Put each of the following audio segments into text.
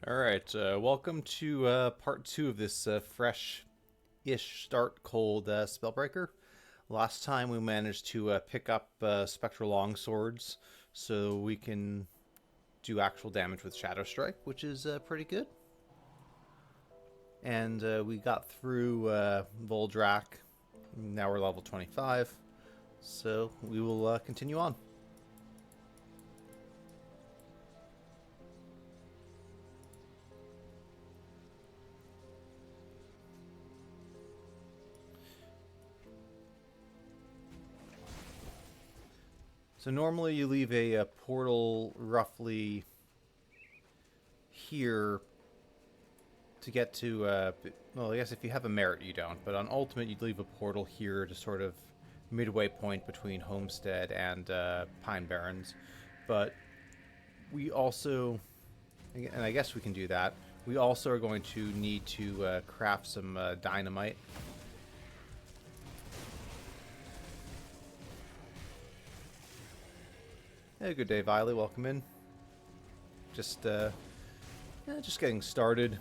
Alright, welcome to part 2 of this fresh-ish start cold Spellbreaker. Last time we managed to pick up Spectral Longswords so we can do actual damage with Shadow Strike, which is pretty good. And we got through Voldrak. Now we're level 25, so we will continue on. So normally you leave a portal roughly here to get to, well, I guess if you have a merit you don't, but on Ultimate you'd leave a portal here to sort of midway point between Homestead and Pine Barrens. But we also, and I guess we can do that, we also are going to need to craft some dynamite. Hey, good day, Viley. Welcome in. Just getting started.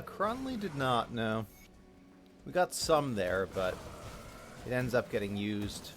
Cronley did not, no. We got some there, but it ends up getting used.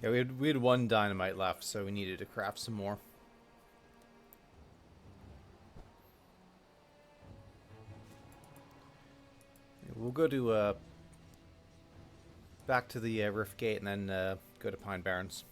Yeah, we had one dynamite left, so we needed to craft some more. We'll go to back to the Rift Gate and then go to Pine Barrens.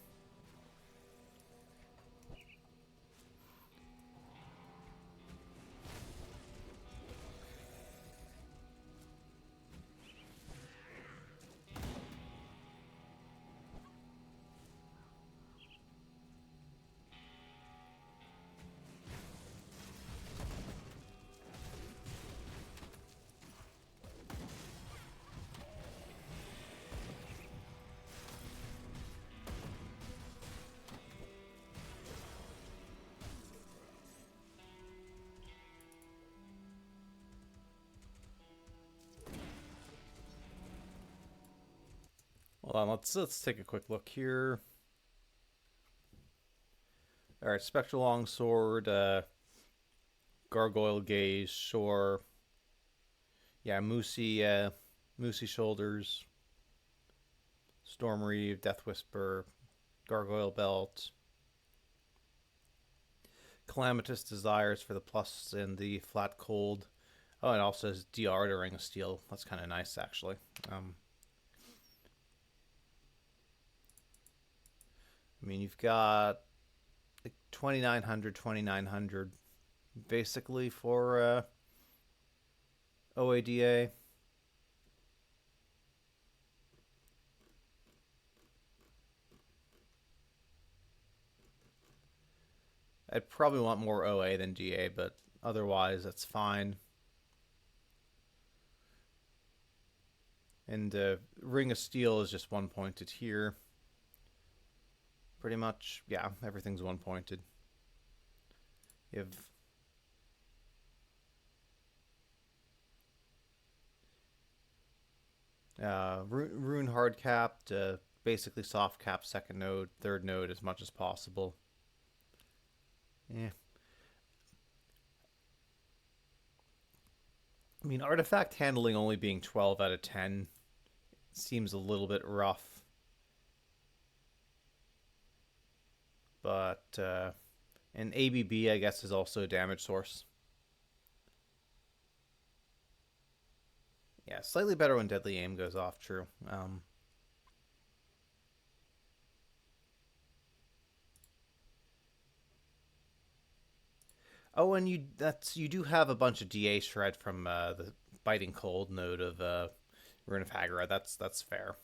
Hold on, let's take a quick look here. Alright, Spectral Longsword, Gargoyle Gaze, Shore. Yeah, Moosey Shoulders, Storm Reeve, Death Whisper, Gargoyle Belt, Calamitous Desires for the plus and the Flat Cold. Oh, it also has DR to Ring of Steel. That's kind of nice, actually. I mean, you've got like 2,900 basically for OADA. I'd probably want more OA than DA, but otherwise that's fine. And Ring of Steel is just one pointed here. Pretty much, yeah, everything's one pointed. You have Rune hard capped, basically soft cap second node, third node as much as possible. Yeah. I mean, artifact handling only being 12 out of 10 seems a little bit rough. But an ABB, I guess, is also a damage source. Yeah, slightly better when Deadly Aim goes off, true. Oh, and you do have a bunch of DA shred from the Biting Cold node of Rune of Hagara. That's fair.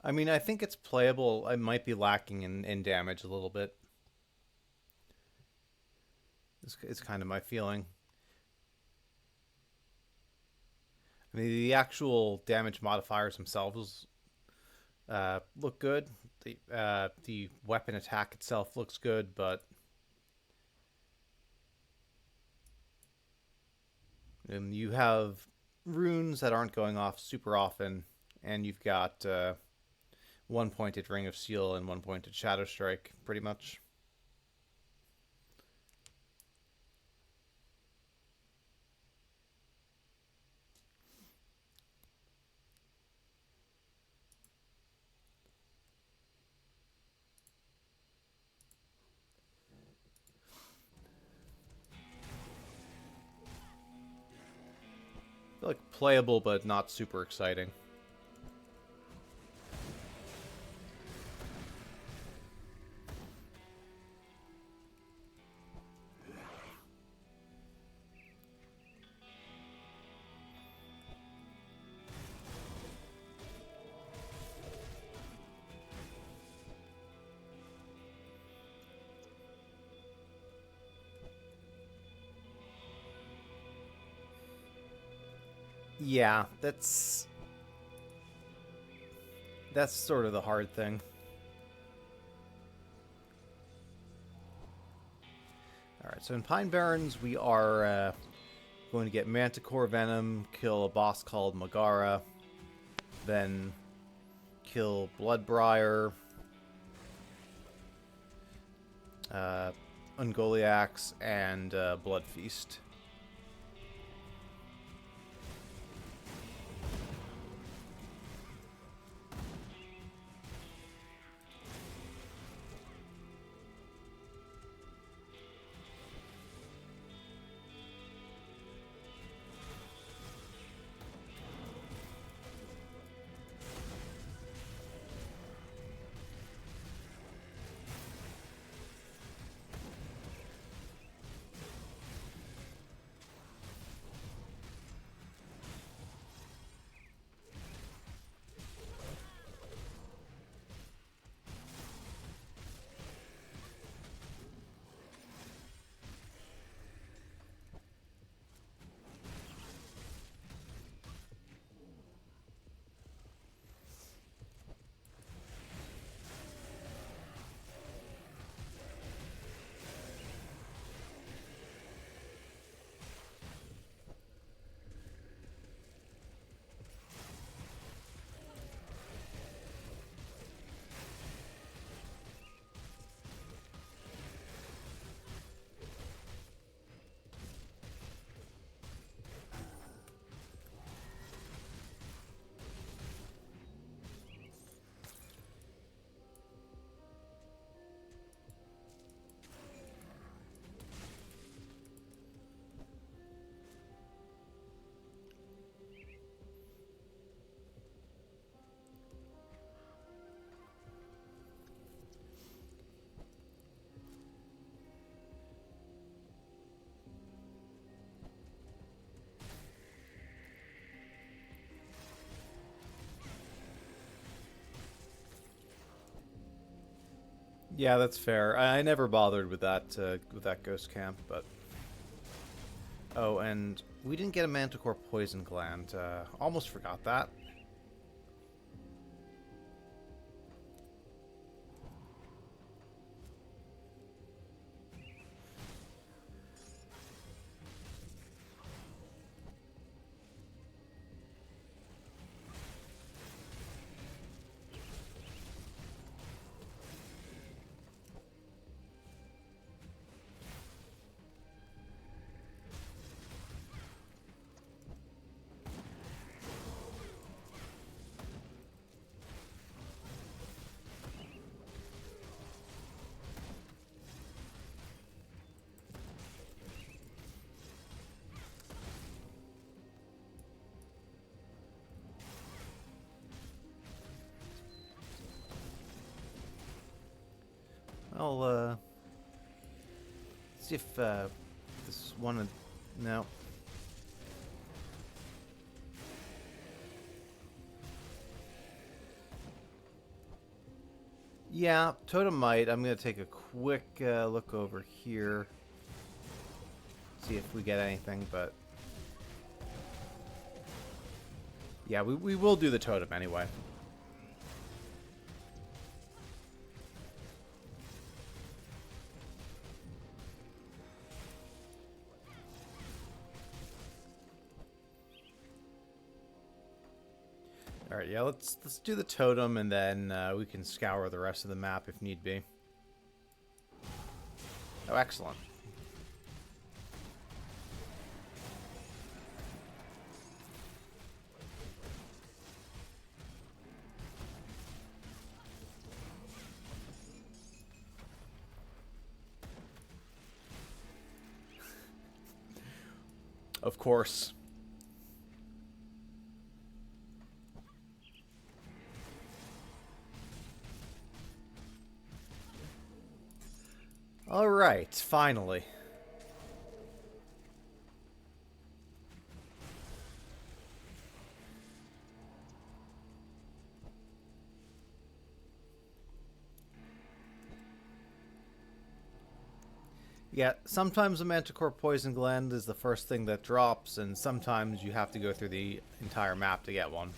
I mean, I think it's playable. I might be lacking in damage a little bit. It's kind of my feeling. I mean, the actual damage modifiers themselves look good. The weapon attack itself looks good, but you have runes that aren't going off super often, and you've got one-pointed Ring of Steel and one-pointed Shadow Strike, pretty much. Like playable, but not super exciting. Yeah, that's sort of the hard thing. Alright, so in Pine Barrens, we are going to get Manticore Venom, kill a boss called Megara, then kill Bloodbriar, Ungoliax, and Blood Feast. Yeah, that's fair. I never bothered with that ghost camp, but oh, and we didn't get a Manticore poison gland. Almost forgot that. I'll see if this one. No. Yeah, Totem might. I'm gonna take a quick look over here, see if we get anything. But yeah, we will do the Totem anyway. All right, yeah, let's do the Totem, and then we can scour the rest of the map if need be. Oh, excellent. Of course. All right, finally. Yeah, sometimes a Manticore Poison Gland is the first thing that drops, and sometimes you have to go through the entire map to get one.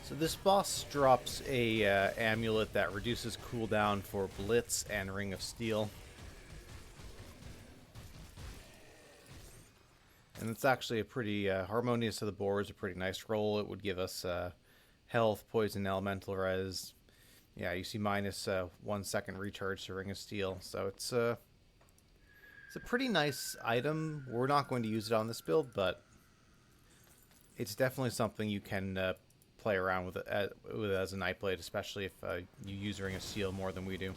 So this boss drops a amulet that reduces cooldown for Blitz and Ring of Steel. And it's actually a pretty harmonious to the board. A pretty nice roll. It would give us health, poison, elemental res. Yeah, you see minus 1 second recharge to Ring of Steel. So it's a pretty nice item. We're not going to use it on this build, but it's definitely something you can play around with as a Nightblade, especially if you use Ring of Steel more than we do.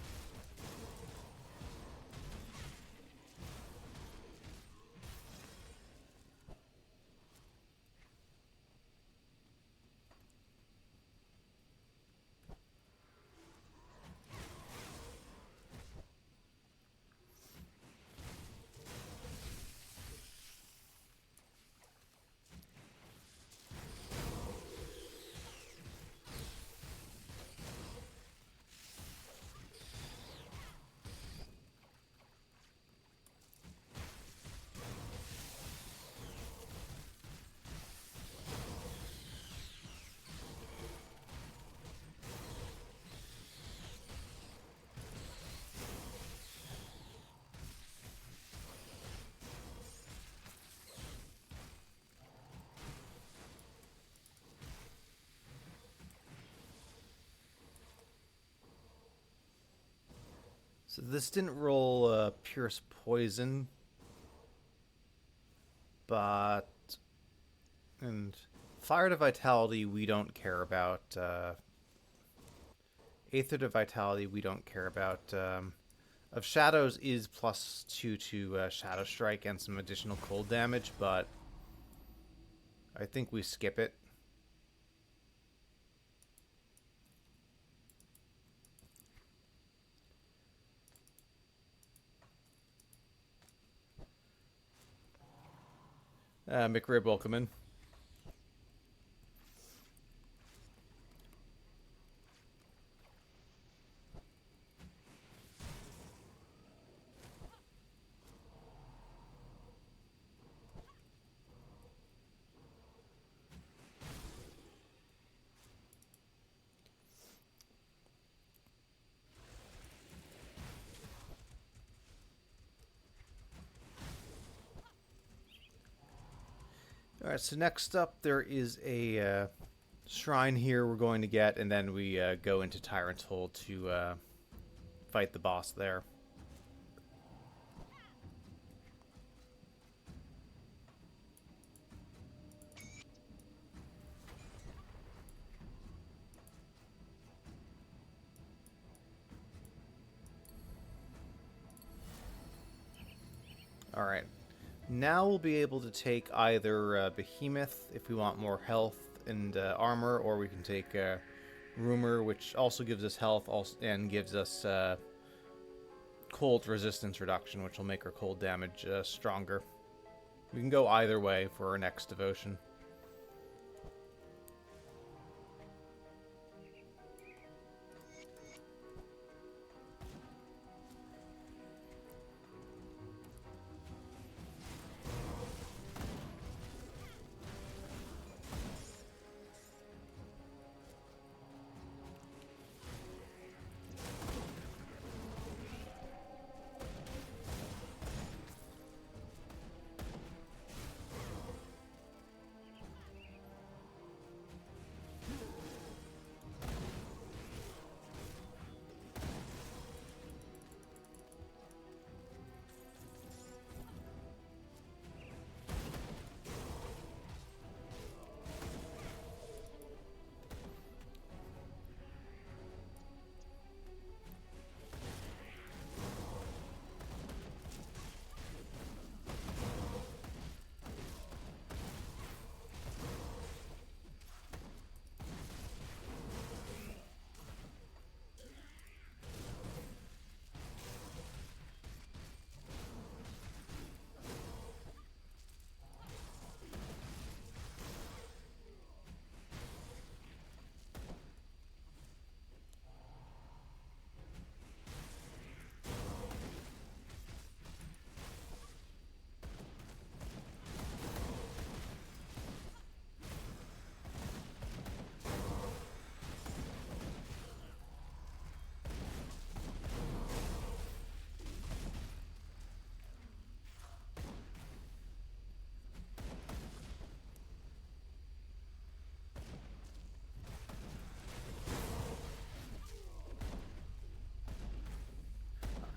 So this didn't roll Pierce Poison, but... And Fire to Vitality we don't care about. Aether to Vitality we don't care about. Of Shadows is +2 to Shadow Strike and some additional cold damage, but I think we skip it. McRib, welcome in. Alright, so next up there is a shrine here we're going to get, and then we go into Tyrant's Hole to fight the boss there. Alright, now we'll be able to take either Behemoth if we want more health and armor, or we can take Rumor, which also gives us health and gives us cold resistance reduction, which will make our cold damage stronger. We can go either way for our next devotion.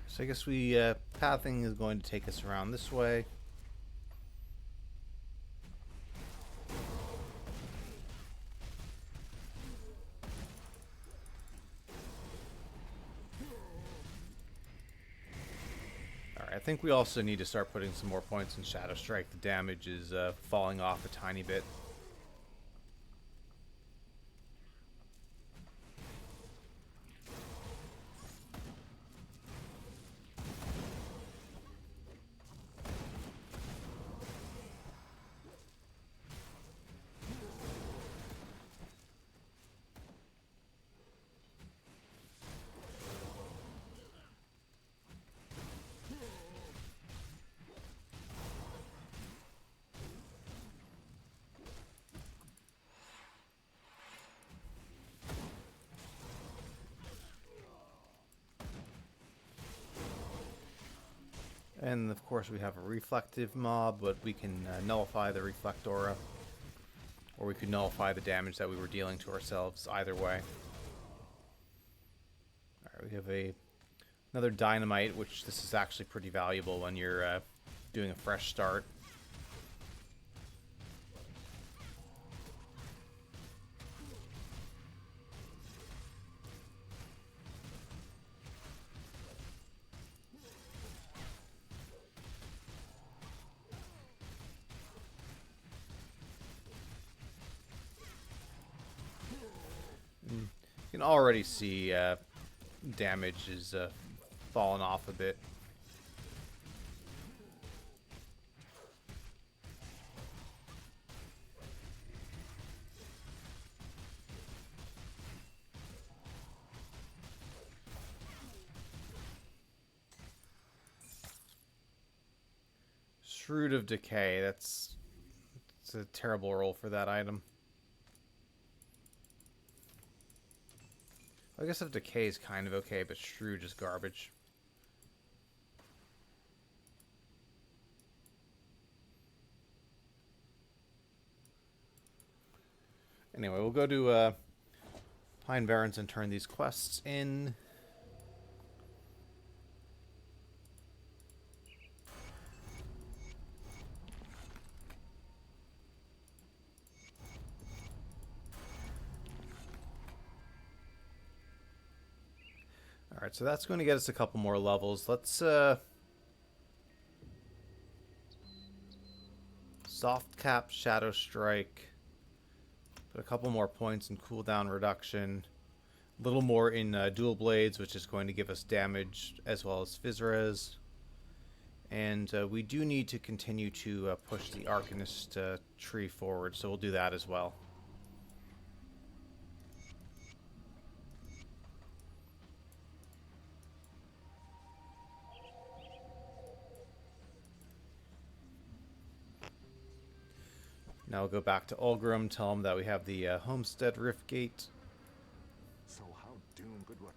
So I guess we pathing is going to take us around this way. Alright, I think we also need to start putting some more points in Shadow Strike. The damage is falling off a tiny bit. And of course we have a reflective mob, but we can nullify the reflect aura. Or we could nullify the damage that we were dealing to ourselves, either way. Alright, we have Another dynamite, which this is actually pretty valuable when you're doing a fresh start. You can already see damage is fallen off a bit. Shroud of Decay, it's a terrible roll for that item. I guess if Decay is kind of okay, but Shroud is garbage. Anyway, we'll go to Pine Barrens and turn these quests in. Alright, so that's going to get us a couple more levels. Let's soft cap, Shadow Strike. Put a couple more points in cooldown reduction. A little more in Dual Blades, which is going to give us damage as well as Physres. And we do need to continue to push the Arcanist tree forward, so we'll do that as well. Now we'll go back to Ulgrim, tell him that we have the Homestead Rift Gate. So how doomed good work.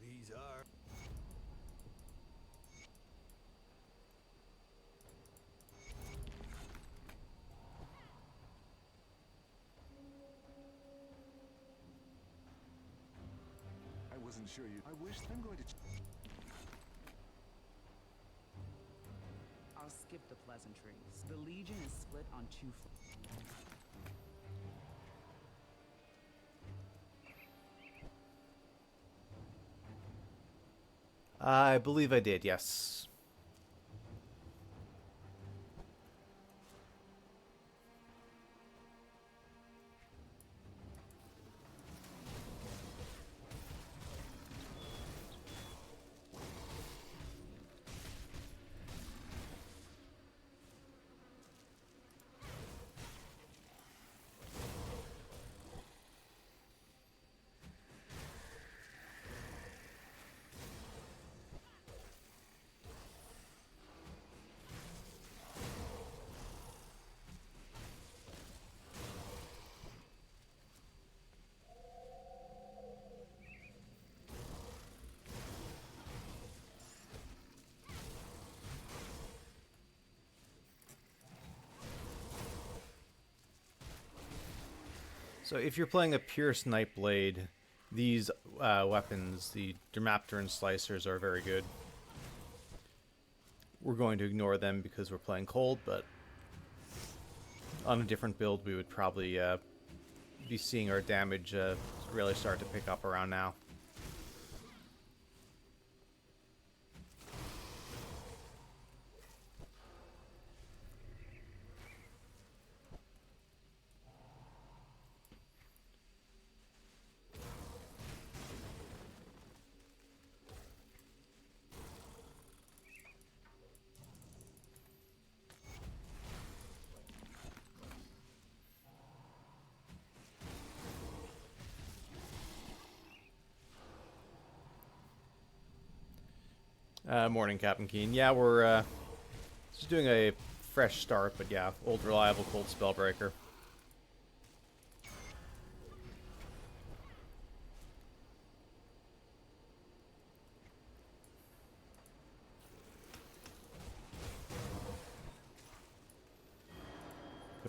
These are I wasn't sure you. I wish I'm going to. I'll skip the pleasantries. The Legion is split on two fronts. I believe I did, yes. So if you're playing a pure Snipe Blade, these weapons, the Dermapter and Slicers, are very good. We're going to ignore them because we're playing cold, but on a different build we would probably be seeing our damage really start to pick up around now. Morning, Captain Keen. Yeah, we're just doing a fresh start, but yeah, old reliable cold Spellbreaker.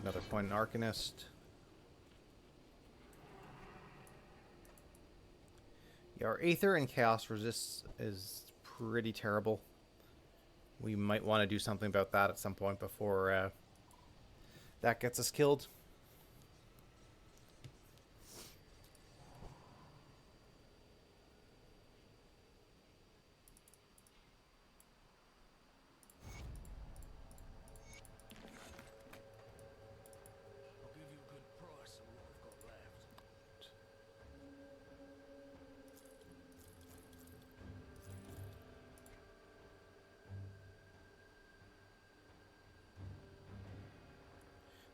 another point in Arcanist. Yeah, our Aether and Chaos Resist is pretty terrible. We might want to do something about that at some point before that gets us killed. I'll give you a good price on what I've got left.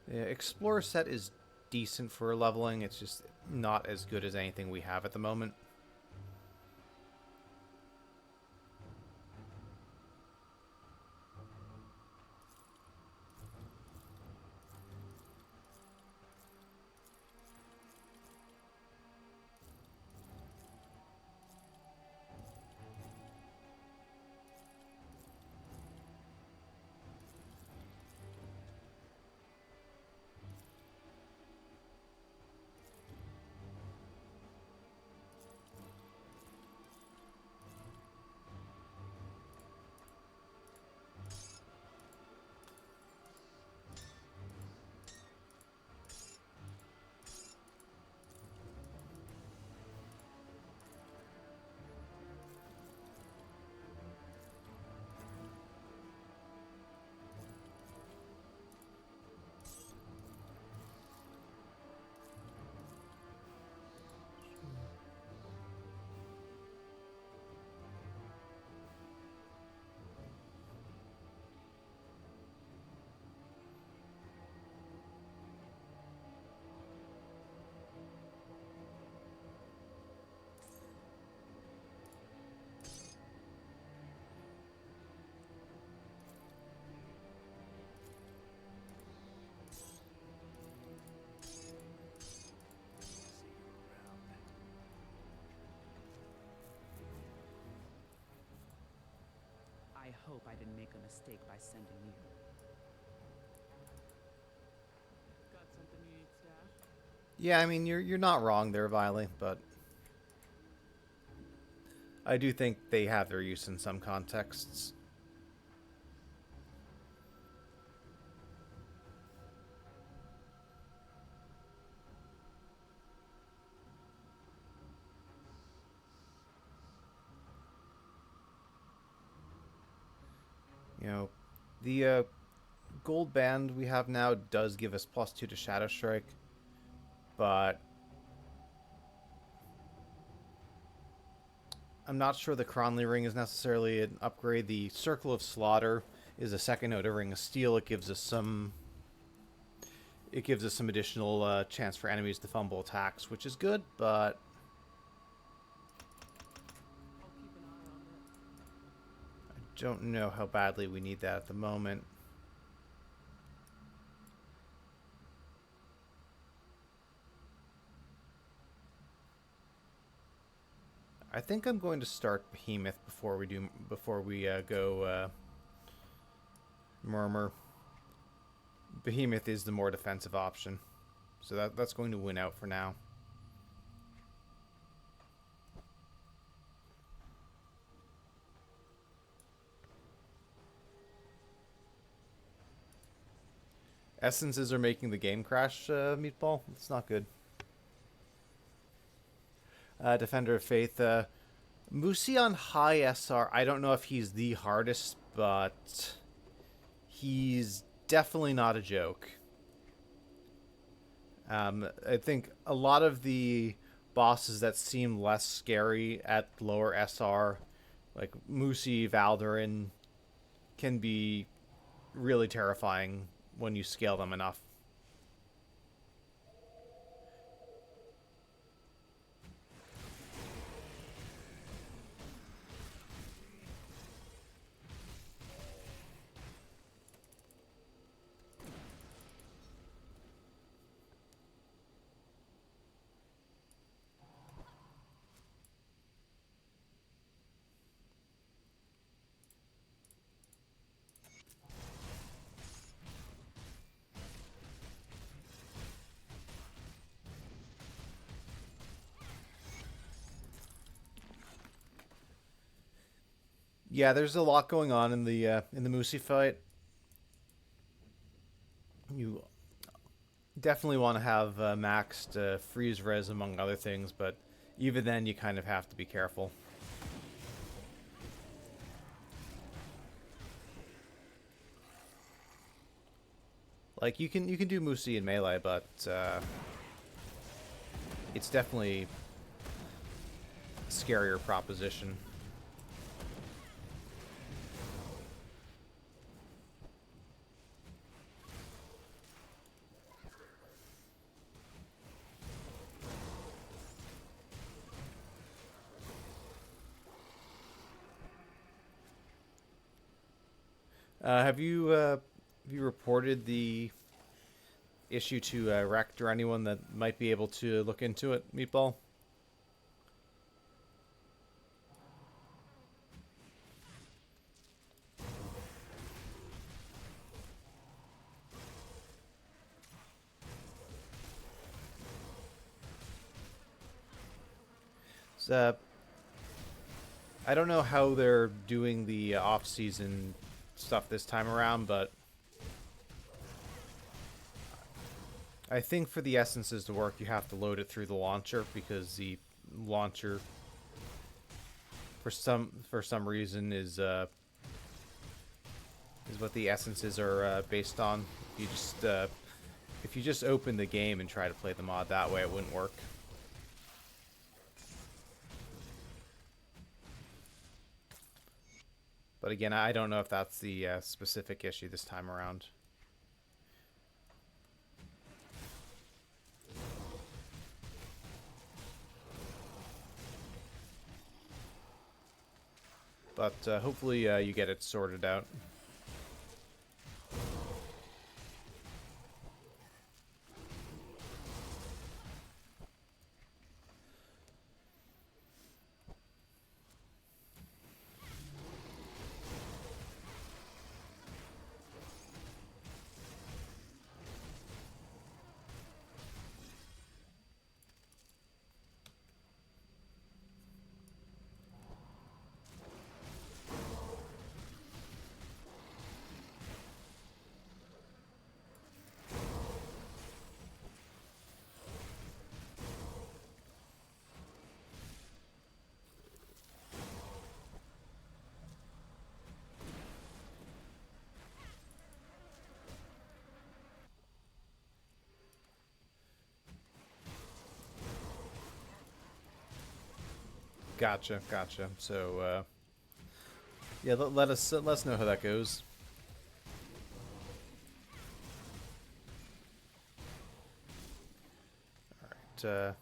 The Explorer set is decent for leveling. It's just not as good as anything we have at the moment. I hope I didn't make a mistake by sending you. Got something you need stashed? Yeah, I mean, you're not wrong there, Viley, but I do think they have their use in some contexts. You know, the gold band we have now does give us +2 to Shadow Strike, but I'm not sure the Cronley ring is necessarily an upgrade. The Circle of Slaughter is a second note of Ring of Steel. It gives us some additional chance for enemies to fumble attacks, which is good, but I'll keep an eye on it. I don't know how badly we need that at the moment. I think I'm going to start Behemoth before we go Murmur. Behemoth is the more defensive option, so that's going to win out for now. Essences are making the game crash, Meatball. It's not good. Defender of Faith. Musi on high SR. I don't know if he's the hardest, but he's definitely not a joke. I think a lot of the bosses that seem less scary at lower SR, like Musi, Valderin, can be really terrifying when you scale them enough. Yeah, there's a lot going on in the Moosey fight. You definitely want to have maxed freeze res among other things, but even then, you kind of have to be careful. Like you can do Moosey in melee, but it's definitely a scarier proposition. Have you reported the issue to Rect or anyone that might be able to look into it, Meatball? So, I don't know how they're doing the off-season stuff this time around, but I think for the essences to work, you have to load it through the launcher because the launcher, for some reason, is what the essences are based on. If you just open the game and try to play the mod that way, it wouldn't work. But again, I don't know if that's the specific issue this time around. But hopefully you get it sorted out. Gotcha. So, yeah, let us know how that goes. All right.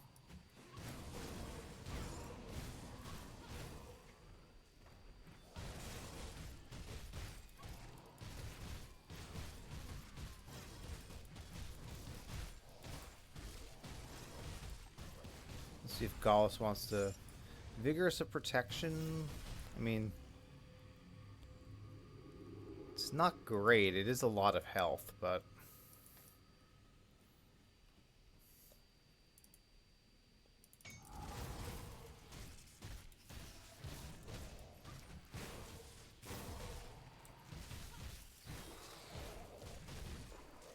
Let's see if Gallus wants to vigorous of protection. I mean, it's not great. It is a lot of health, but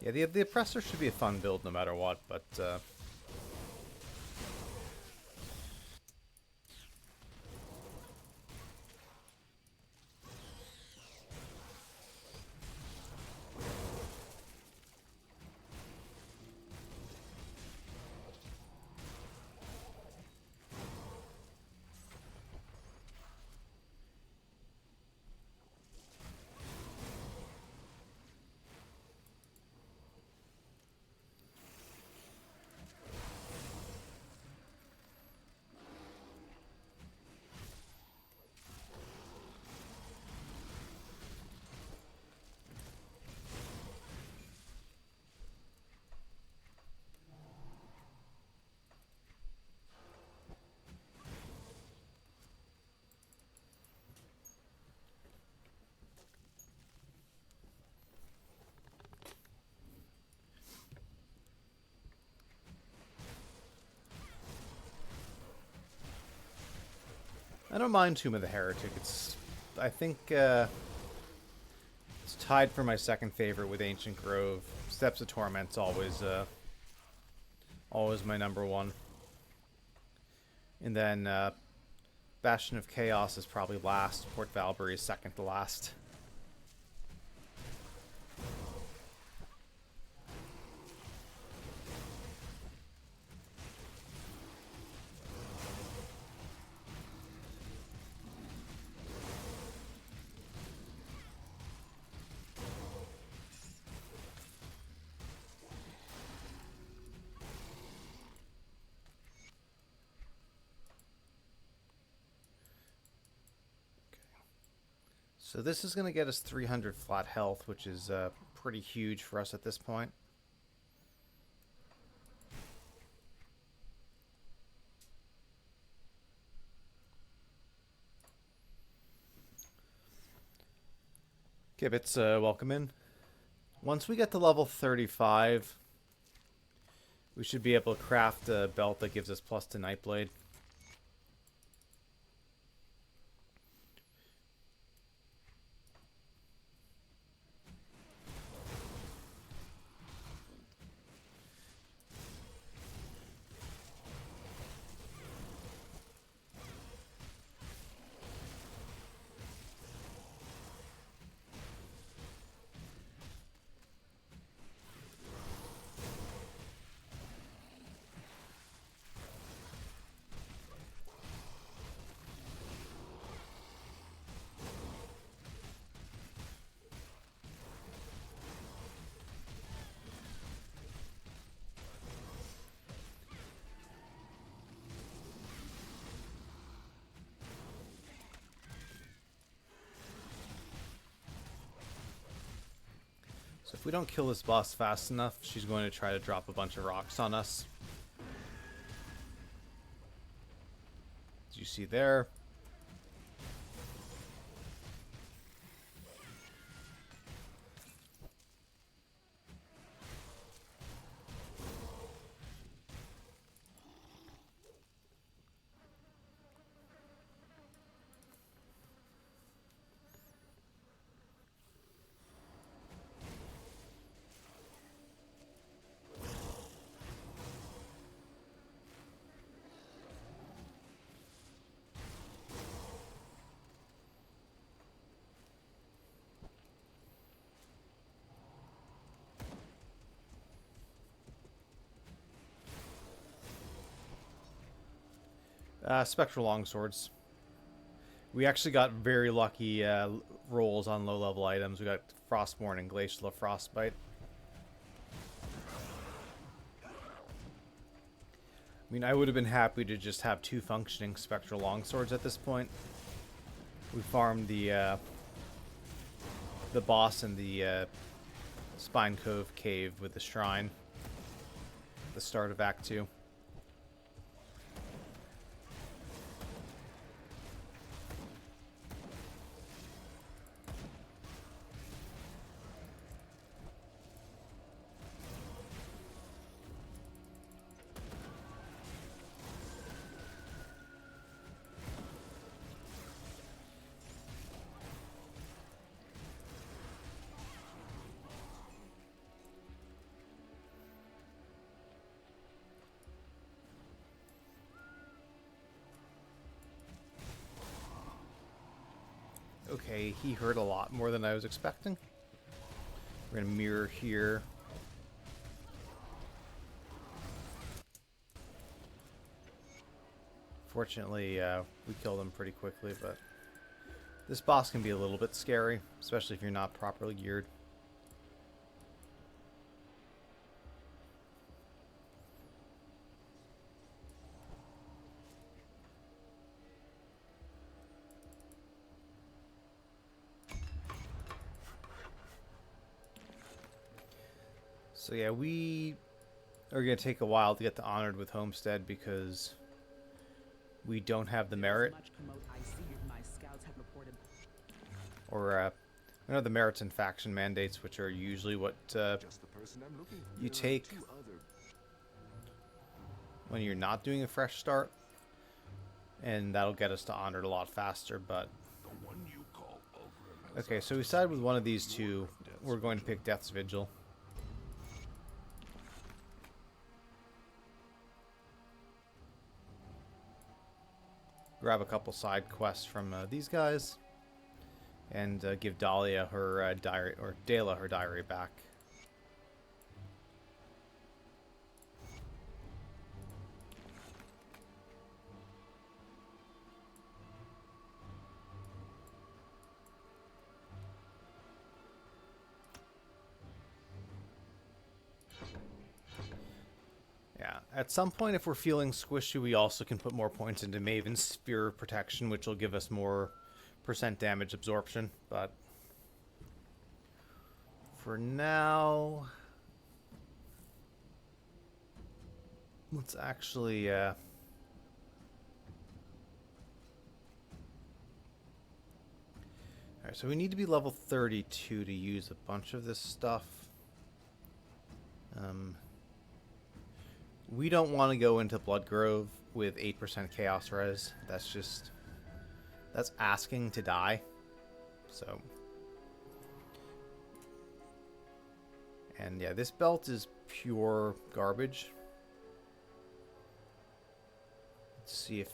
yeah, the oppressor should be a fun build no matter what. But I don't mind Tomb of the Heretic. It's I think it's tied for my second favorite with Ancient Grove. Steps of Torment's always my number one. And then Bastion of Chaos is probably last. Port Valbury is second to last. So this is going to get us 300 flat health, which is pretty huge for us at this point. Gibbets, welcome in. Once we get to level 35, we should be able to craft a belt that gives us plus to Nightblade. So if we don't kill this boss fast enough, she's going to try to drop a bunch of rocks on us. As you see there. Spectral Longswords. We actually got very lucky rolls on low-level items. We got Frostborn and Glacial Frostbite. I mean, I would have been happy to just have 2 functioning Spectral Longswords at this point. We farmed the boss in the Spine Cove cave with the shrine at the start of Act 2. Okay, he hurt a lot more than I was expecting. We're gonna mirror here. Fortunately, we killed him pretty quickly, but this boss can be a little bit scary, especially if you're not properly geared. So yeah, we are going to take a while to get to Honored with Homestead because we don't have the merit. Or, we know the merits and faction mandates, which are usually what you take when you're not doing a fresh start. And that'll get us to Honored a lot faster, but Okay, so we side with one of these two. We're going to pick Death's Vigil. Grab a couple side quests from these guys. And give Dahlia her diary, or Dela her diary back. Yeah, at some point, if we're feeling squishy, we also can put more points into Maven's Sphere of Protection, which will give us more % damage absorption. But for now, let's actually... Alright, so we need to be level 32 to use a bunch of this stuff. We don't want to go into Bloodgrove with 8% Chaos Res. That's just... that's asking to die. So... and yeah, this belt is pure garbage. Let's see if...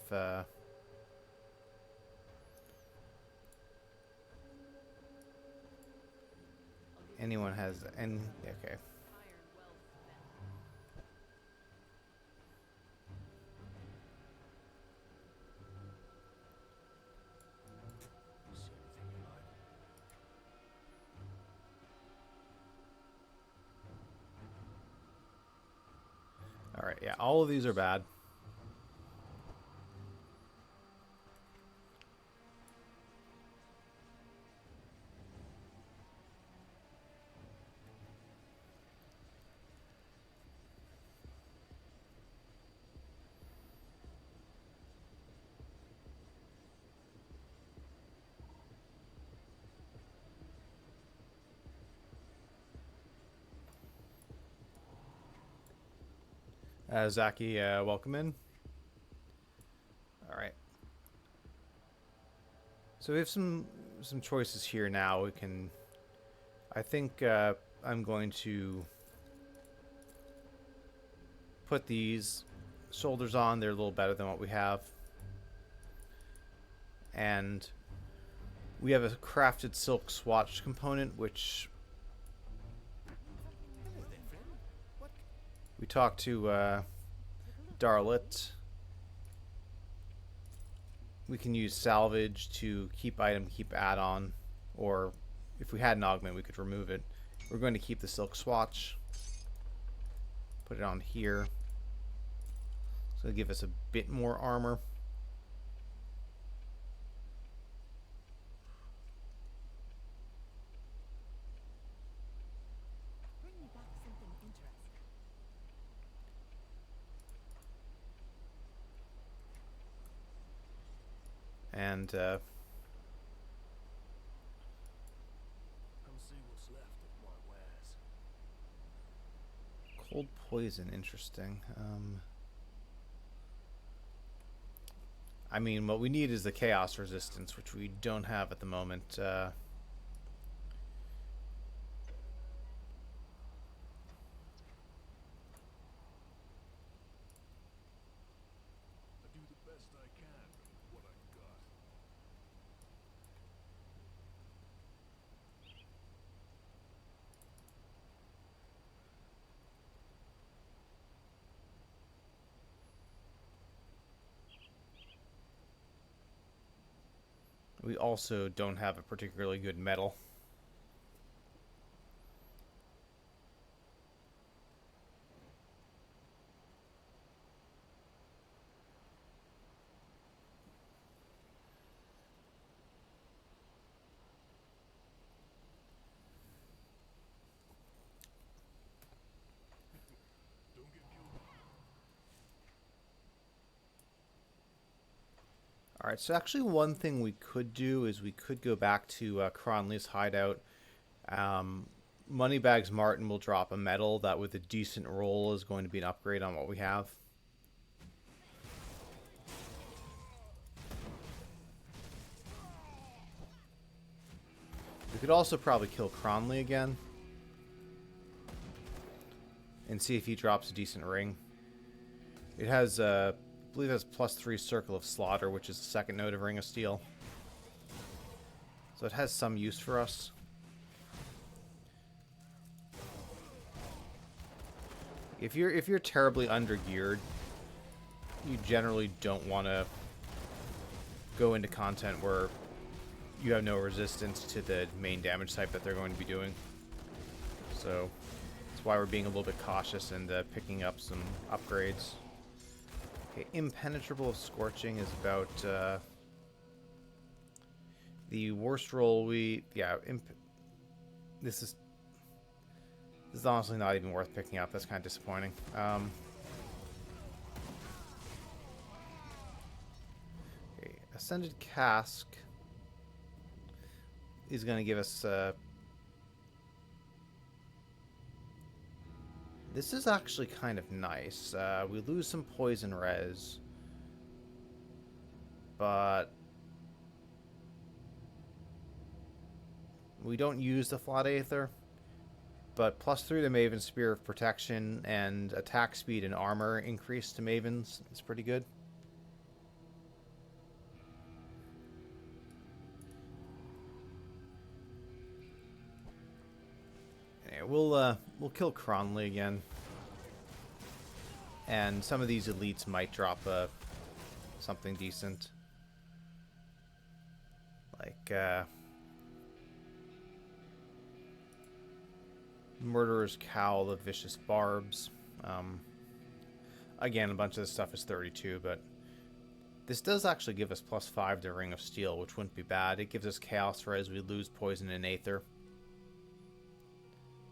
anyone has... any... okay. Alright, yeah, all of these are bad. Zaki, welcome in. Alright. So we have some choices here now. We can... I think I'm going to put these shoulders on. They're a little better than what we have. And we have a crafted silk swatch component, which... we talked to Darlet. We can use salvage to keep item, keep add-on, or if we had an augment, we could remove it. We're going to keep the silk swatch. Put it on here. So it'll give us a bit more armor. Bring me back something interesting. And Come see what's left of my wares. cold poison, interesting. I mean, what we need is the chaos resistance, which we don't have at the moment. I do the best I can with what I've got. We also don't have a particularly good metal. Don't get killed. Alright, so actually one thing we could do is we could go back to Cronley's hideout. Moneybags Martin will drop a medal that with a decent roll is going to be an upgrade on what we have. We could also probably kill Cronley again. And see if he drops a decent ring. It has, I believe it has +3 Circle of Slaughter, which is the second node of Ring of Steel. So it has some use for us. If you're terribly undergeared, you generally don't want to go into content where you have no resistance to the main damage type that they're going to be doing. So that's why we're being a little bit cautious and picking up some upgrades. Okay, Impenetrable of Scorching is about the worst roll we... Yeah, this is honestly not even worth picking up. That's kind of disappointing. Okay, Ascended Cask is going to give us... this is actually kind of nice. We lose some poison res, but we don't use the Flat Aether. But +3 to Maven's Spear of Protection and attack speed and armor increase to Maven's. It's pretty good. Anyway, we'll kill Cronley again. And some of these elites might drop something decent. Like Murderer's Cowl of Vicious Barbs. Again, a bunch of this stuff is 32, but this does actually give us +5 to Ring of Steel, which wouldn't be bad. It gives us Chaos Res, we lose Poison and Aether.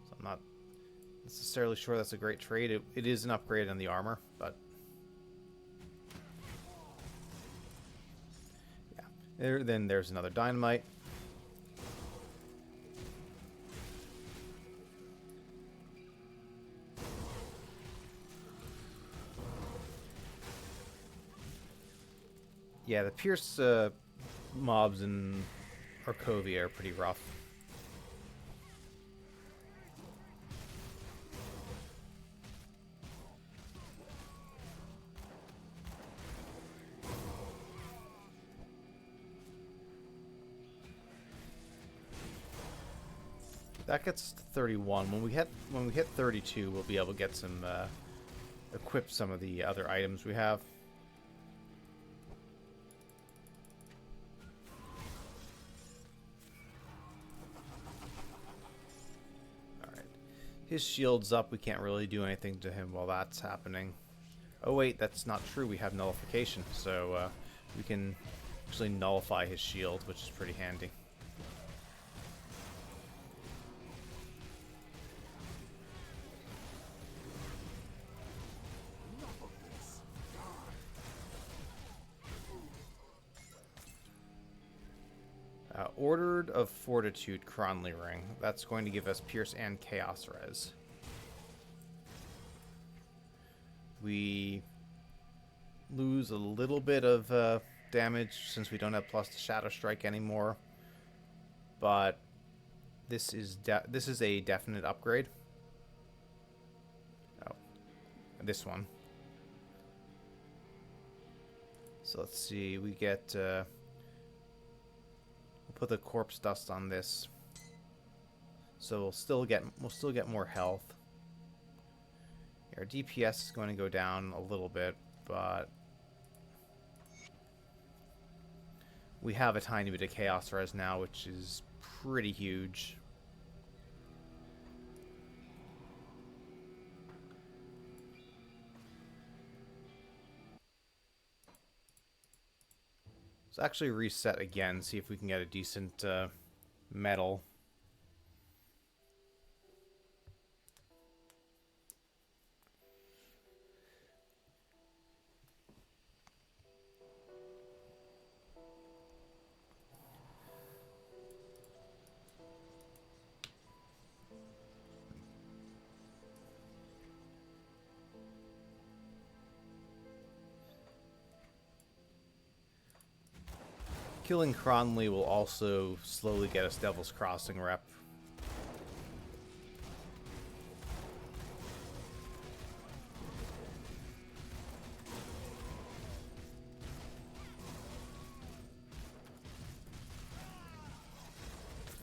So I'm not necessarily sure that's a great trade. It is an upgrade on the armor, but... yeah. Then there's another Dynamite. Yeah, the Pierce mobs in Arkovia are pretty rough. That gets to 31. When we hit 32, we'll be able to get some equip some of the other items we have. His shield's up. We can't really do anything to him while that's happening. Oh wait, that's not true. We have nullification, so we can actually nullify his shield, which is pretty handy. Ordered of Fortitude Cronley Ring. That's going to give us Pierce and Chaos Res. We lose a little bit of damage since we don't have plus to Shadow Strike anymore. But this is a definite upgrade. Oh, this one. So let's see. We get. Put the corpse dust on this, so we'll still get more health. Our DPS is going to go down a little bit, but we have a tiny bit of Chaos Res now, which is pretty huge. Let's actually reset again, see if we can get a decent medal. Killing Cronley will also slowly get us Devil's Crossing rep.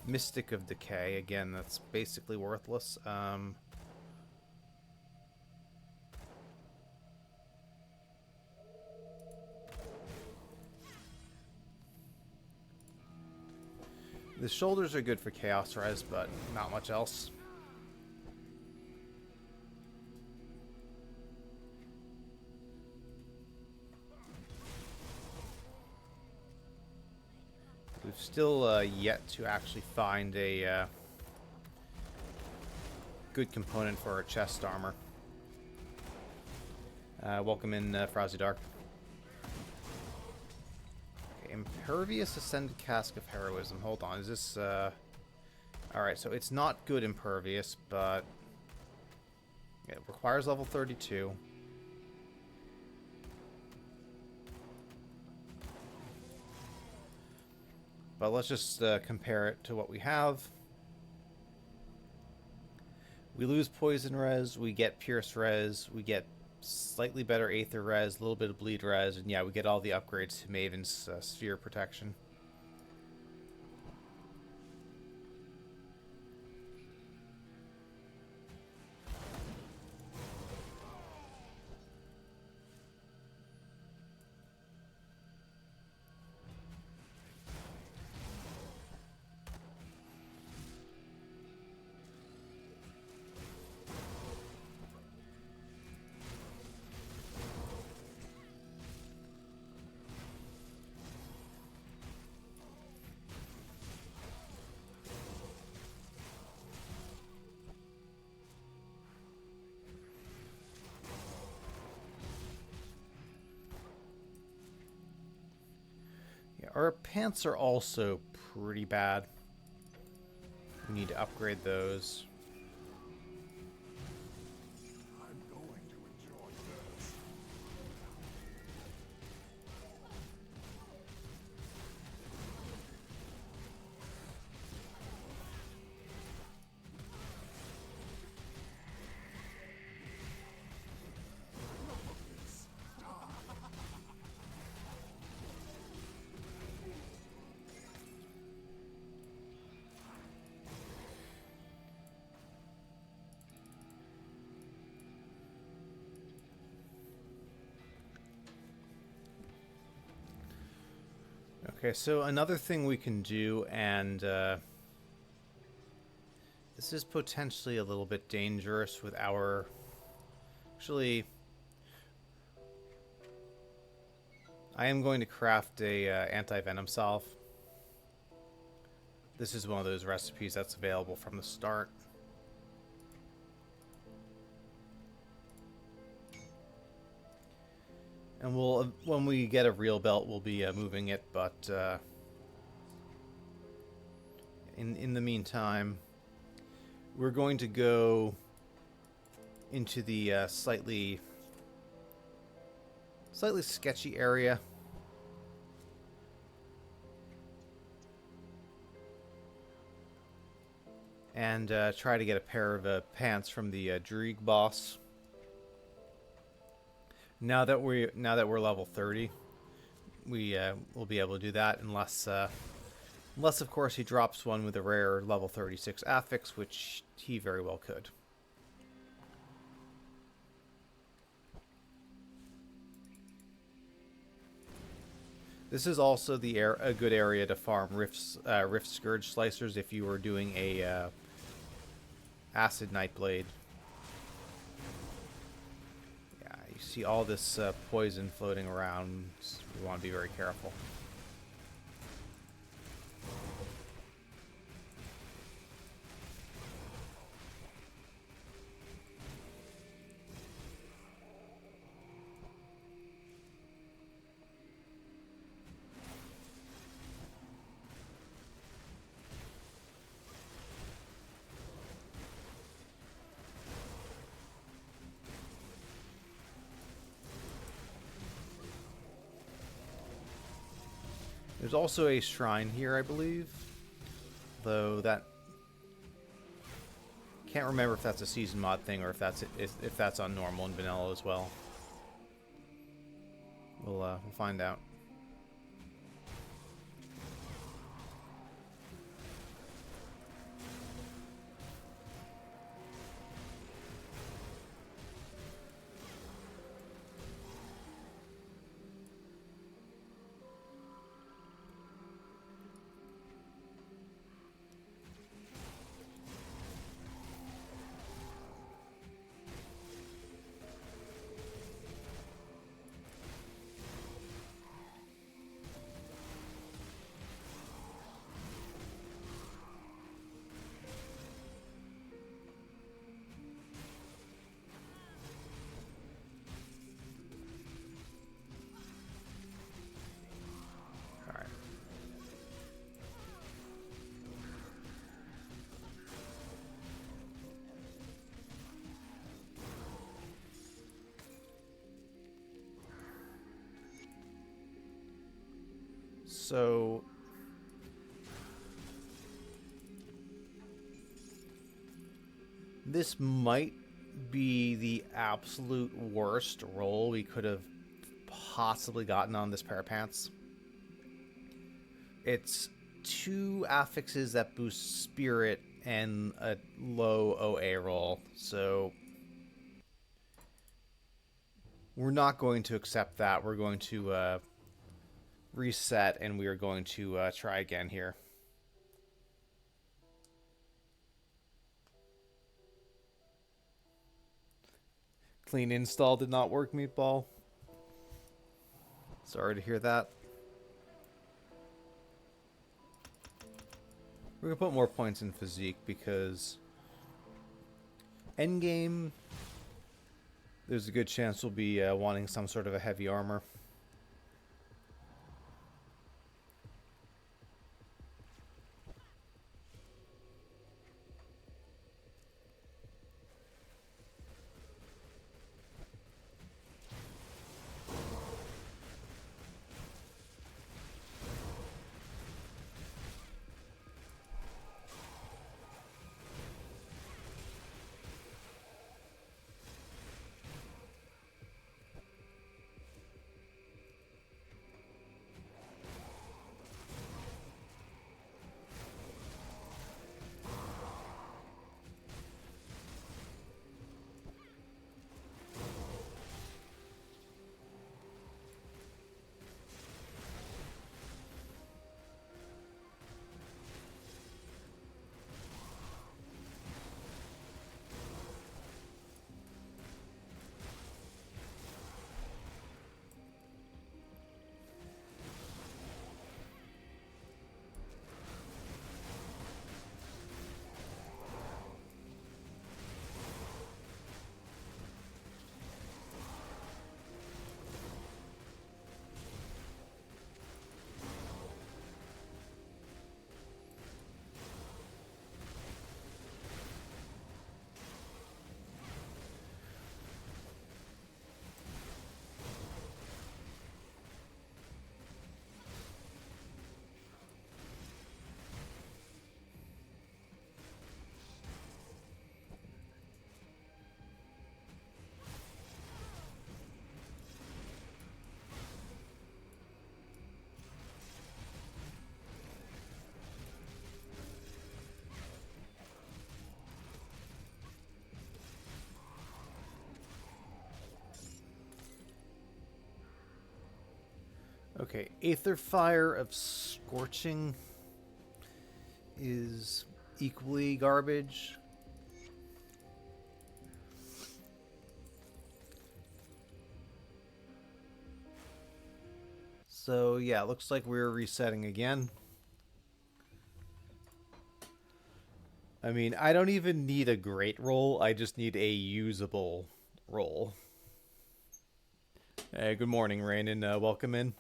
Mystic of Decay, again, that's basically worthless. The shoulders are good for Chaos Res, but not much else. We've still yet to actually find a good component for our chest armor. Welcome in, Frowsy Dark. Okay, Impervious Ascended Cask of Heroism. Hold on, is this... Alright, so it's not good Impervious, but... it requires level 32. But let's just compare it to what we have. We lose Poison Res, we get Pierce Res, we get slightly better Aether Res, a little bit of Bleed Res, and yeah, we get all the upgrades to Maven's Sphere Protection. Our pants are also pretty bad. We need to upgrade those. I'm going to enjoy this. Okay, so another thing we can do, and this is potentially a little bit dangerous with our... Actually, I am going to craft a anti-venom salve. This is one of those recipes that's available from the start. And we'll, when we get a real belt, we'll be moving it, but in the meantime, we're going to go into the slightly sketchy area. And try to get a pair of pants from the Dreeg boss. Now that we're level 30, we will be able to do that, unless of course he drops one with a rare level 36 affix, which he very well could. This is also a good area to farm Rift Scourge Slicers if you were doing a Acid Nightblade. Yeah, you see all this poison floating around. We want to be very careful. There's also a shrine here, I believe. Though that... Can't remember if that's a season mod thing or if that's on normal and vanilla as well. We'll find out. So this might be the absolute worst roll we could have possibly gotten on this pair of pants. It's 2 affixes that boost spirit and a low OA roll, so we're not going to accept that. We're going to reset, and we are going to try again here. Clean install did not work, Meatball. Sorry to hear that. We're going to put more points in physique because endgame, there's a good chance we'll be wanting some sort of a heavy armor. Okay, Aether Fire of Scorching is equally garbage. So yeah, looks like we're resetting again. I mean, I don't even need a great roll, I just need a usable roll. Hey, good morning, Rainan. Welcome in.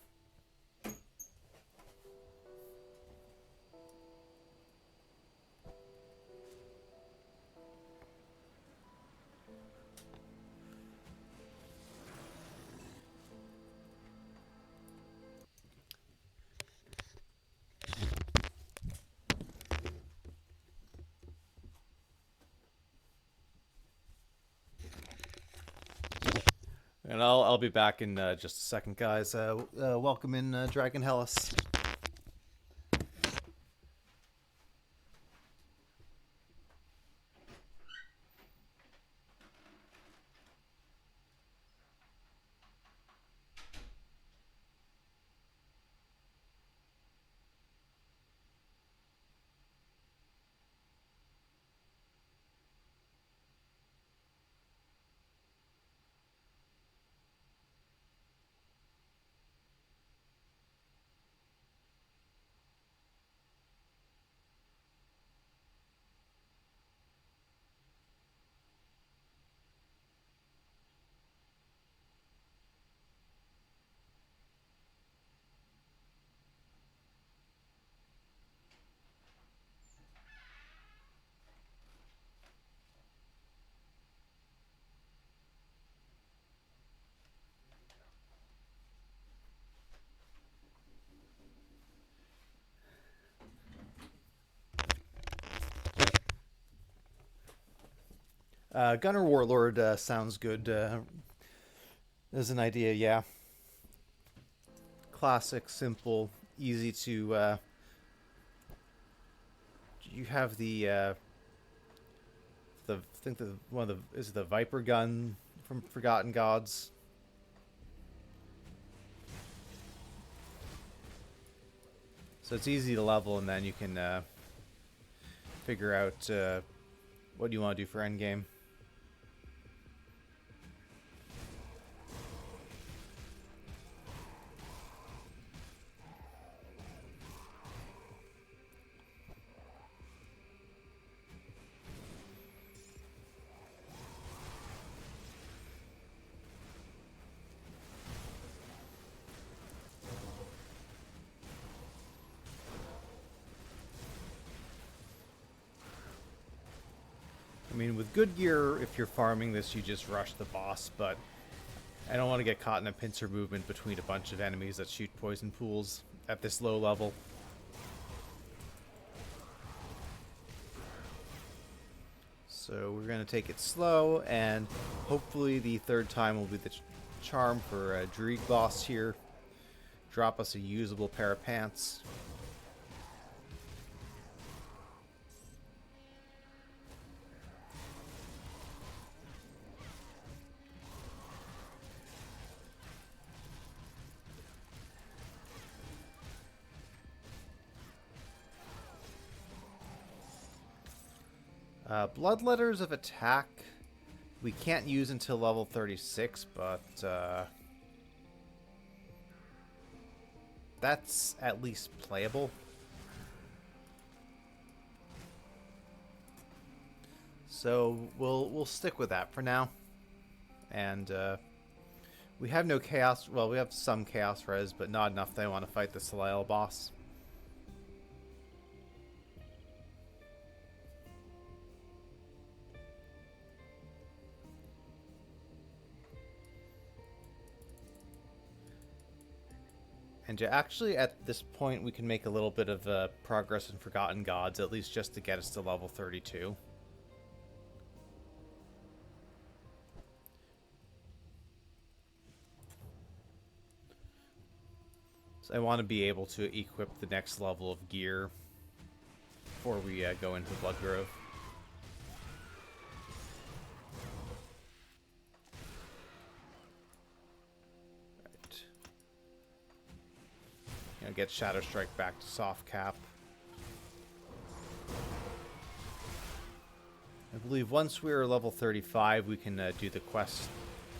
And I'll be back in just a second, guys. Welcome in Dragon Hellas. Gunner Warlord sounds good. As an idea, yeah. Classic, simple, easy to. You have I think the one of the is it the Viper gun from Forgotten Gods. So it's easy to level, and then you can figure out what you want to do for endgame. I mean, with good gear, if you're farming this, you just rush the boss, but I don't want to get caught in a pincer movement between a bunch of enemies that shoot poison pools at this low level. So we're going to take it slow, and hopefully the third time will be the charm for Dreeg boss here. Drop us a usable pair of pants. Bloodletters of attack we can't use until level 36, but that's at least playable. So we'll stick with that for now. And we have no chaos. Well, we have some chaos res, but not enough that I want to fight the Soleil boss. And actually, at this point, we can make a little bit of progress in Forgotten Gods, at least just to get us to level 32. So I want to be able to equip the next level of gear before we go into the Blood Grove. Get Shadow Strike back to soft cap. I believe once we're level 35, we can do the quest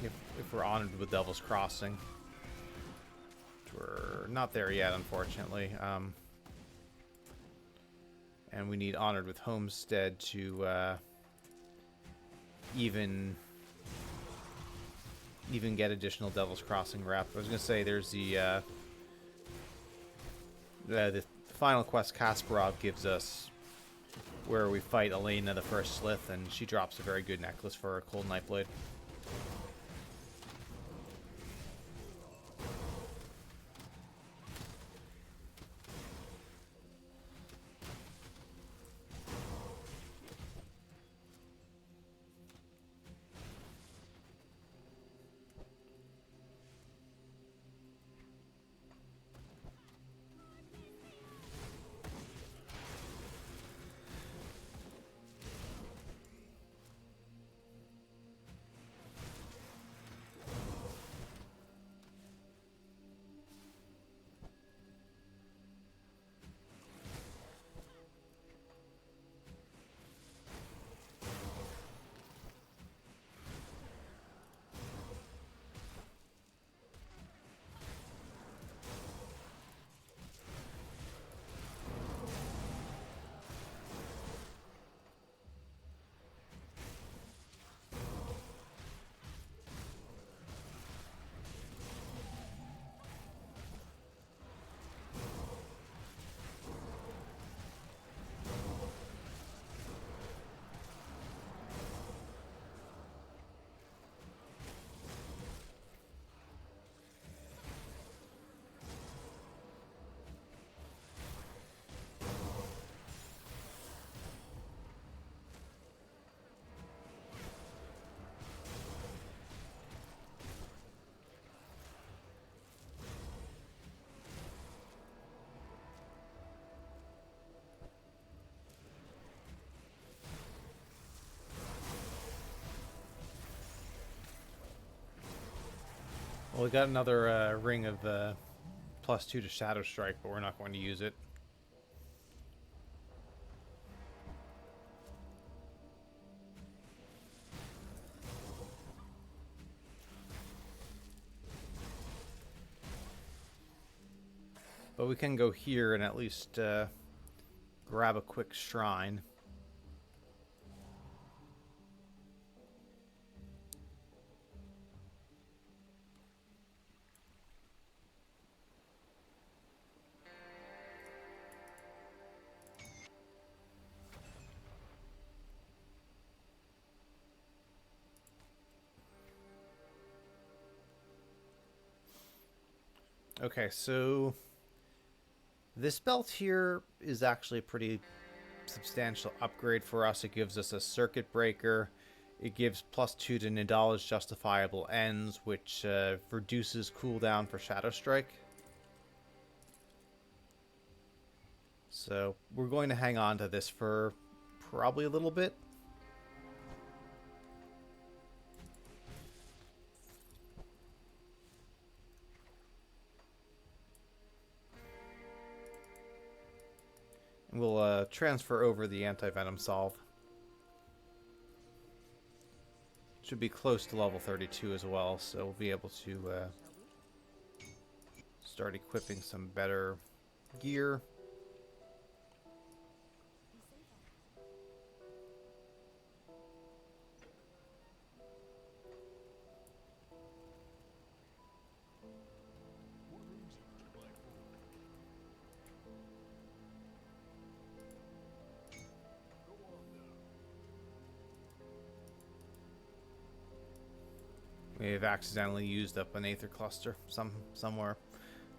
if we're honored with Devil's Crossing. We're not there yet, unfortunately. And we need honored with Homestead to even get additional Devil's Crossing rep. I was gonna say there's the final quest Kasparov gives us, where we fight Elena the First Slith, and she drops a very good necklace for her Cold Nightblade. Well, we got another ring of +2 to Shadow Strike, but we're not going to use it. But we can go here and at least grab a quick shrine. Okay, so this belt here is actually a pretty substantial upgrade for us. It gives us a circuit breaker. It gives +2 to Nidala's justifiable ends, which reduces cooldown for Shadow Strike. So we're going to hang on to this for probably a little bit. And we'll transfer over the anti-venom salve. Should be close to level 32 as well, so we'll be able to start equipping some better gear. What rooms would you like for? Go on now. We have accidentally used up an Aether cluster somewhere.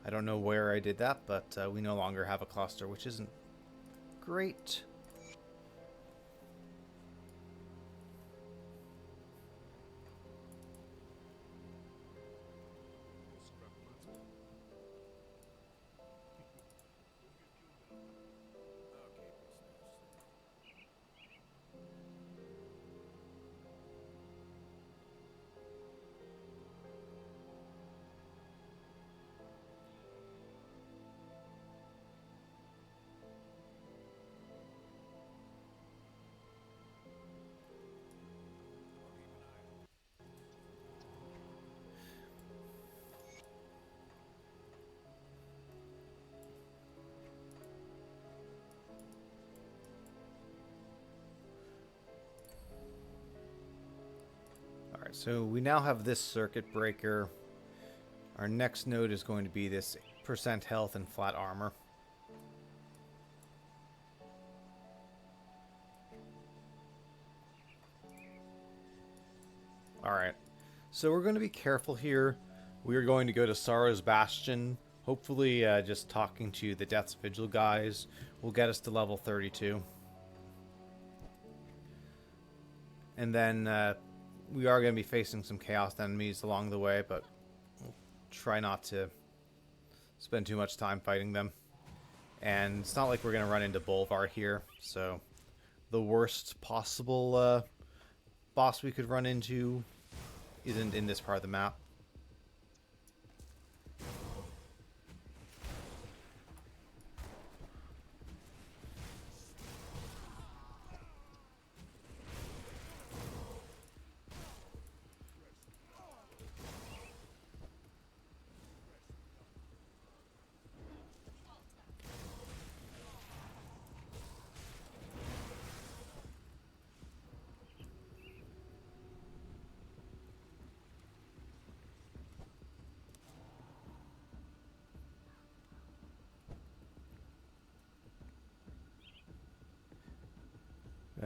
I don't know where I did that, but we no longer have a cluster, which isn't great. Scrap boots. Don't get killed out there. Alright, so we now have this circuit breaker. Our next node is going to be this % health and flat armor. Alright, so we're going to be careful here. We are going to go to Sorrow's Bastion. Hopefully just talking to the Death's Vigil guys will get us to level 32. And then we are going to be facing some Chaos enemies along the way, but we'll try not to spend too much time fighting them. And it's not like we're going to run into Bolvar here, so the worst possible boss we could run into isn't in this part of the map.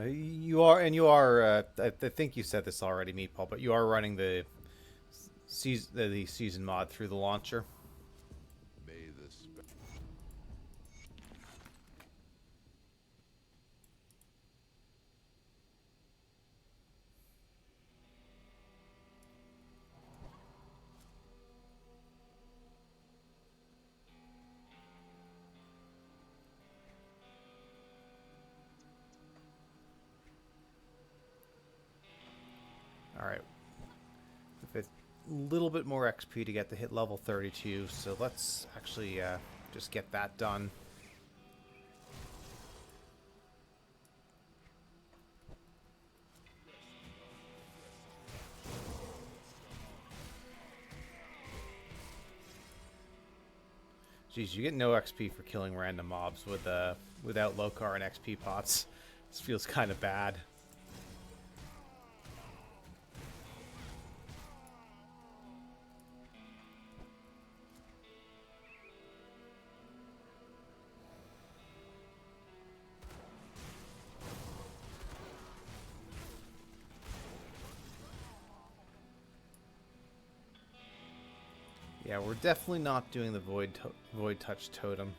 You are. I think you said this already, Meatball, but you are running the season mod through the launcher. May the spe- All right. little bit more XP to get to hit level 32, so let's actually just get that done. Jeez, you get no XP for killing random mobs with without Lokar and XP pots. This feels kind of bad. Yeah, we're definitely not doing the Void Touch Totem.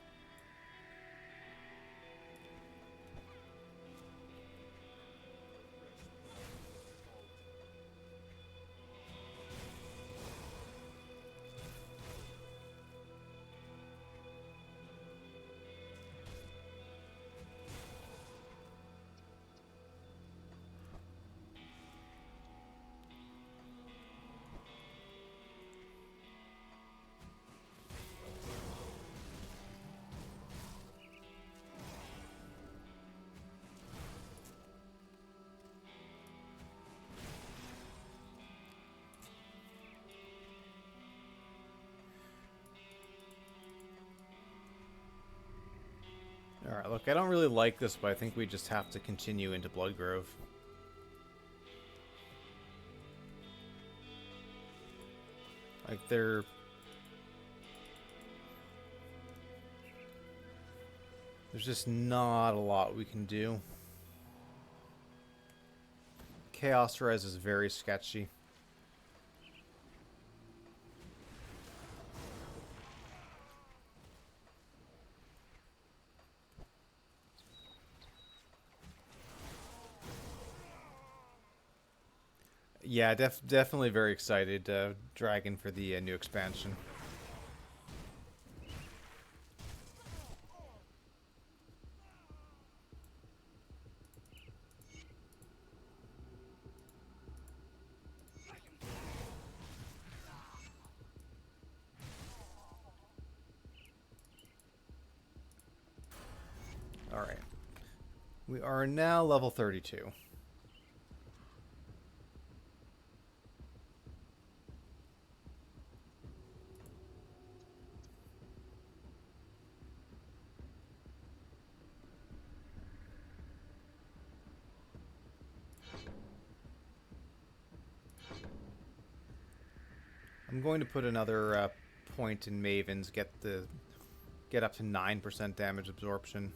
Alright, look, I don't really like this, but I think we just have to continue into Bloodgrove. Like, there's just not a lot we can do. Chaos Res is very sketchy. Yeah, definitely very excited, Dragon, for the new expansion. Alright. We are now level 32. I'm going to put another point in Maven's, get up to 9% damage absorption,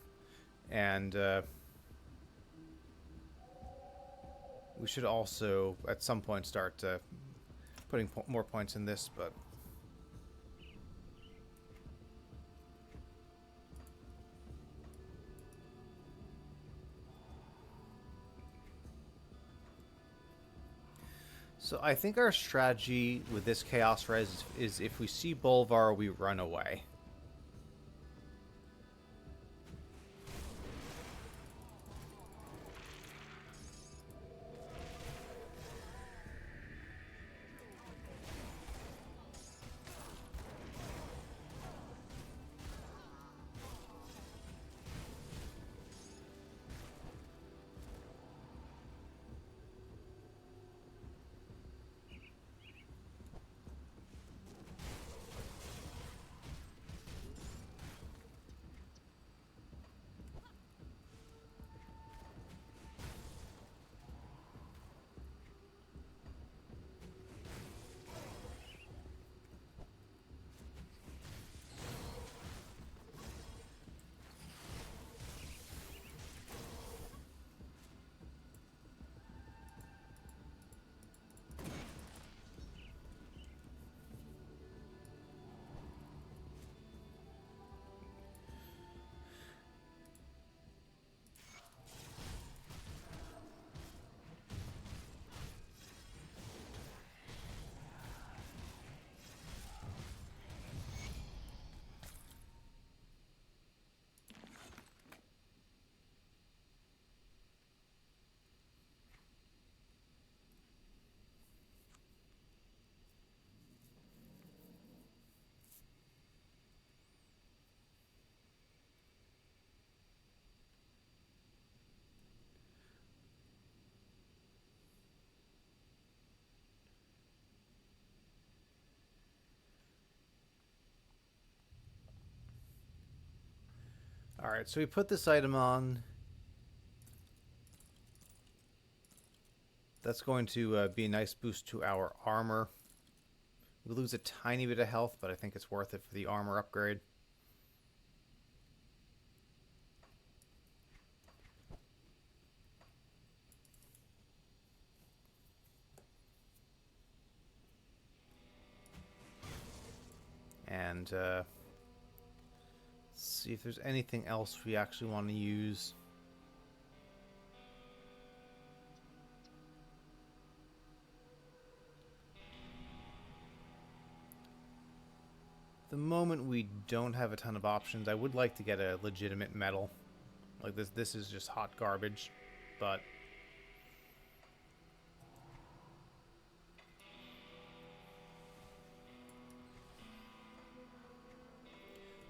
and we should also at some point start putting more points in this, but so I think our strategy with this Chaos Res is if we see Bolvar, we run away. Alright, so we put this item on. That's going to be a nice boost to our armor. We lose a tiny bit of health, but I think it's worth it for the armor upgrade. And let's see if there's anything else we actually want to use. At the moment we don't have a ton of options. I would like to get a legitimate medal. Like this is just hot garbage, but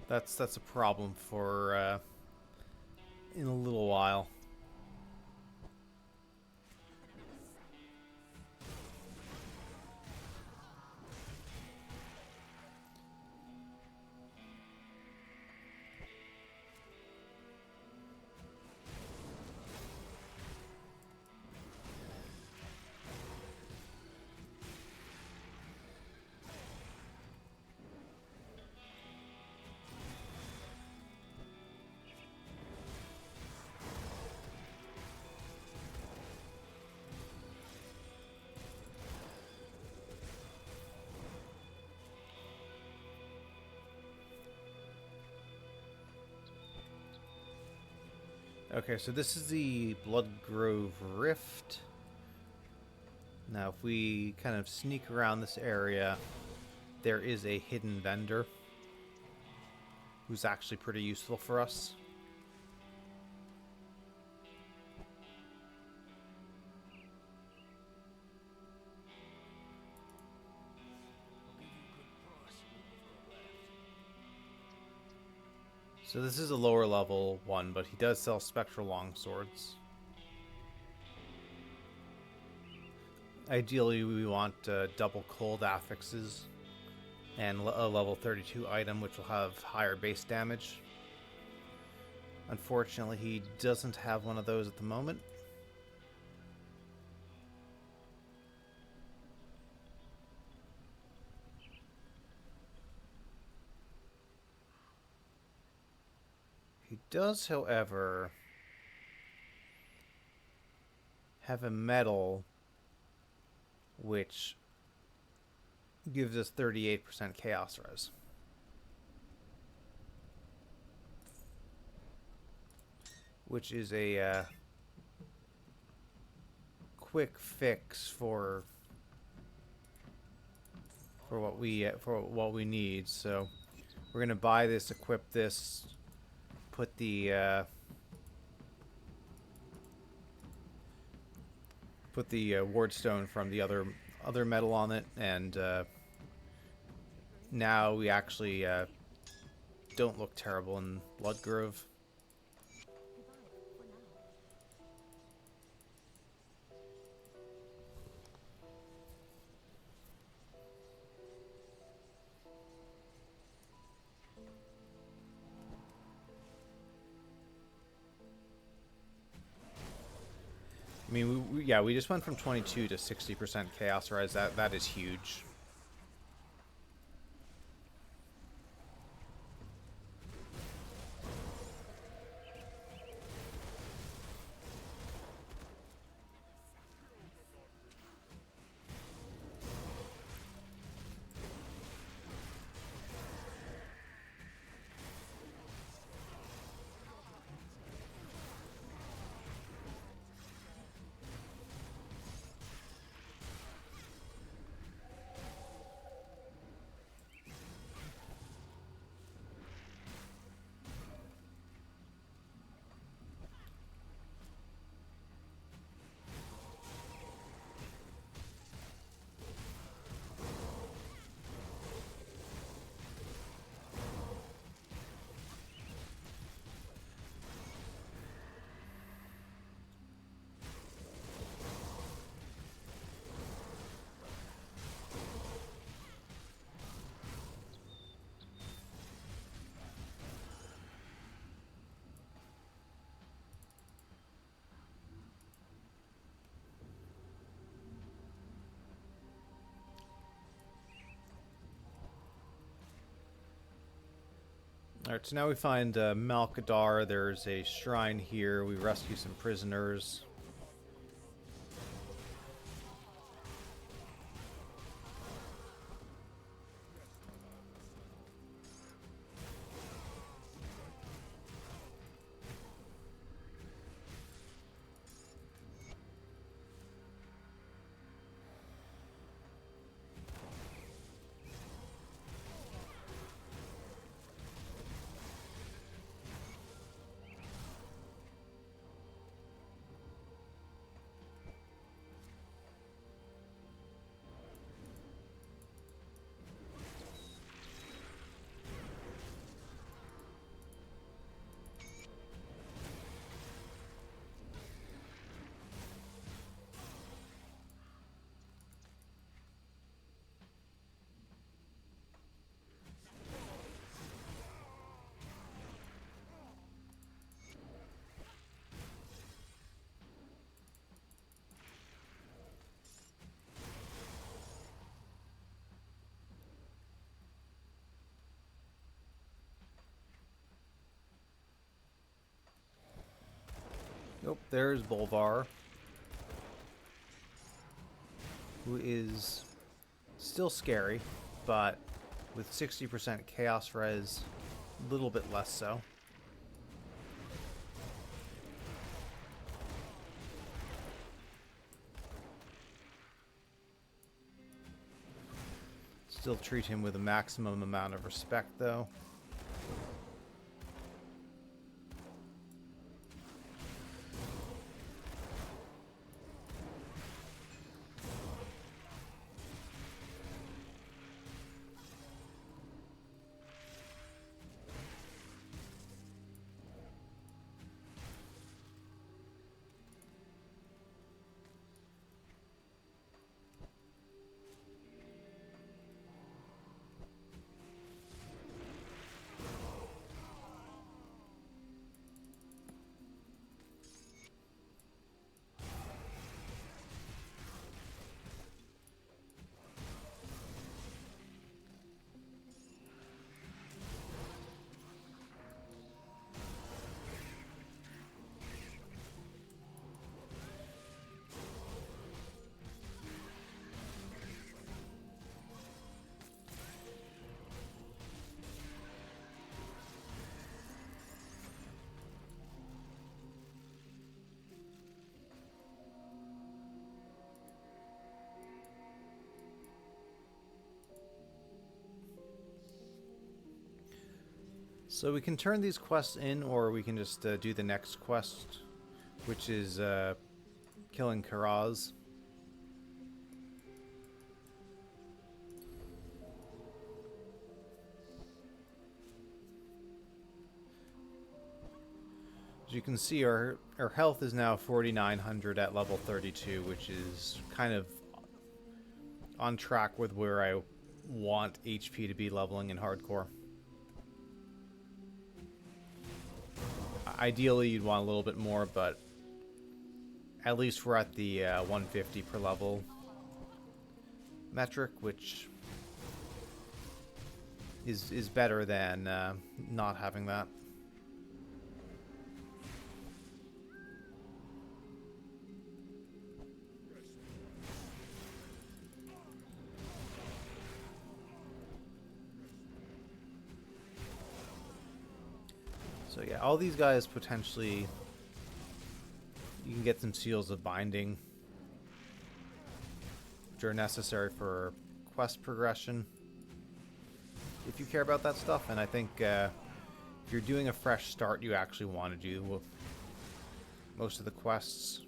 that's a problem for in a little while. Okay, so this is the Bloodgrove Rift. Now, if we kind of sneak around this area, there is a hidden vendor who's actually pretty useful for us. So this is a lower level one, but he does sell spectral longswords. Ideally, we want double cold affixes and a level 32 item, which will have higher base damage. Unfortunately, he doesn't have one of those at the moment. He does, however, have a medal which gives us 38% chaos res. Which is a quick fix for what we need. So we're gonna buy this, equip this, put the wardstone from the other metal on it, and now we actually don't look terrible in Bloodgrove. I mean, we just went from 22 to 60% chaos res. That is huge. Alright, so now we find Malkadar. There's a shrine here. We rescue some prisoners. Nope, there's Bolvar, who is still scary, but with 60% Chaos Res, a little bit less so. Still treat him with a maximum amount of respect, though. So we can turn these quests in, or we can just do the next quest, which is killing Karaz. As you can see, our health is now 4,900 at level 32, which is kind of on track with where I want HP to be leveling in hardcore. Ideally, you'd want a little bit more, but at least we're at the 150 per level metric, which is better than not having that. So yeah, all these guys potentially, you can get some seals of binding, which are necessary for quest progression, if you care about that stuff. And I think if you're doing a fresh start, you actually want to do most of the quests.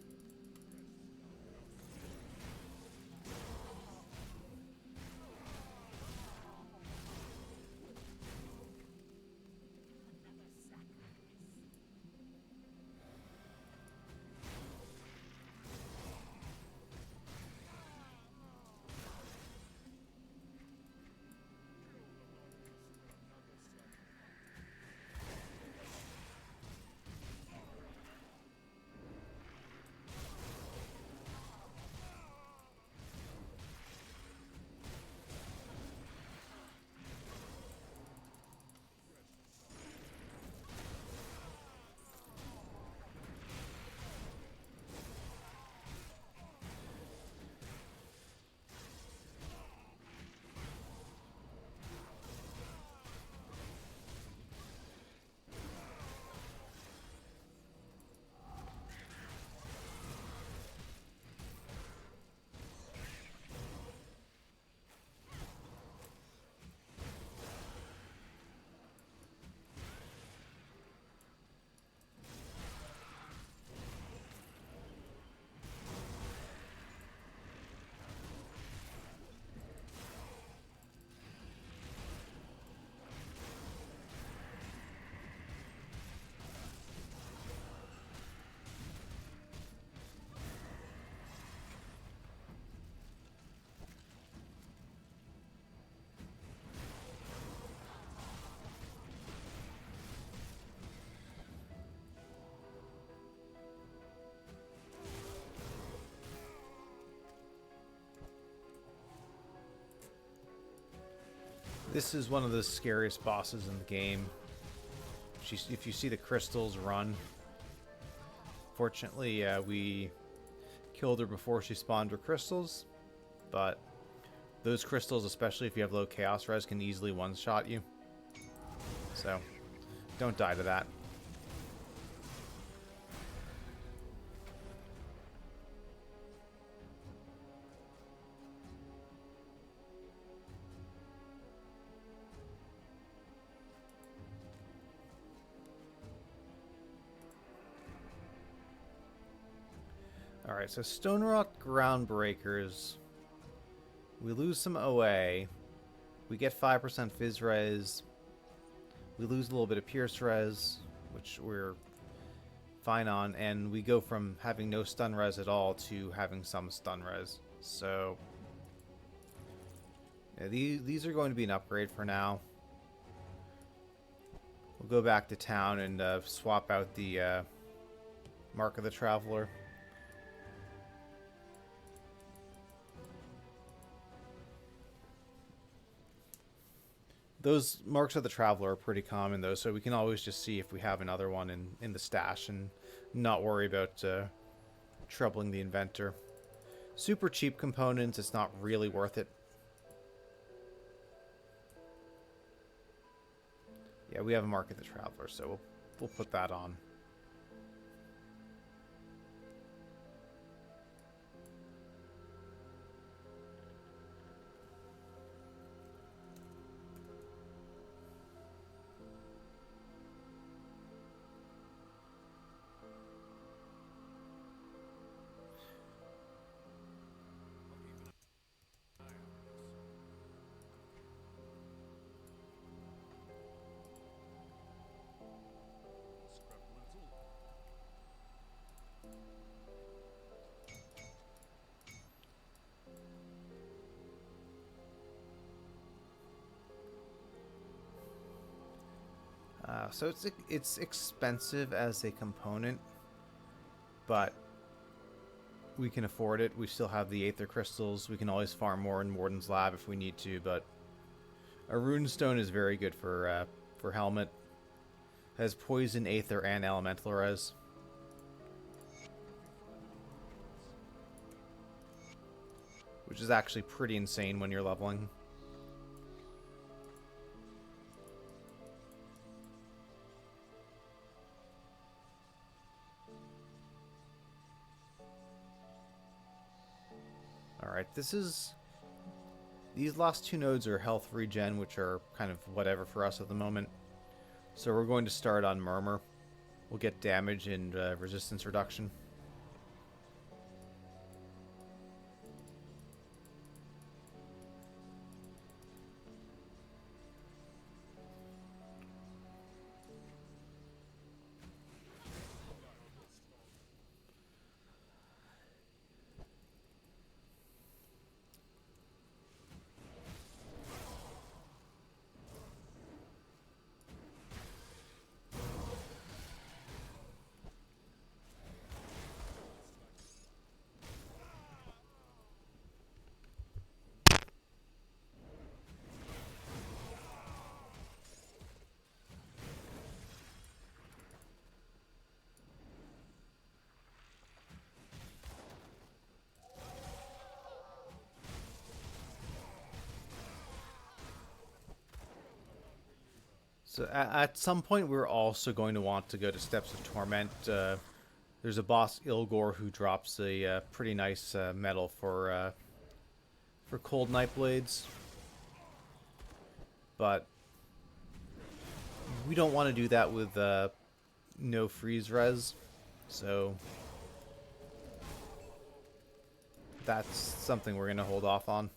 This is one of the scariest bosses in the game. If you see the crystals run. Fortunately, we killed her before she spawned her crystals, but those crystals, especially if you have low chaos res, can easily one-shot you. So, don't die to that. Alright, so Stonerock Groundbreakers. We lose some OA. We get 5% Fizz Res. We lose a little bit of Pierce Res, which we're fine on. And we go from having no stun res at all to having some stun res. So, yeah, these are going to be an upgrade for now. We'll go back to town and swap out the Mark of the Traveler. Those Marks of the Traveler are pretty common, though, so we can always just see if we have another one in the stash and not worry about troubling the inventor. Super cheap components, it's not really worth it. Yeah, we have a Mark of the Traveler, so we'll put that on. Scrap a little. So it's expensive as a component, but we can afford it. We still have the Aether Crystals. We can always farm more in Warden's Lab if we need to, but a Runestone is very good for Helmet. Has Poison, Aether, and Elemental Res. Which is actually pretty insane when you're leveling. Alright, these last two nodes are health regen, which are kind of whatever for us at the moment. So we're going to start on Murmur. We'll get damage and resistance reduction. So at some point, we're also going to want to go to Steps of Torment. There's a boss, Ilgor, who drops a pretty nice medal for Cold Night Blades. But we don't want to do that with no freeze res. So that's something we're going to hold off on.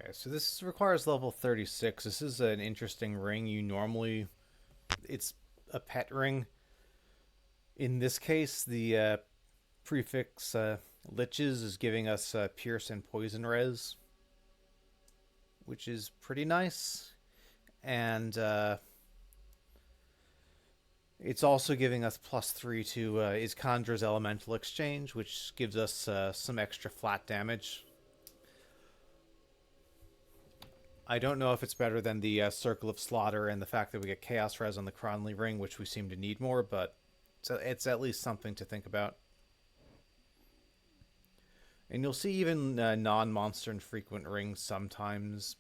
Okay, so this requires level 36. This is an interesting ring. It's a pet ring. In this case, the prefix liches is giving us pierce and poison res, which is pretty nice. And it's also giving us +3 to Iskandra's Elemental Exchange, which gives us some extra flat damage. I don't know if it's better than the Circle of Slaughter and the fact that we get Chaos Res on the Cronley Ring, which we seem to need more, but it's at least something to think about. And you'll see even non-monster infrequent rings sometimes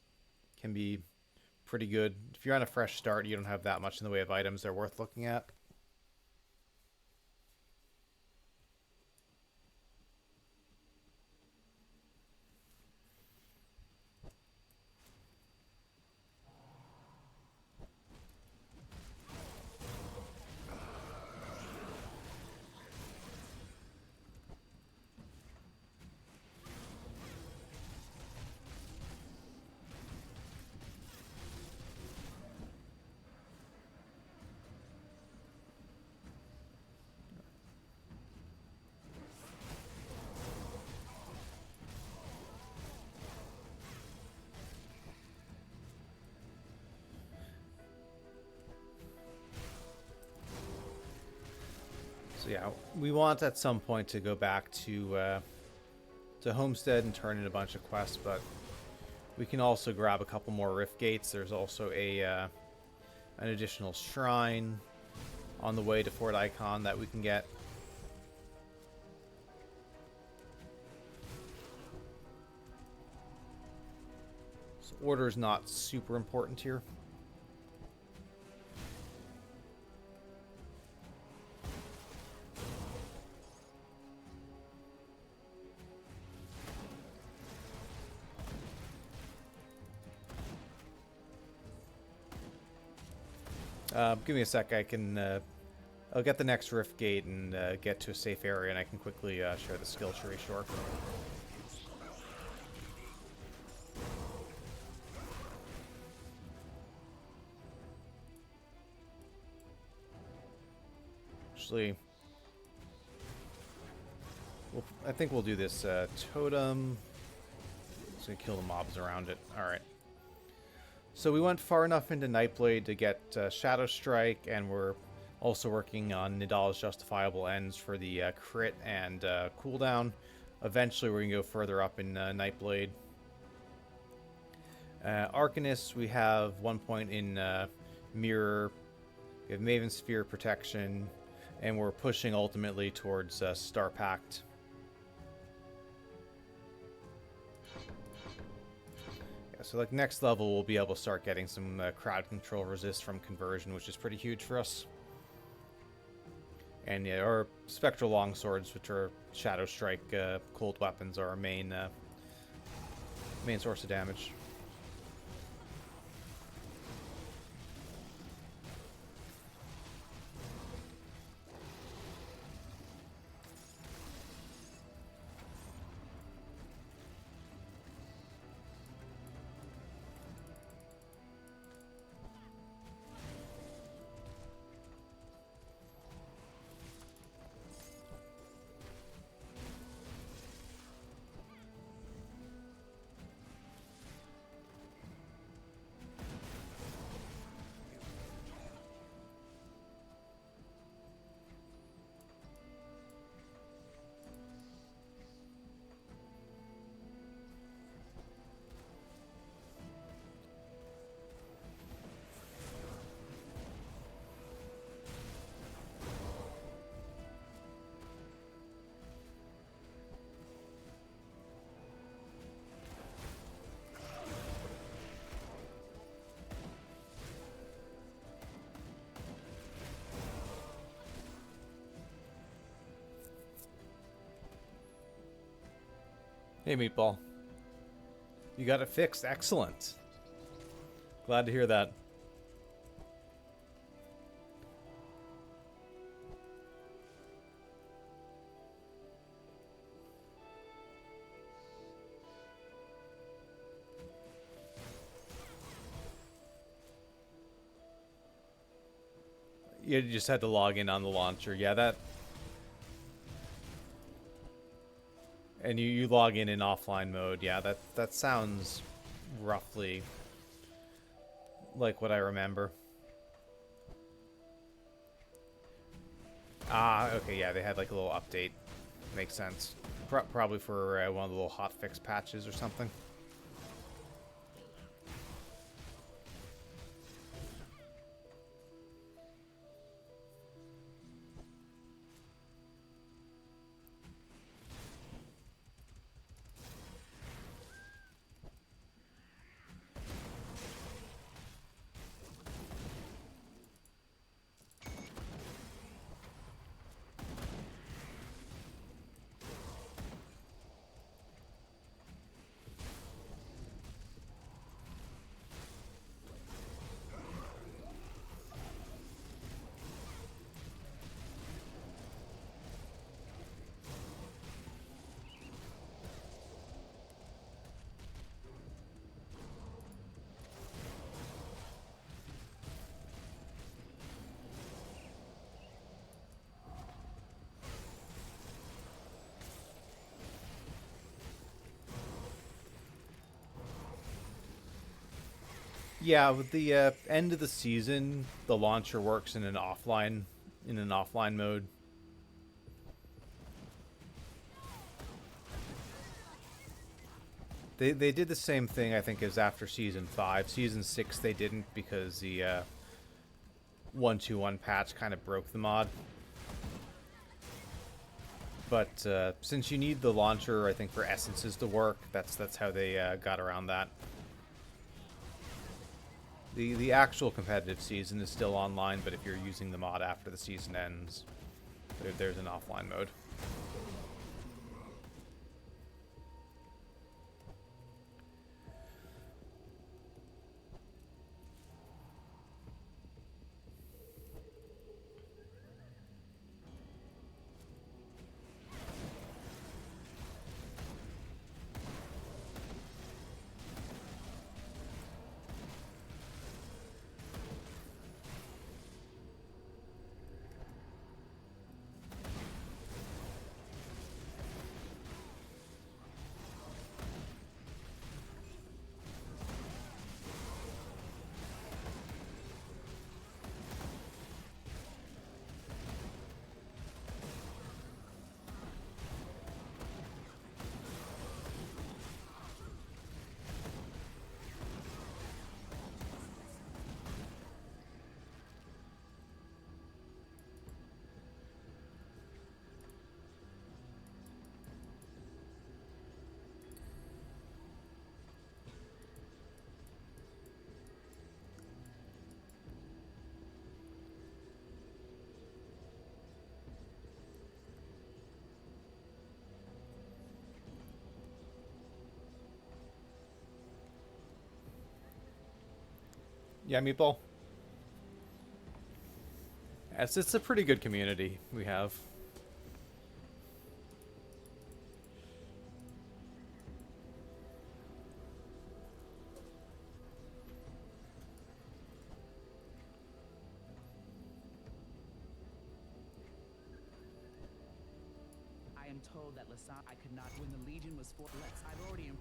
can be pretty good. If you're on a fresh start, you don't have that much in the way of items they're worth looking at. So yeah, we want at some point to go back to Homestead and turn in a bunch of quests, but we can also grab a couple more Rift Gates. There's also an additional shrine on the way to Fort Icon that we can get. So order is not super important here. Give me a sec. I'll get the next Rift Gate and get to a safe area, and I can quickly share the skill tree. Sure. Actually, I think we'll do this totem. It's gonna kill the mobs around it. All right. So we went far enough into Nightblade to get Shadow Strike, and we're also working on Nidal's Justifiable Ends for the crit and cooldown. Eventually, we're going to go further up in Nightblade. Arcanist, we have 1 point in Mirror. We have Maven Sphere Protection, and we're pushing ultimately towards Star Pact. So like next level, we'll be able to start getting some crowd control resist from conversion, which is pretty huge for us. And yeah, our Spectral Longswords, which are Shadow Strike cold weapons, are our main source of damage. Hey, Meatball. You got it fixed. Excellent. Glad to hear that. You just had to log in on the launcher. Yeah, that. And you log in offline mode. Yeah, that sounds roughly like what I remember. Ah, okay, yeah, they had like a little update. Makes sense. Probably for one of the little hotfix patches or something. Yeah, with the end of the season, the launcher works in an offline mode. They did the same thing, I think, as after season 5. Season 6 they didn't because the 121 patch kind of broke the mod. But since you need the launcher, I think, for essences to work, that's how they got around that. The actual competitive season is still online, but if you're using the mod after the season ends, there's an offline mode. Yeah, Meatball? It's a pretty good community we have. I am told that Lasan I could not when the Legion was for let's I've already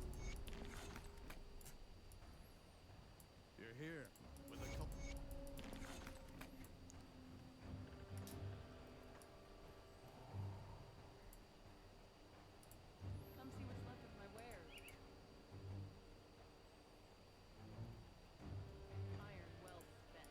You're here with a couple. Come see what's left of my wares. Iron well spent.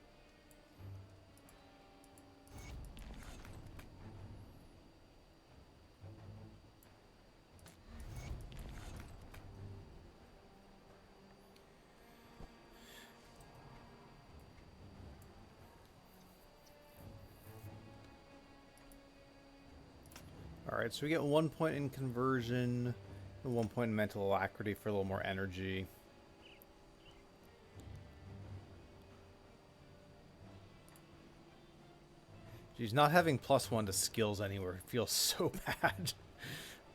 Alright, so we get 1 point in conversion, and 1 point in mental alacrity for a little more energy. Geez, not having +1 to skills anywhere feels so bad.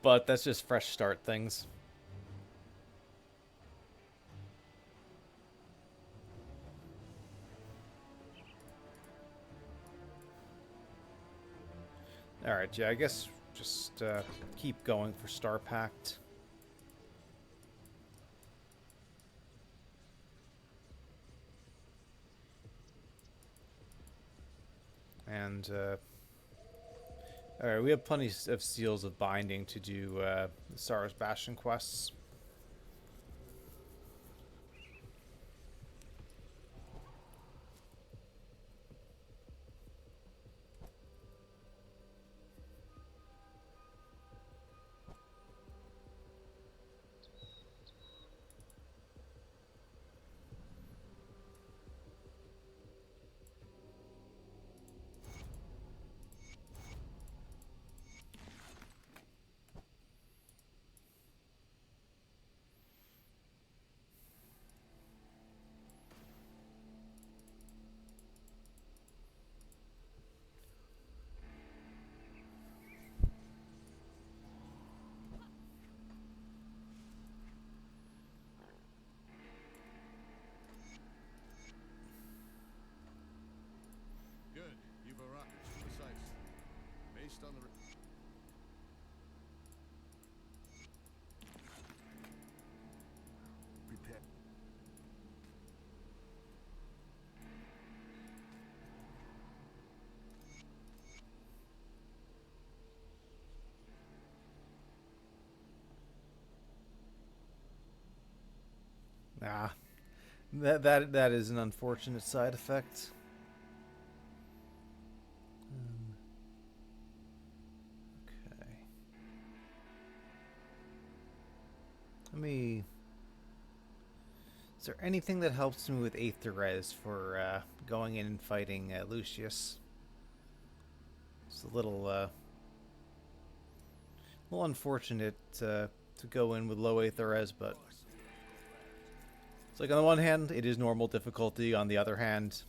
But that's just fresh start things. Alright, yeah, I guess just keep going for Star Pact. And, alright, we have plenty of Seals of Binding to do the Sar's Bastion quests. Good. You've a rocket. Precise. Based on the... Prepare. Ah, that is an unfortunate side effect. Okay. Let me... Is there anything that helps me with 8th Res for going in and fighting Lucius? It's a little unfortunate to go in with low 8th Res, but it's like on the one hand, it is normal difficulty. On the other hand,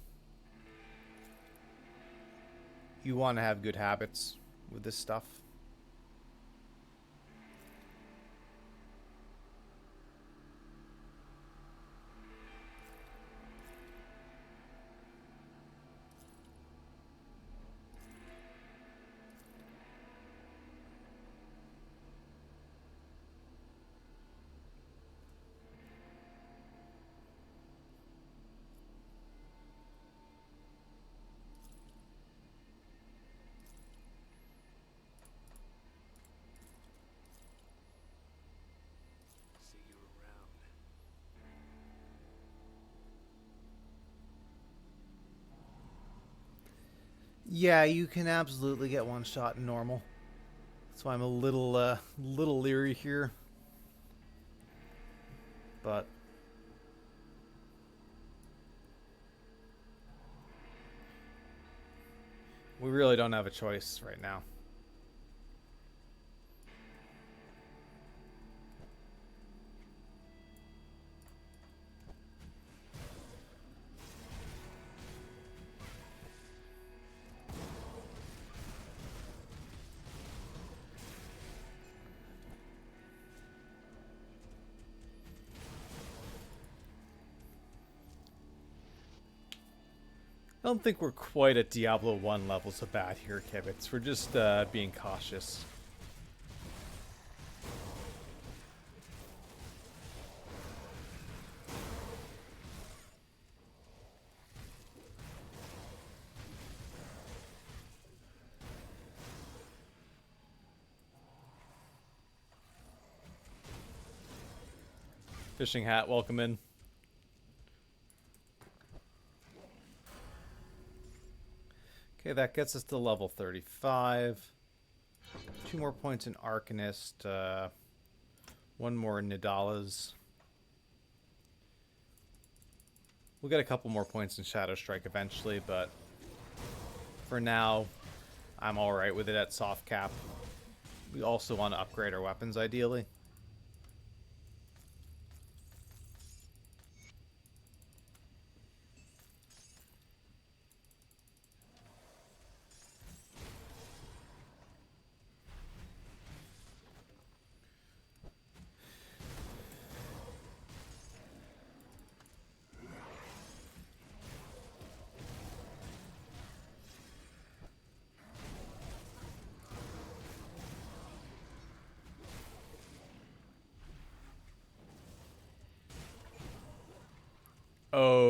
you want to have good habits with this stuff. See you around. Yeah, you can absolutely get one shot in normal. That's why I'm a little leery here. But we really don't have a choice right now. I don't think we're quite at Diablo 1 levels of bad here, Kibitz. We're just being cautious. Fishing hat, welcome in. Okay, that gets us to level 35. 2 more points in Arcanist. 1 more in Nidala's. We'll get a couple more points in Shadow Strike eventually, but for now, I'm alright with it at soft cap. We also want to upgrade our weapons, ideally.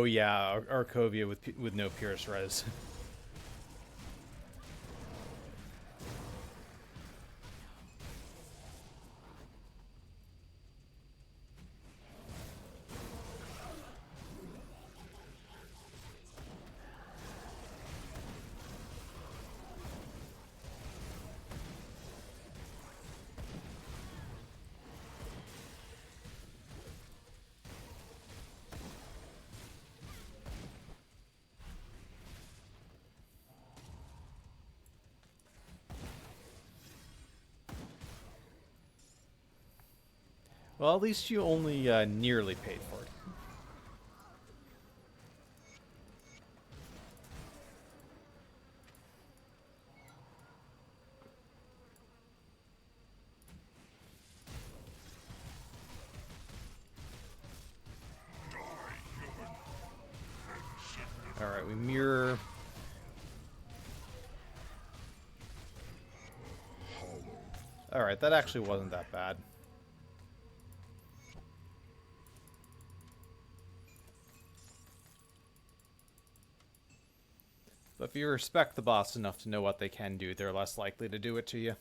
Oh yeah, Arcovia with no Pierce res. Well, at least you only nearly paid for it. Alright, we mirror. Alright, that actually wasn't that bad. But if you respect the boss enough to know what they can do, they're less likely to do it to you.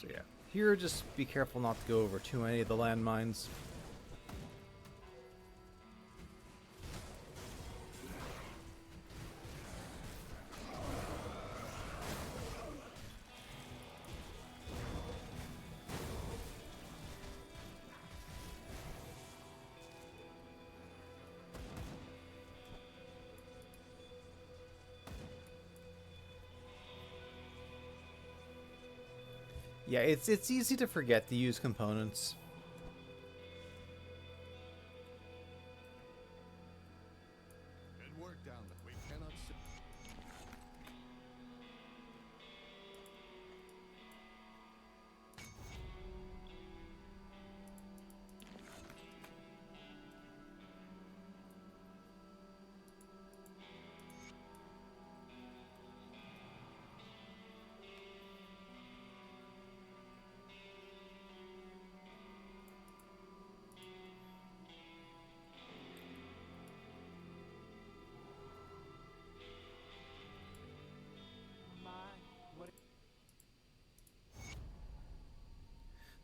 So yeah, here just be careful not to go over too many of the landmines. Yeah, it's easy to forget to use components. Good work down there. We cannot sit.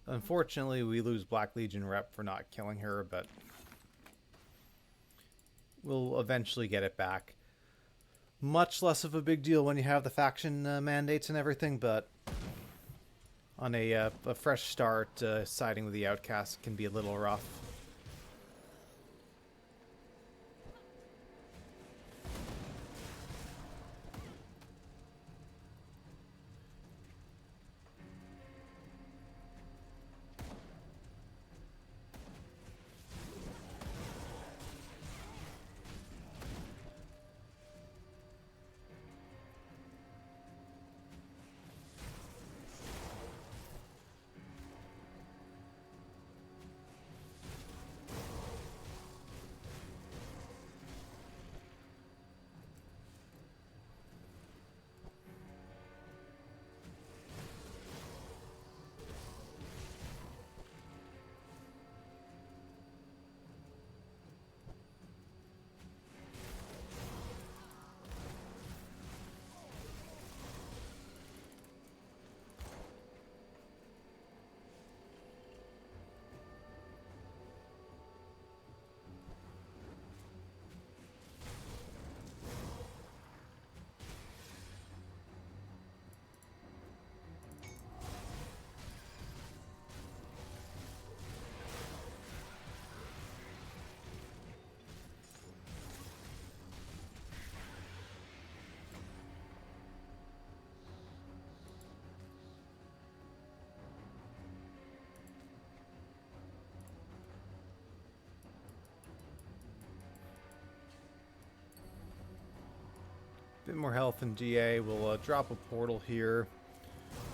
Unfortunately, we lose Black Legion rep for not killing her, but we'll eventually get it back. Much less of a big deal when you have the faction mandates and everything, but on a fresh start, siding with the outcast can be a little rough. bit more health in GA. We'll drop a portal here.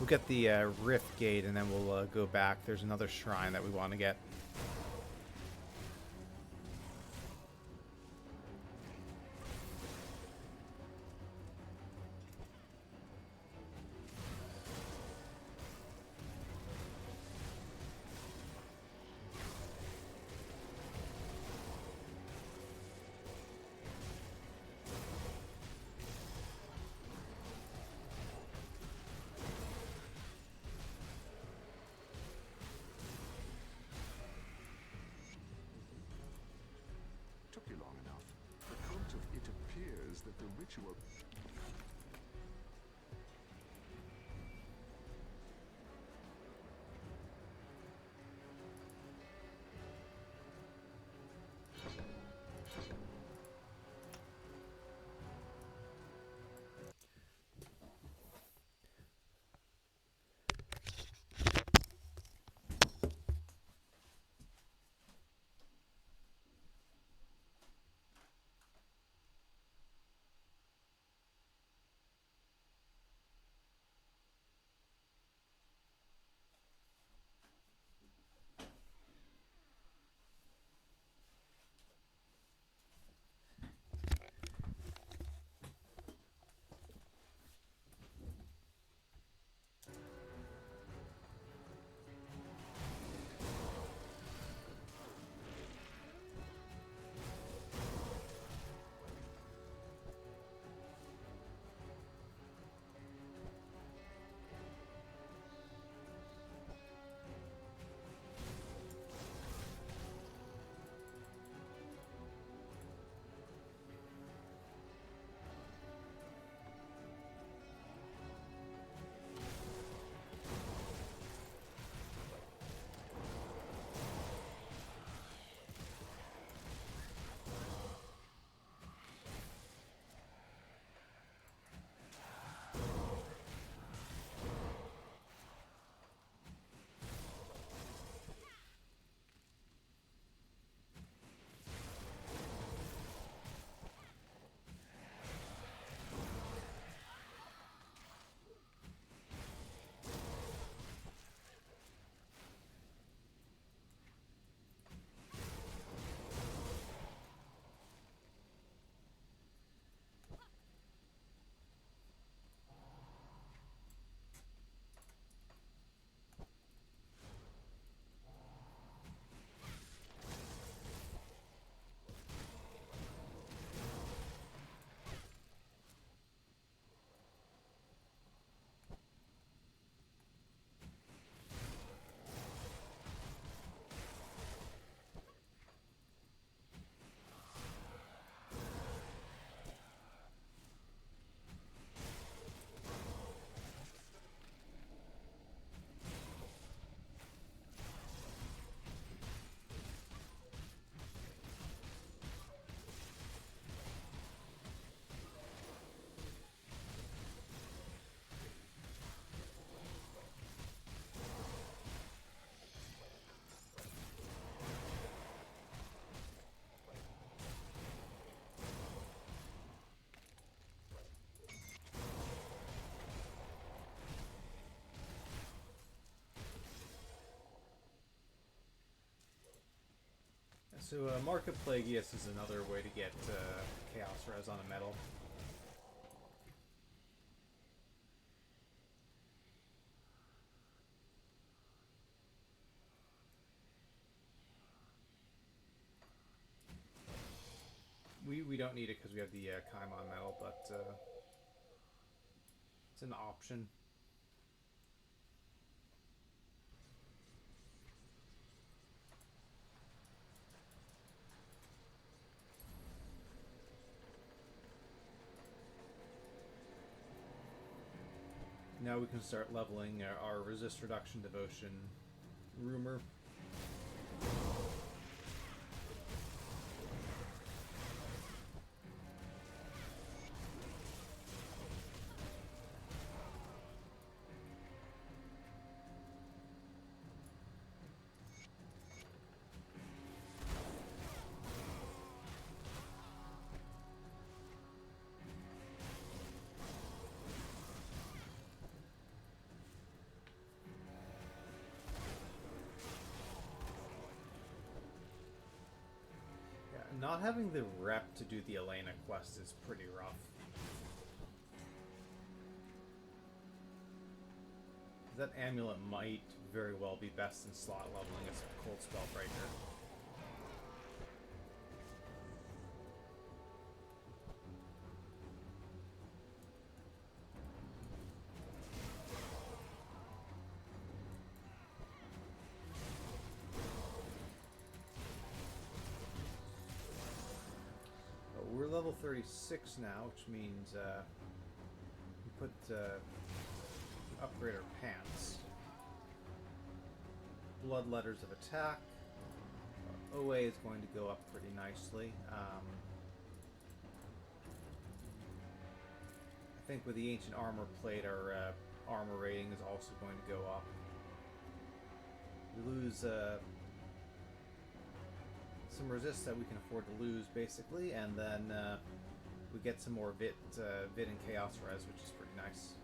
We'll get the Rift Gate, and then we'll go back. There's another shrine that we want to get. Took you long enough. The cult of it appears that the ritual... So Market Plagius is another way to get Chaos Res on a metal. We don't need it because we have the Kaimon metal, but it's an option. Now we can start leveling our resist reduction devotion rumor. not having the rep to do the Elena quest is pretty rough. That amulet might very well be best in slot leveling as a cold Spellbreaker. We're level 36 now, which means we upgrade our pants. Blood letters of attack. Our OA is going to go up pretty nicely. I think with the ancient armor plate, our armor rating is also going to go up. We lose some resist that we can afford to lose, basically, and then we get some more Vit and Chaos Res, which is pretty nice.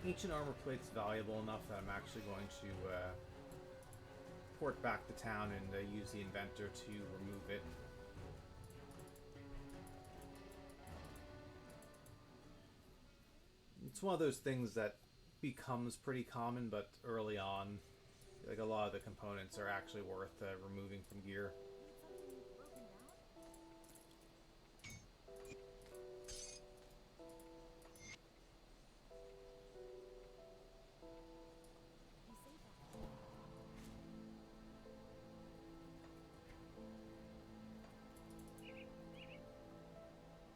Ancient armor plate's valuable enough that I'm actually going to port back to town and use the inventor to remove it. It's one of those things that becomes pretty common, but early on, like, a lot of the components are actually worth removing from gear.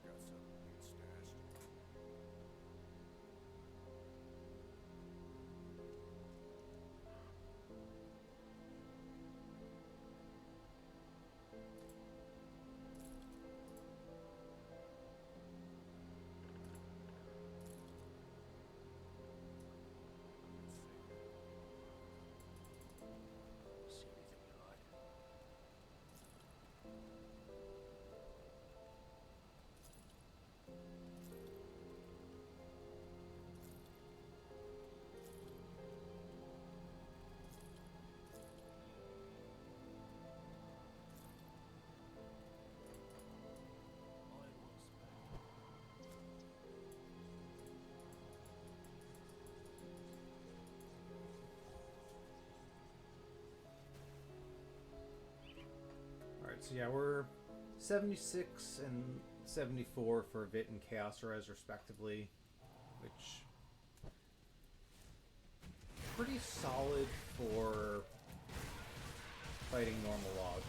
Got something good stashed. See anything you like? Mine will spec. Alright, so yeah, we're 76 and 74 for Vit and Chaos Res, respectively, which pretty solid for fighting normal log.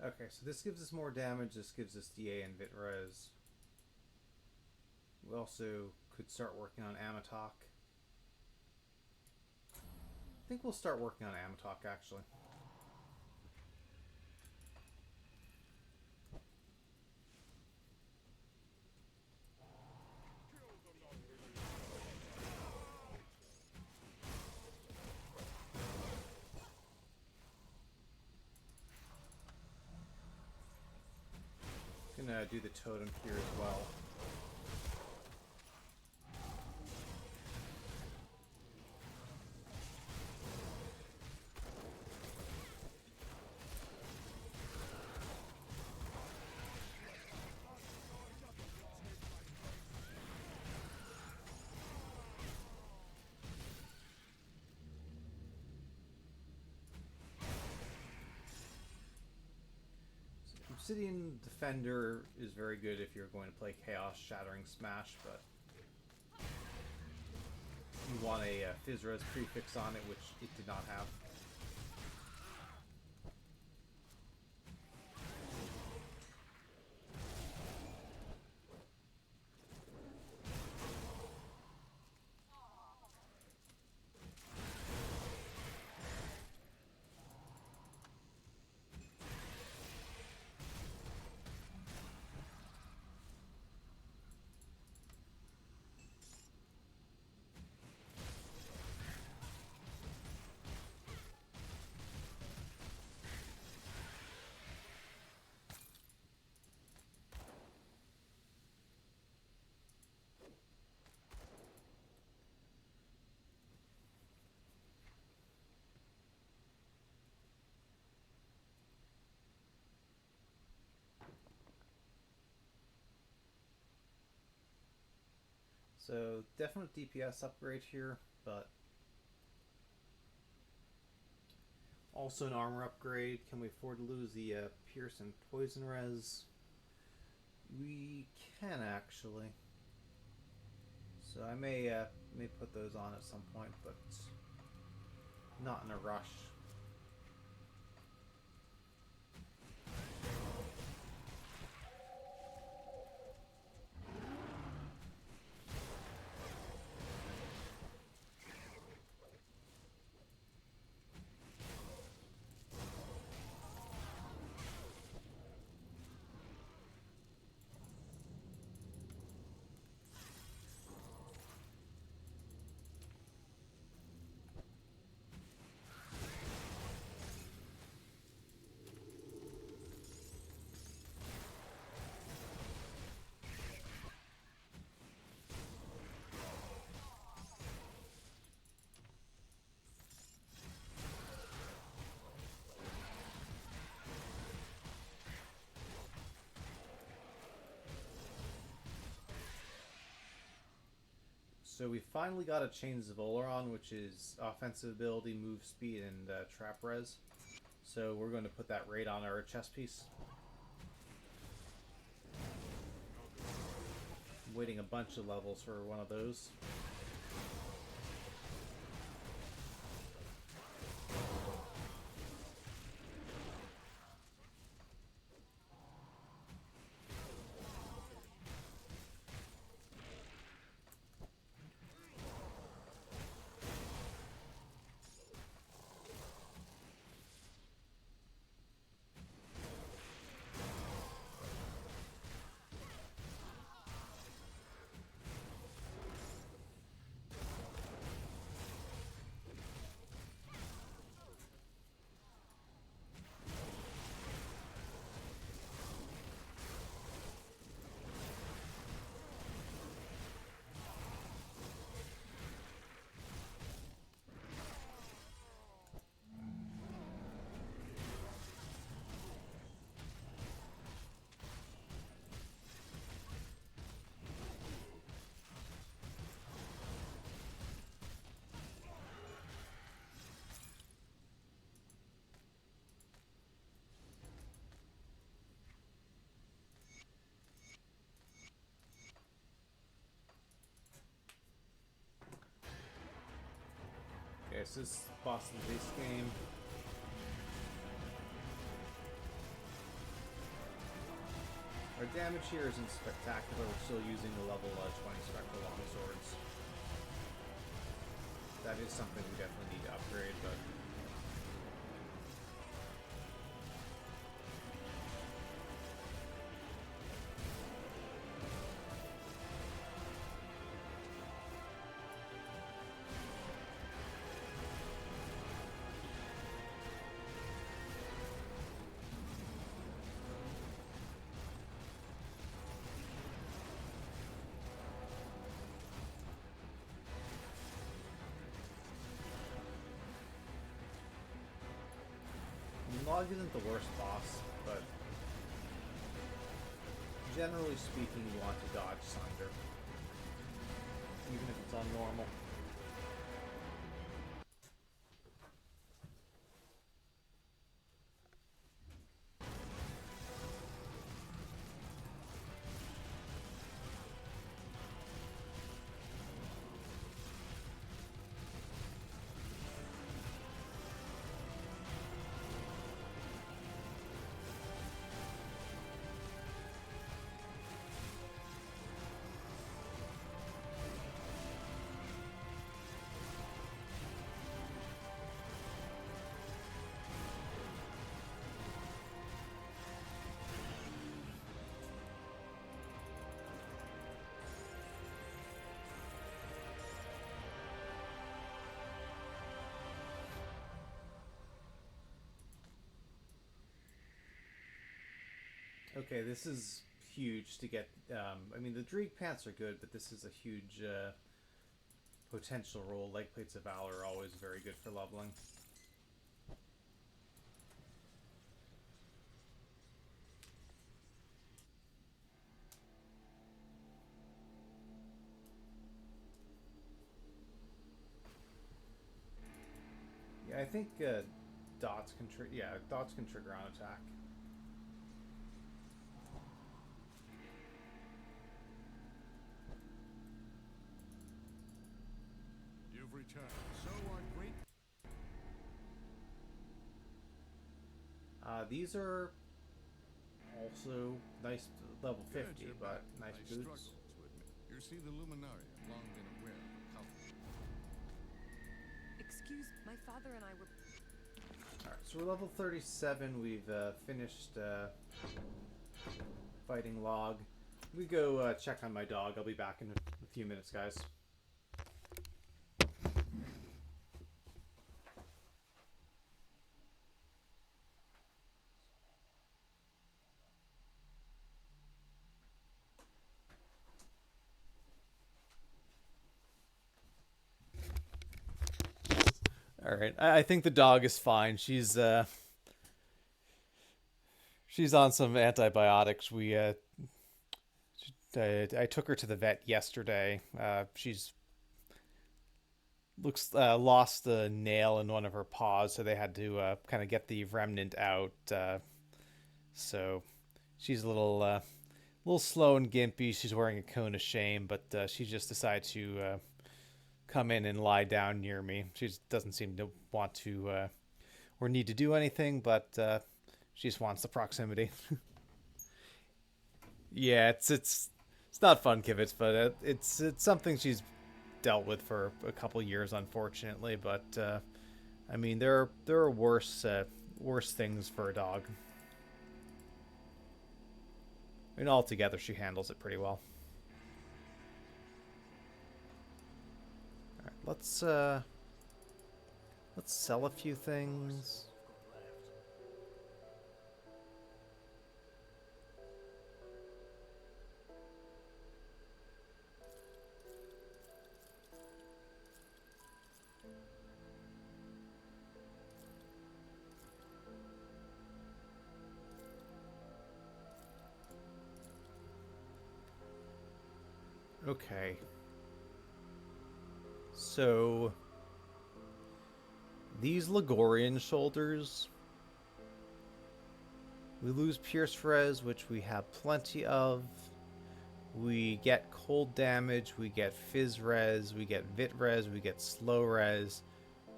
Okay, so this gives us more damage. This gives us DA and Vit Res. We also could start working on Amatok. I think we'll start working on Amatok, actually. Gonna do the totem here as well. Obsidian Defender is very good if you're going to play Chaos Shattering Smash, but you want a Fizz-Res prefix on it, which it did not have. So definite DPS upgrade here, but also an armor upgrade. Can we afford to lose the Pierce and Poison Res? We can actually. So I may put those on at some point, but not in a rush. So we finally got a Chains of Oleron, which is offensive ability, move speed, and trap res. So we're going to put that right on our chest piece. I'm waiting a bunch of levels for one of those. Okay, so this is boss of the base game. Our damage here isn't spectacular. We're still using the level 20 Spectral Longswords. That is something we definitely need to upgrade, but... Log isn't the worst boss, but generally speaking, you want to dodge Sunder, even if it's on normal. Okay, this is huge to get. I mean, the Dreeg Pants are good, but this is a huge potential roll. Leg Plates of Valor are always very good for leveling. Yeah, I think dots can dots can trigger on attack. You've returned. So our great... These are also nice level 50, Good, you're but back. nice I boots. struggle to admit. You see, the Luminari have long been aware of the cult. Excuse, my father and I were... Alright, so we're level 37. We've finished fighting Log. We go check on my dog. I'll be back in a few minutes, guys. All right, I think the dog is fine. She's on some antibiotics. I took her to the vet yesterday. She's lost the nail in one of her paws, so they had to kind of get the remnant out. So she's a little slow and gimpy. She's wearing a cone of shame, but she just decided to come in and lie down near me. She just doesn't seem to want to or need to do anything, but she just wants the proximity. Yeah, it's not fun, Kivitz, but it's something she's dealt with for a couple years, unfortunately. But I mean, there are worse things for a dog. I mean, altogether, she handles it pretty well. All right, let's sell a few things. Okay. So these Ligorian shoulders, we lose Pierce Res, which we have plenty of. We get cold damage, we get Fizz Res, we get Vit Res, we get Slow Res.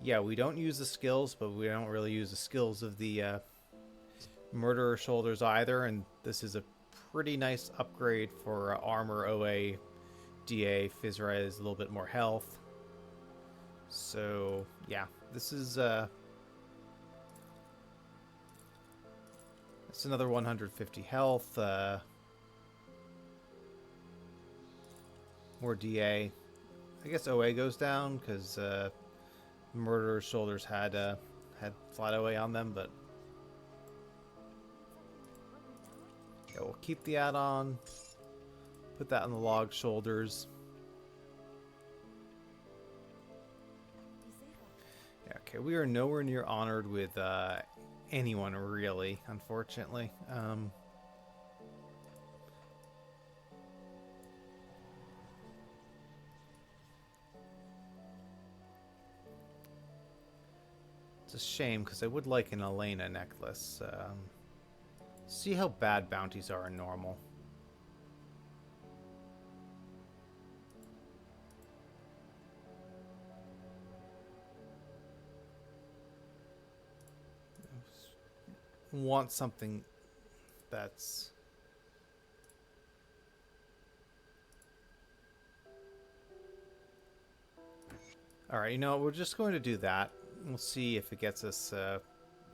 Yeah, we don't use the skills, but we don't really use the skills of the Murderer shoulders either, and this is a pretty nice upgrade for armor, OA, DA, Phys Res, a little bit more health. So yeah, this is it's another 150 health, more DA. I guess OA goes down because Murderer's Shoulders had flat OA on them, but yeah, we'll keep the add-on. Put that on the log shoulders. Yeah, okay, we are nowhere near honored with anyone, really, unfortunately. It's a shame, because I would like an Elena necklace. See how bad bounties are in normal. Want something that's... Alright, you know what, we're just going to do that. We'll see if it gets us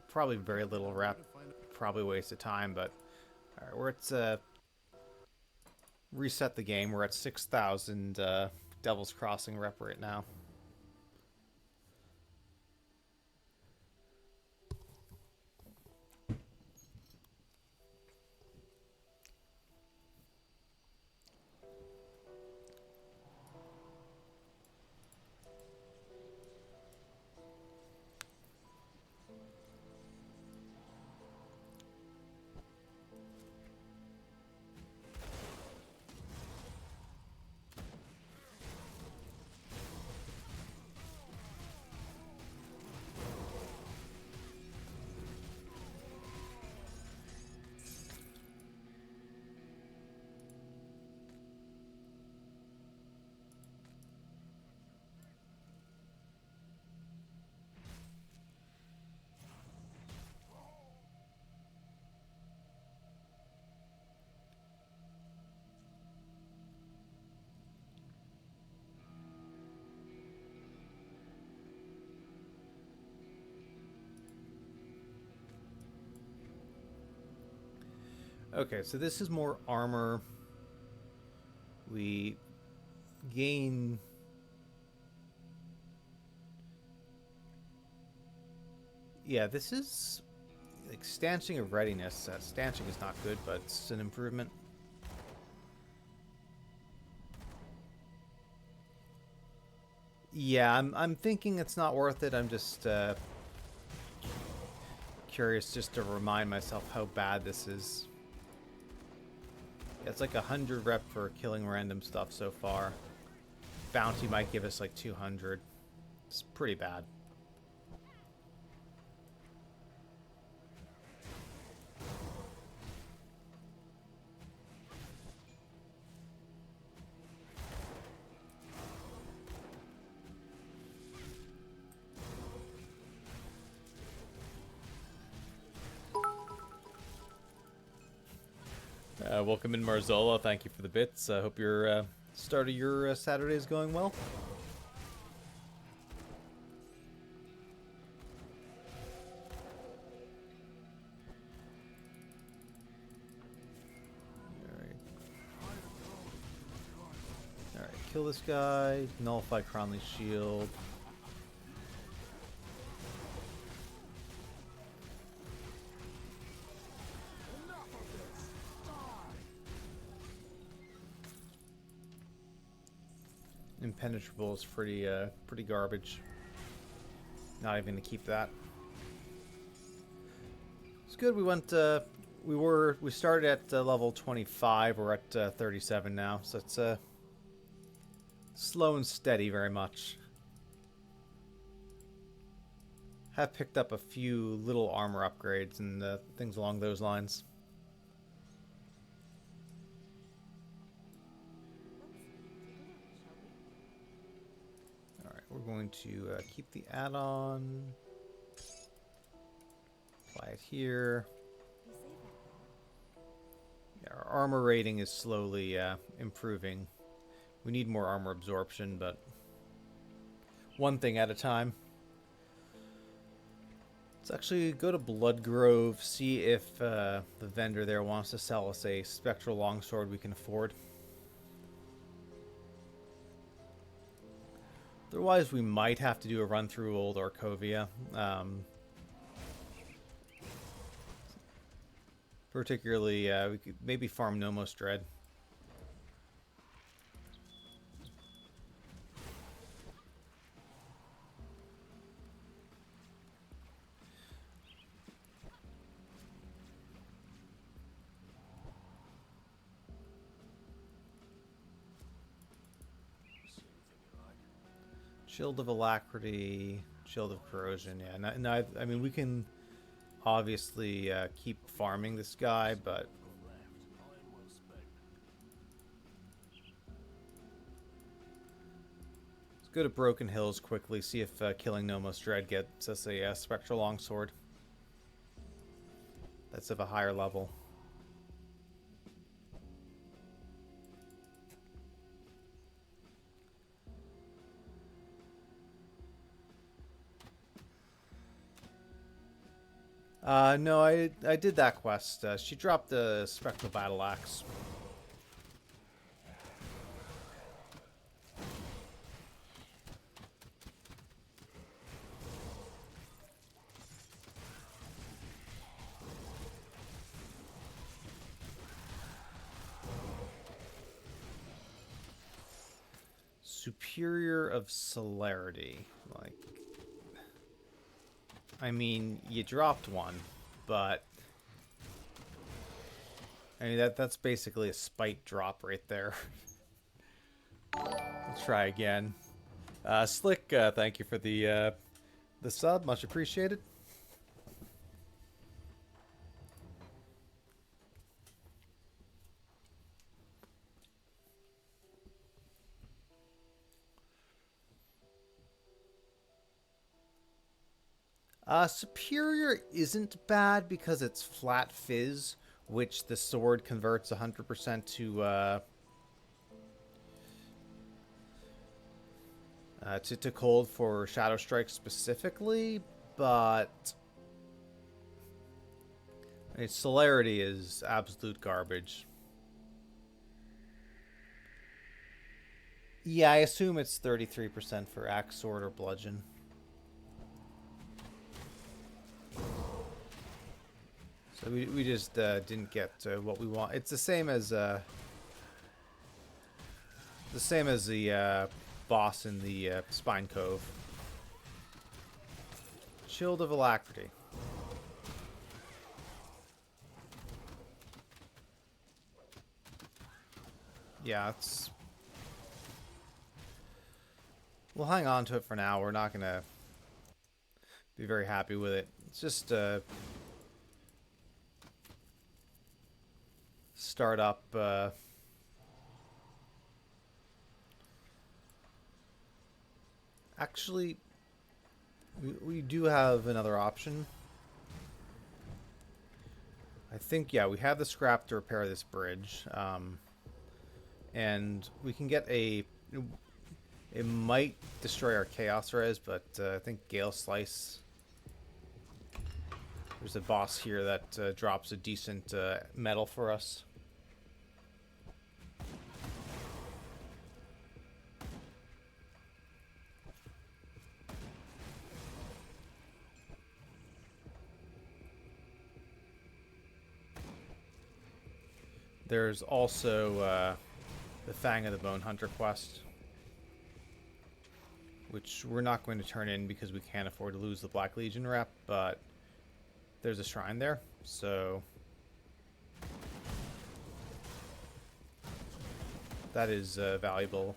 probably very little rep. Probably waste of time, but... Alright, we're at... reset the game. We're at 6,000 Devil's Crossing rep right now. Okay, so this is more armor. We gain... Yeah, this is like stanching of readiness. Stanching is not good, but it's an improvement. Yeah, I'm thinking it's not worth it. I'm just curious just to remind myself how bad this is. It's like 100 rep for killing random stuff so far. Bounty might give us like 200. It's pretty bad. Welcome in, Marzola. Thank you for the bits. I hope your start of your Saturday is going well. Alright, kill this guy. Nullify Cronley's shield. Impenetrable is pretty garbage. Not even to keep that. It's good. We went. We started at level 25. We're at 37 now, so it's slow and steady, very much. Have picked up a few little armor upgrades and things along those lines. We're going to keep the add-on, apply it here. Yeah, our armor rating is slowly improving. We need more armor absorption, but one thing at a time. Let's actually go to Bloodgrove, see if the vendor there wants to sell us a spectral longsword we can afford. Otherwise, we might have to do a run through old Arkovia. Particularly, we could maybe farm Nomos Dread. Shield of Alacrity, Shield of Corrosion. Yeah, no, I mean, we can obviously keep farming this guy, but let's go to Broken Hills quickly, see if killing Nomos Dread gets us a Spectral Longsword. That's of a higher level. No, I did that quest. She dropped the Spectral Battle Axe. Superior of Celerity. Like, I mean, you dropped one, but I mean that's basically a spite drop right there. Let's try again. Slick, thank you for the sub, much appreciated. Superior isn't bad because it's flat fizz, which the sword converts 100% to cold for Shadow Strike specifically, but its celerity is absolute garbage. Yeah, I assume it's 33% for Axe, Sword, or Bludgeon. So we just didn't get what we want. It's the same as the boss in the Spine Cove. Shield of Alacrity. Yeah, it's... We'll hang on to it for now. We're not going to be very happy with it. It's just start up actually we do have another option. I think, yeah, we have the scrap to repair this bridge, and we can get a... It might destroy our Chaos Res, but I think Gale Slice... There's a boss here that drops a decent metal for us. There's also the Fang of the Bone Hunter quest, which we're not going to turn in because we can't afford to lose the Black Legion rep, but there's a shrine there, so that is valuable.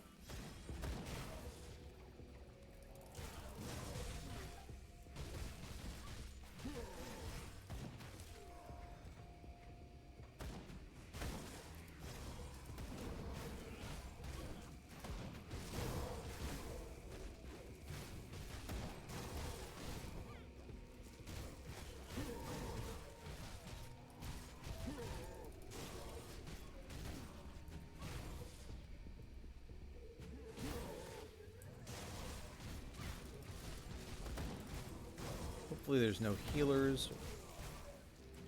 Hopefully there's no healers.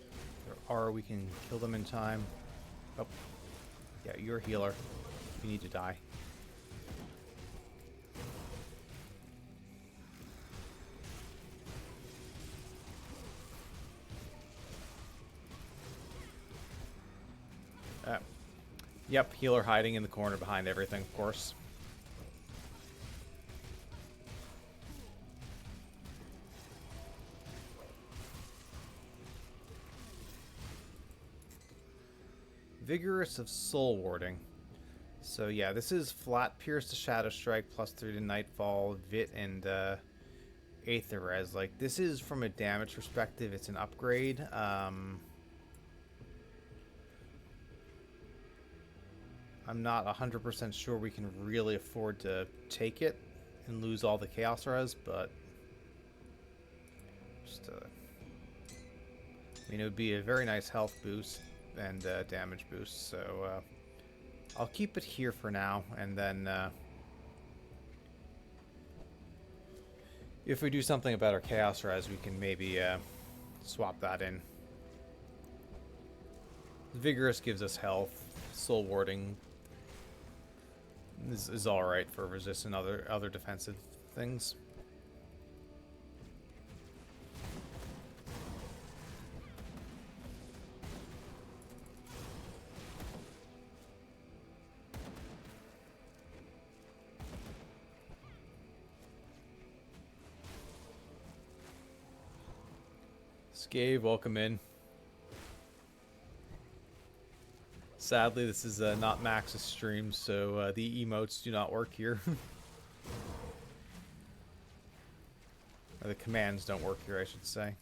If there are, we can kill them in time. Oh, yeah, you're a healer. You need to die. Yep, healer hiding in the corner behind everything, of course. Vigorous of Soul Warding. So yeah, this is flat Pierce to Shadow Strike, +3 to Nightfall, Vit, and Aether Res. Like, this is, from a damage perspective, it's an upgrade. I'm not 100% sure we can really afford to take it and lose all the Chaos Res, but just, I mean, it would be a very nice health boost and damage boost, so I'll keep it here for now, and then if we do something about our Chaos Res, we can maybe swap that in. Vigorous gives us health. Soul Warding is alright for resisting other defensive things. Scave, welcome in. Sadly, this is not Max's stream, so the emotes do not work here. Or the commands don't work here, I should say.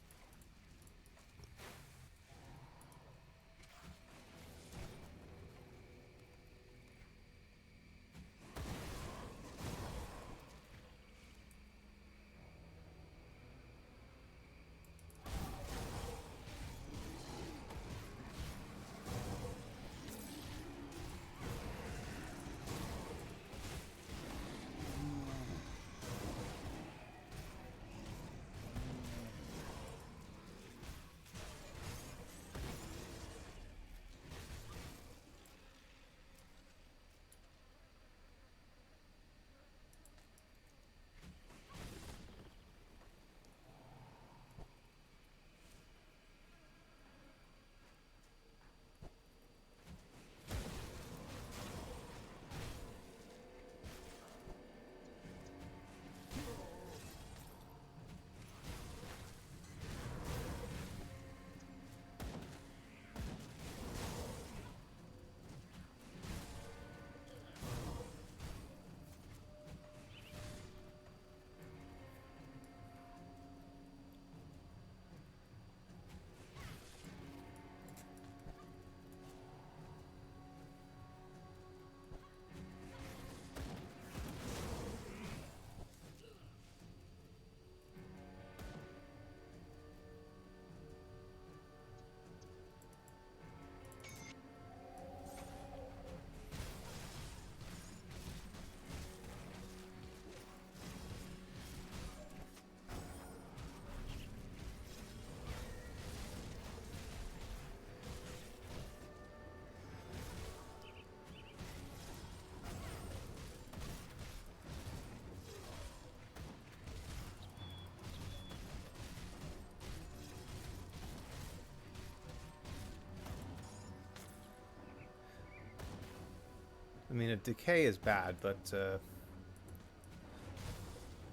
I mean, a decay is bad, but I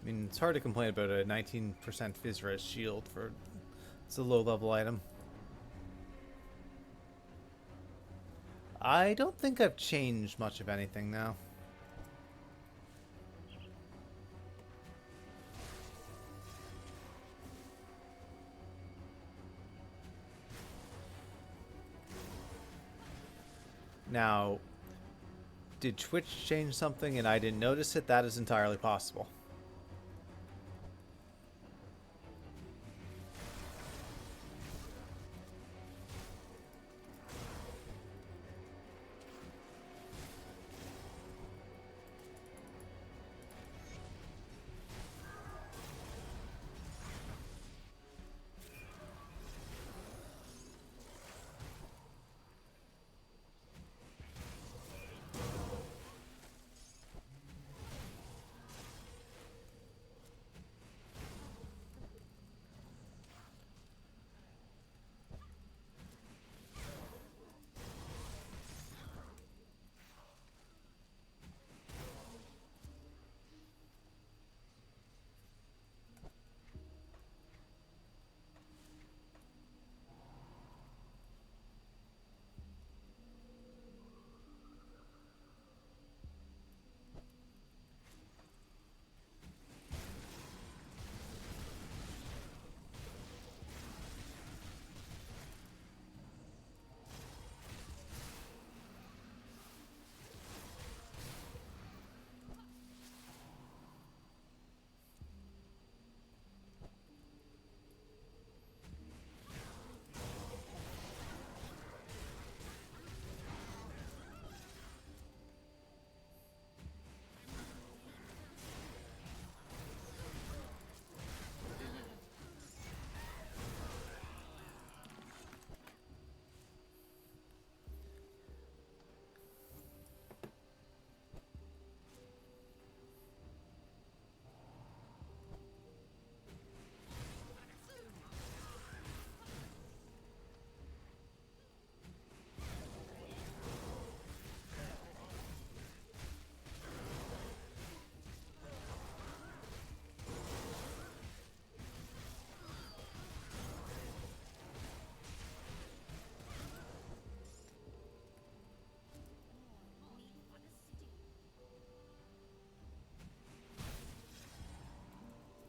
mean, it's hard to complain about a 19% Phys Res shield for it's a low-level item. I don't think I've changed much of anything now. Now, did Twitch change something and I didn't notice it? That is entirely possible.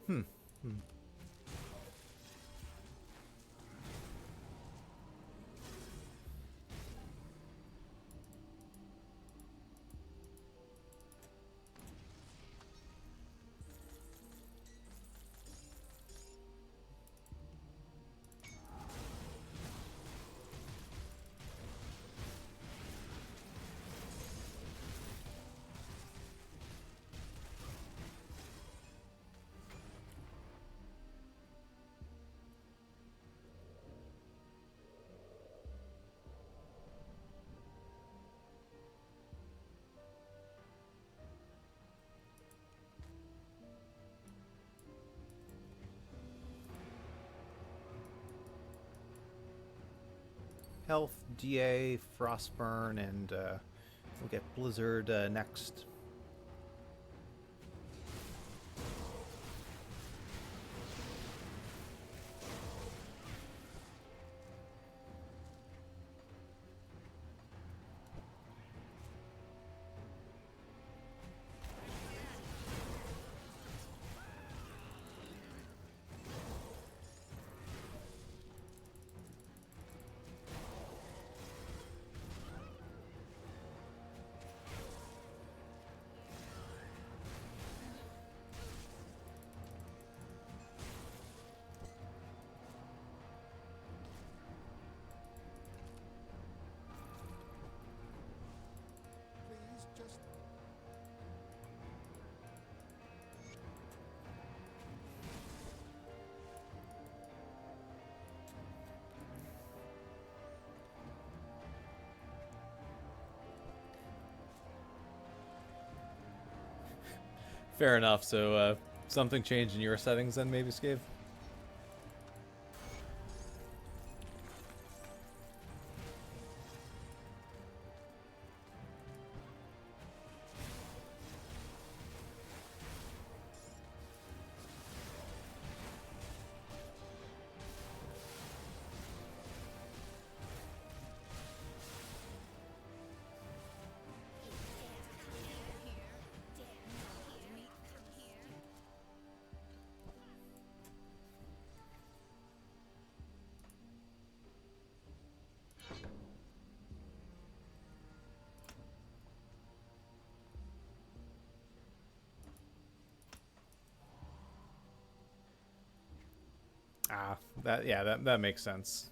Hmm. Hmm. Health, DA, Frostburn, and we'll get Blizzard next. Please, just Fair enough. So something changed in your settings then, maybe, Scave? Ah, that makes sense.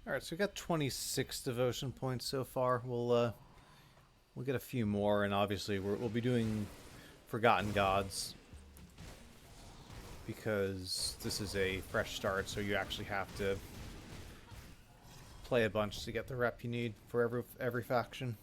All right, so we got 26 devotion points so far. We'll get a few more, and obviously we'll be doing Forgotten Gods. because this is a fresh start, so you actually have to play a bunch to get the rep you need for every faction.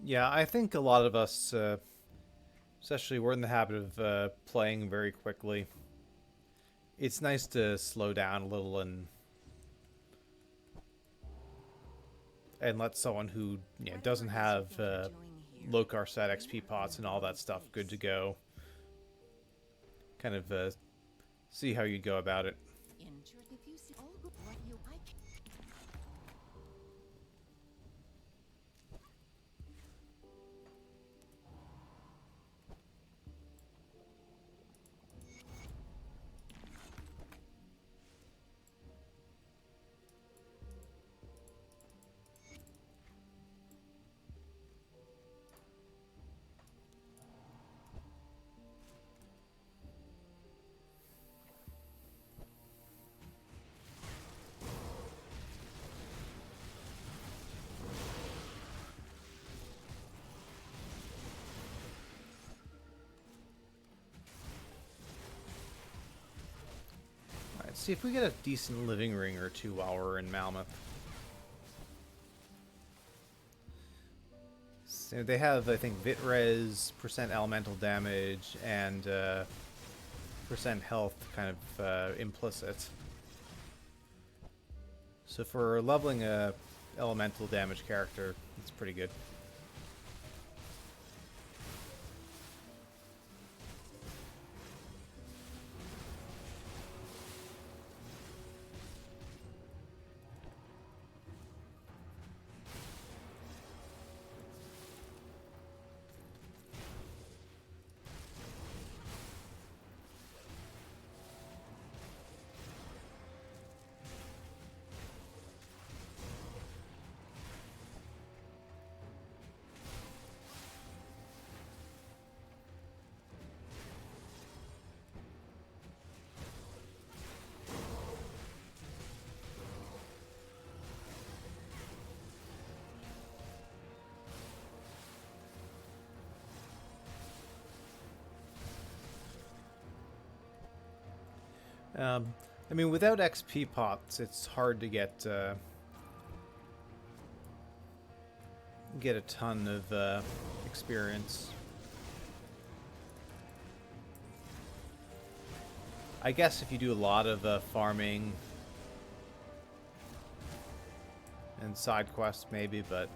Yeah, I think a lot of us, especially, we're in the habit of playing very quickly. It's nice to slow down a little and let someone who doesn't have low car stat XP pots and all that stuff good to go kind of see how you go about it. If you see all good, what you I can. Alright, see if we get a decent living ring or two while we're in Malmoth. So they have, I think, Vit Res, percent elemental damage, and percent health kind of implicit. So for leveling a elemental damage character, it's pretty good. I mean, without XP pots, it's hard to get a ton of experience. I guess if you do a lot of farming and side quests, maybe, but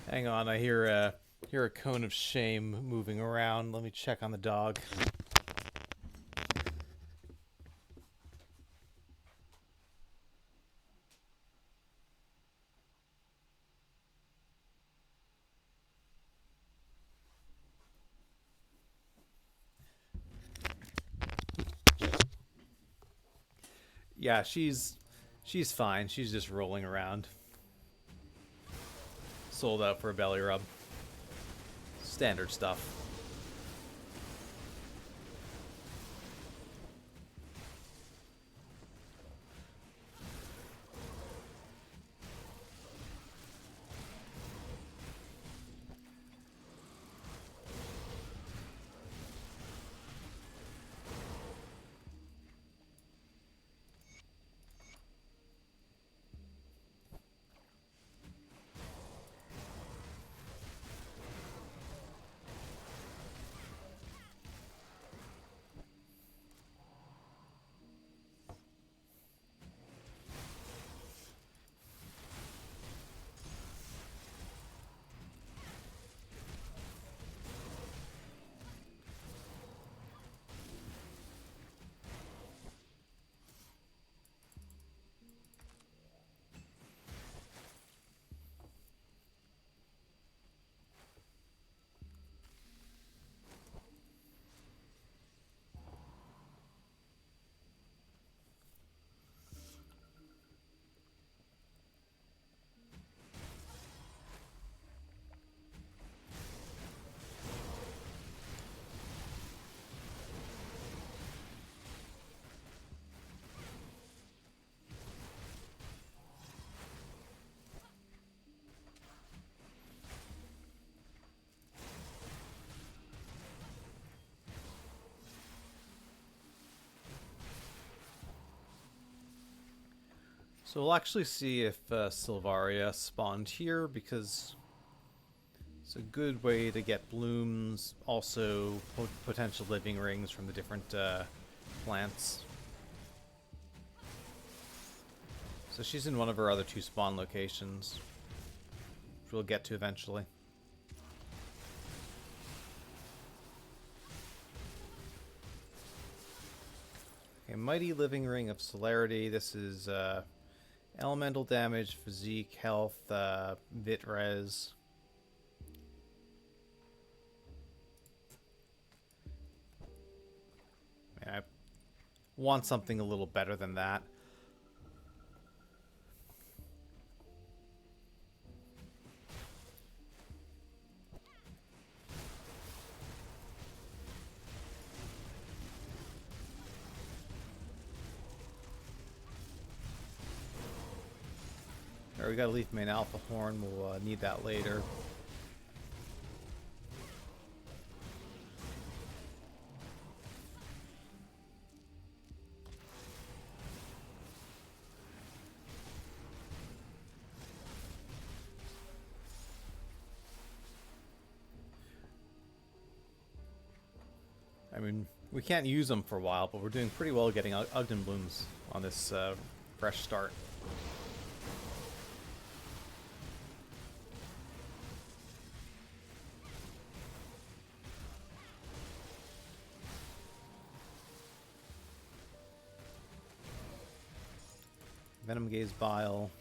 hang on, I hear a cone of shame moving around. Let me check on the dog. Yeah, she's fine. She's just rolling around. Sold out for a belly rub. Standard stuff. So we'll actually see if Sylvaria spawned here, because it's a good way to get blooms, also potential living rings from the different plants. So she's in one of her other 2 spawn locations, which we'll get to eventually. Okay, Mighty Living Ring of Celerity. This is elemental damage, physique, health, vit res. I want something a little better than that. Alright, we got a Leaf Mane Alpha Horn. We'll need that later. I mean, we can't use them for a while, but we're doing pretty well getting Ogden Blooms on this fresh start. Venom Gaze Bile.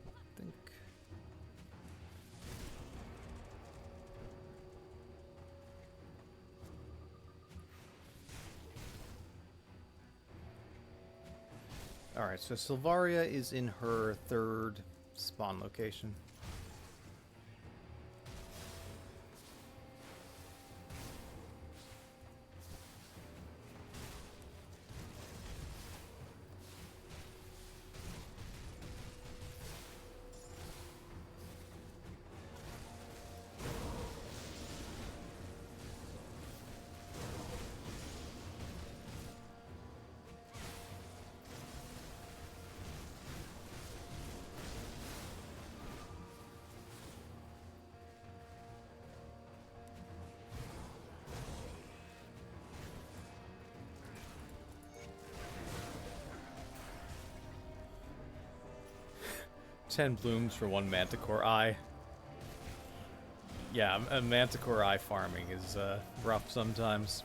I think. Alright, so Sylvaria is in her 3rd spawn location. Ten blooms for 1 Manticore Eye. Yeah, a Manticore Eye farming is rough sometimes.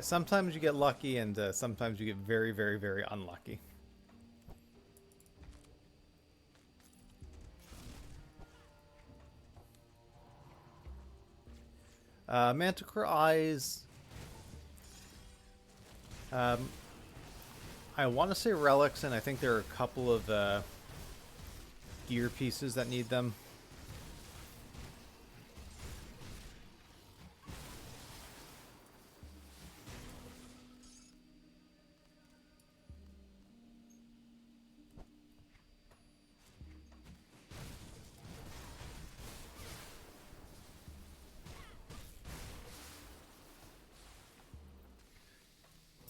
Sometimes you get lucky, and sometimes you get very, very, very unlucky. Manticore Eyes. I want to say relics, and I think there are a couple of gear pieces that need them.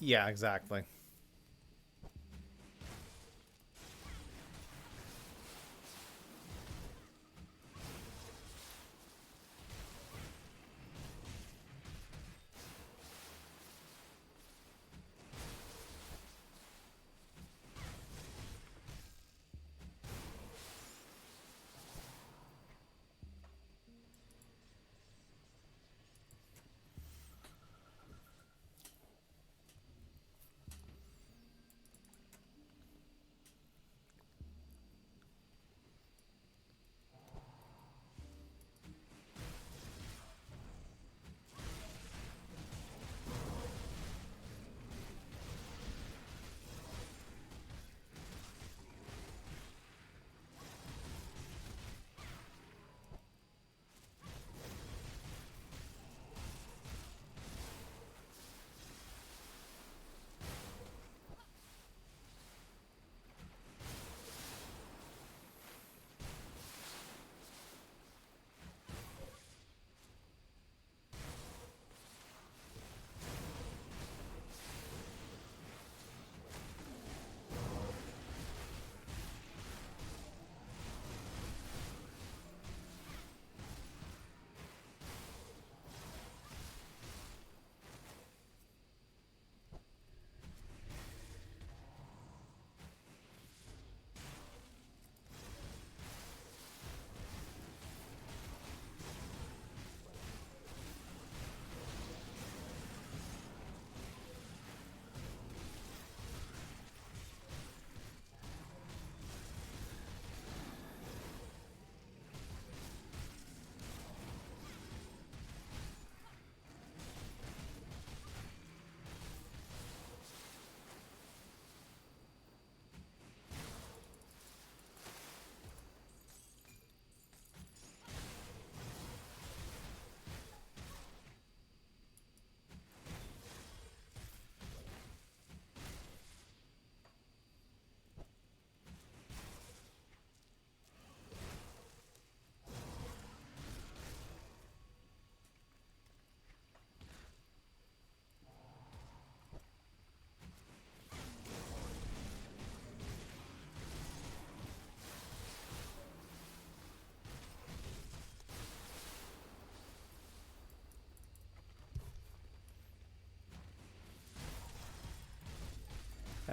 Yeah, exactly.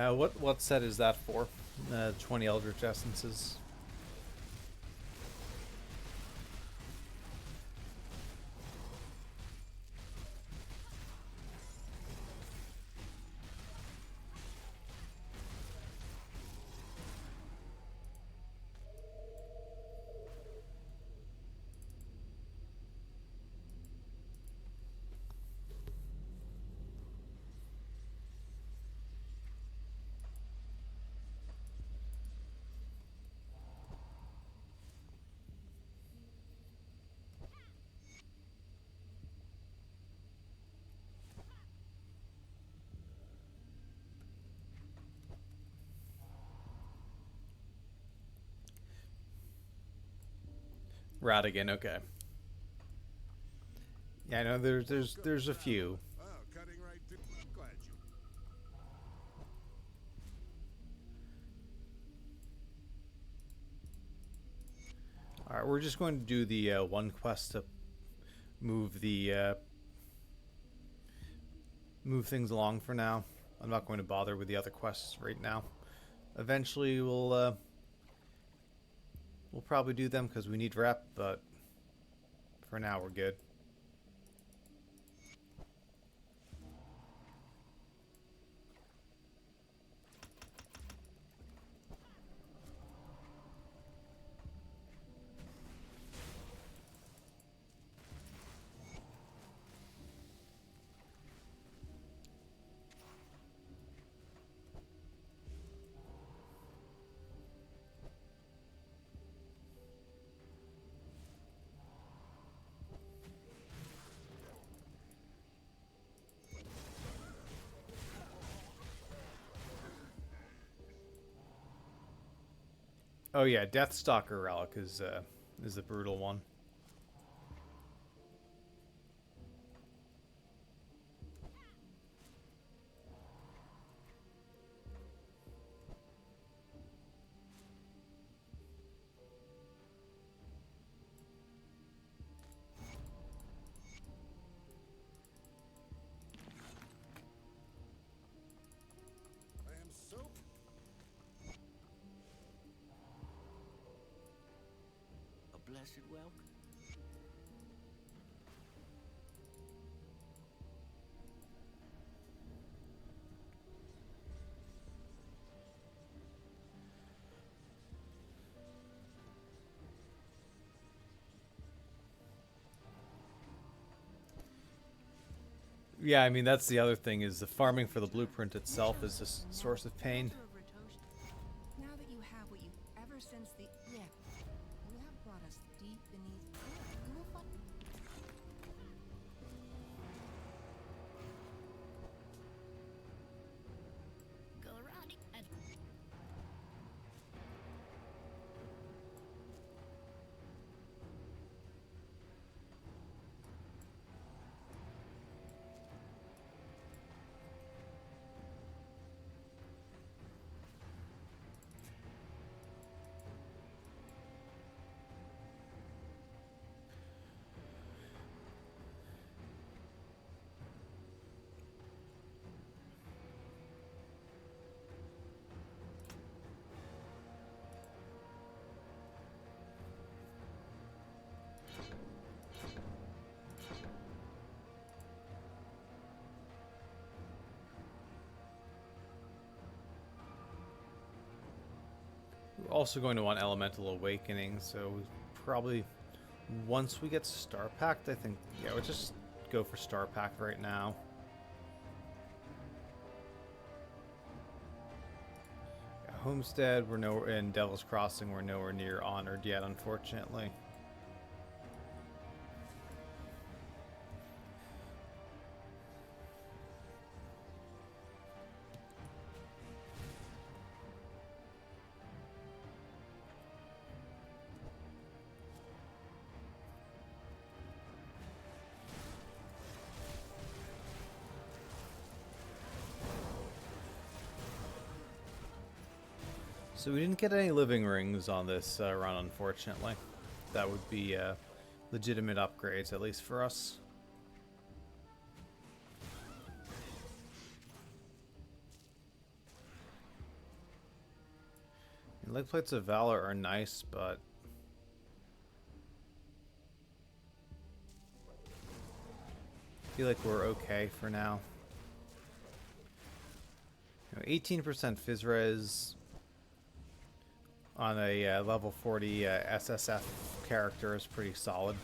What set is that for? 20 Eldritch Essences. Radigan, okay. Yeah, I know there's a few. Oh, cutting right through. Glad you. All right, we're just going to do the one quest to move the move things along for now. I'm not going to bother with the other quests right now. Eventually, we'll probably do them because we need rep, but for now we're good. Oh yeah, Deathstalker Relic is the brutal one. I am so. A blessed welcome. Yeah, I mean that's the other thing is the farming for the blueprint itself is a source of pain. Now that you have what you ever since the you have brought us deep beneath. You will find. Go around and We're also going to want Elemental Awakening, so probably once we get Star Pact, I think, yeah, we'll just go for Star Pact right now. Yeah, Homestead, we're nowhere, in Devil's Crossing, we're nowhere near honored yet, unfortunately. So we didn't get any living rings on this run, unfortunately. That would be legitimate upgrades, at least for us. Leg plates of valor are nice, but I feel like we're okay for now. 18% Phys Res on a level 40 SSF character is pretty solid.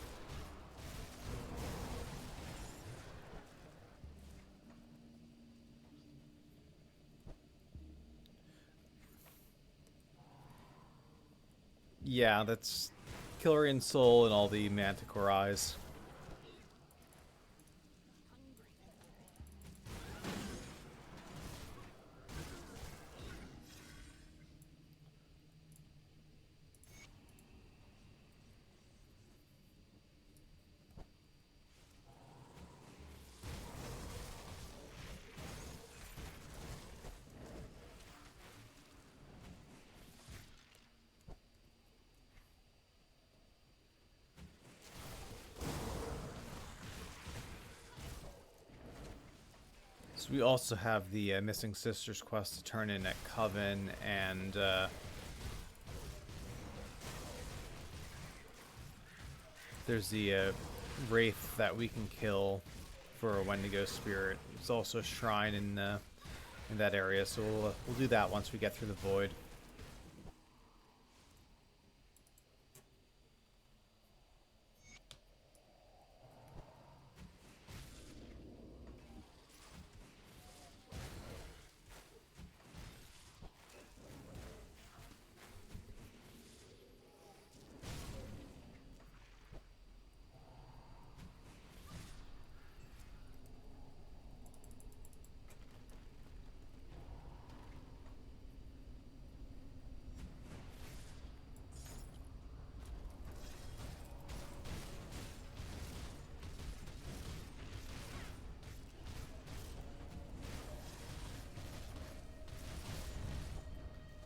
Yeah, that's Killarian Soul and all the Manticore Eyes. So we also have the Missing Sisters quest to turn in at Coven, and there's the Wraith that we can kill for a Wendigo Spirit. There's also a shrine in that area, so we'll do that once we get through the Void.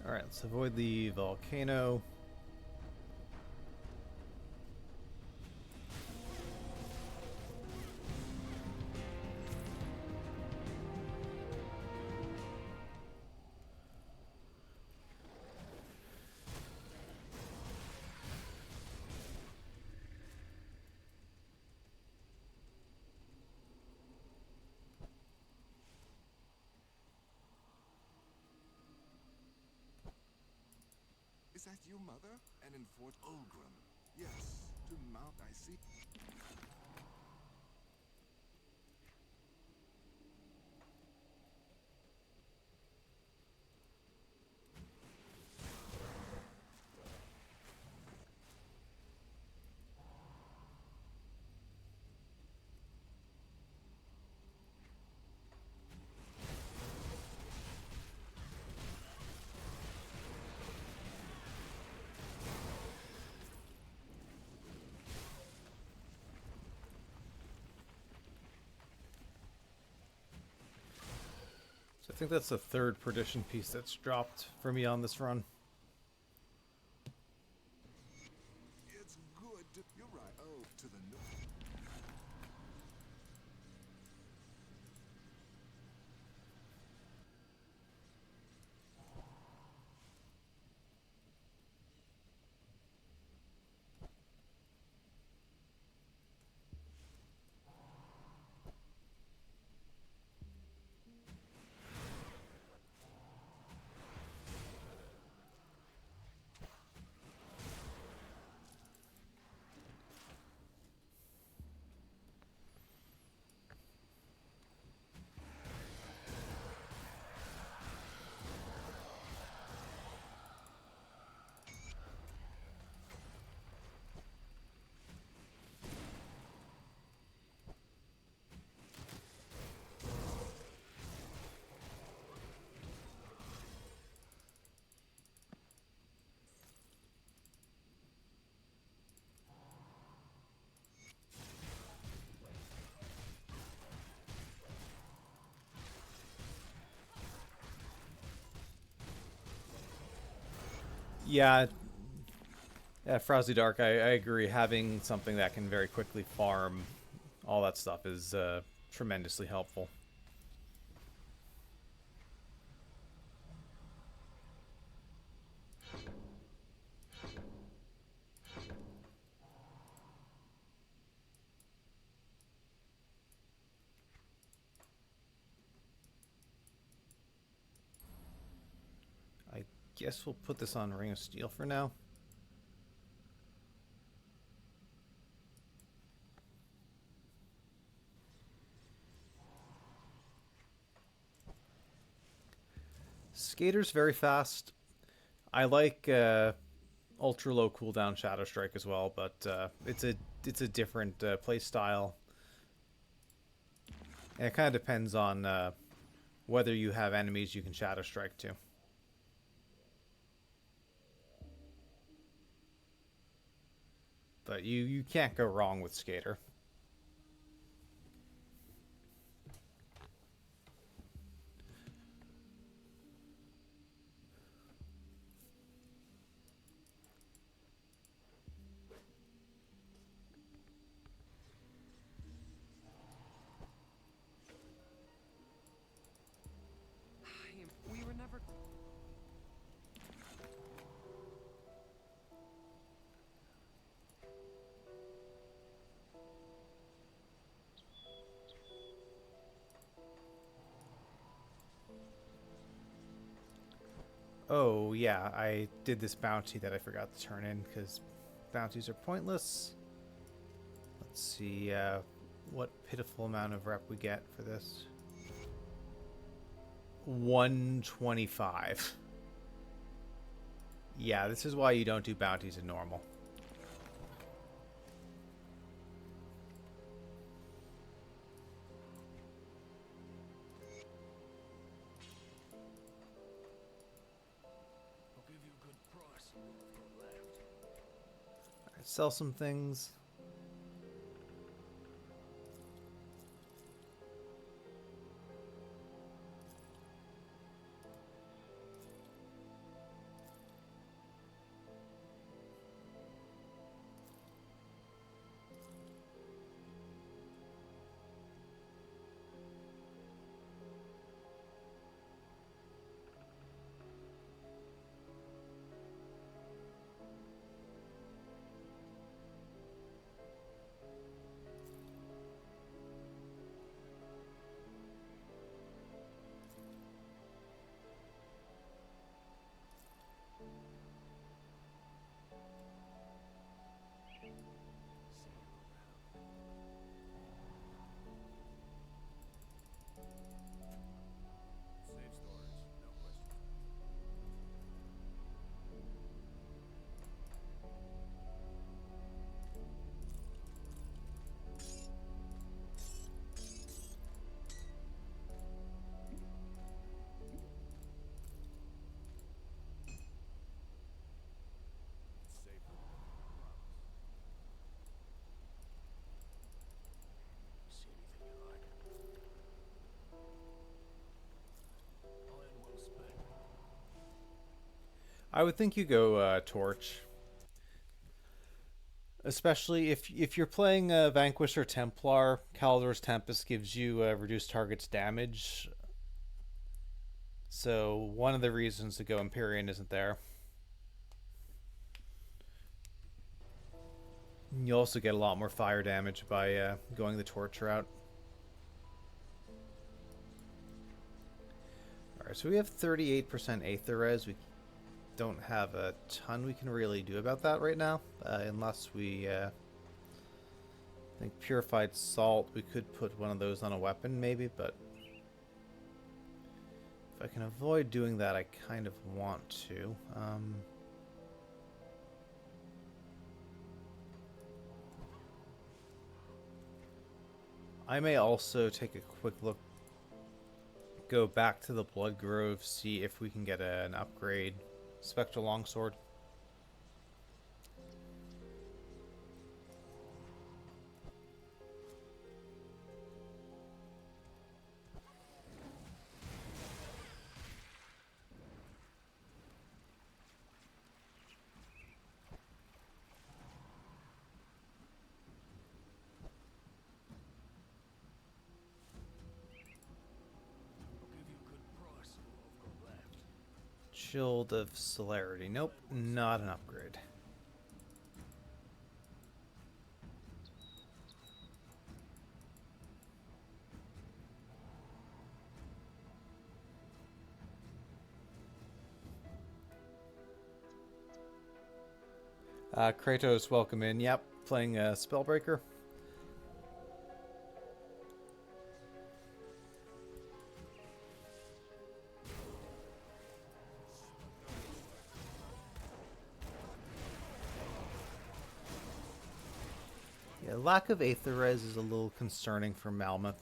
Alright, let's avoid the volcano. Is that you, Mother? And in Fort Ulgrim? Yes, to Mount I see. So I think that's the third perdition piece that's dropped for me on this run. It's good. You're right. Oh, to the north. Yeah, Frowsy Dark, I agree. Having something that can very quickly farm all that stuff is tremendously helpful. guess we'll put this on Ring of Steel for now. Skater's very fast. I like ultra low cooldown Shadow Strike as well, but it's a different play style. And it kind of depends on whether you have enemies you can Shadow Strike to. But you can't go wrong with Skater. We were never. Oh, yeah, I did this bounty that I forgot to turn in because bounties are pointless. Let's see what pitiful amount of rep we get for this. 125. Yeah, this is why you don't do bounties in normal. I'll give you a good price for what I've got left. Alright, sell some things. Save storage, no questions. It's safer. Promise. See anything you like? Land well spent. I would think you go Torch. Especially if you're playing Vanquish or Templar, Caldor's Tempest gives you reduced target's damage. So one of the reasons to go Empyrean isn't there. You also get a lot more fire damage by going the Torch route. Alright, so we have 38% Aether Res. We don't have a ton we can really do about that right now, unless we I think Purified Salt, we could put one of those on a weapon maybe, but if I can avoid doing that, I kind of want to. I may also take a quick look, go back to the Blood Grove, see if we can get an upgrade. Spectral Longsword. I'll give you a good price for what I've got left. Shield of Celerity. Nope, not an upgrade. Kratos, welcome in. Yep, playing Spellbreaker. Yeah, lack of Aether Res is a little concerning for Malmoth.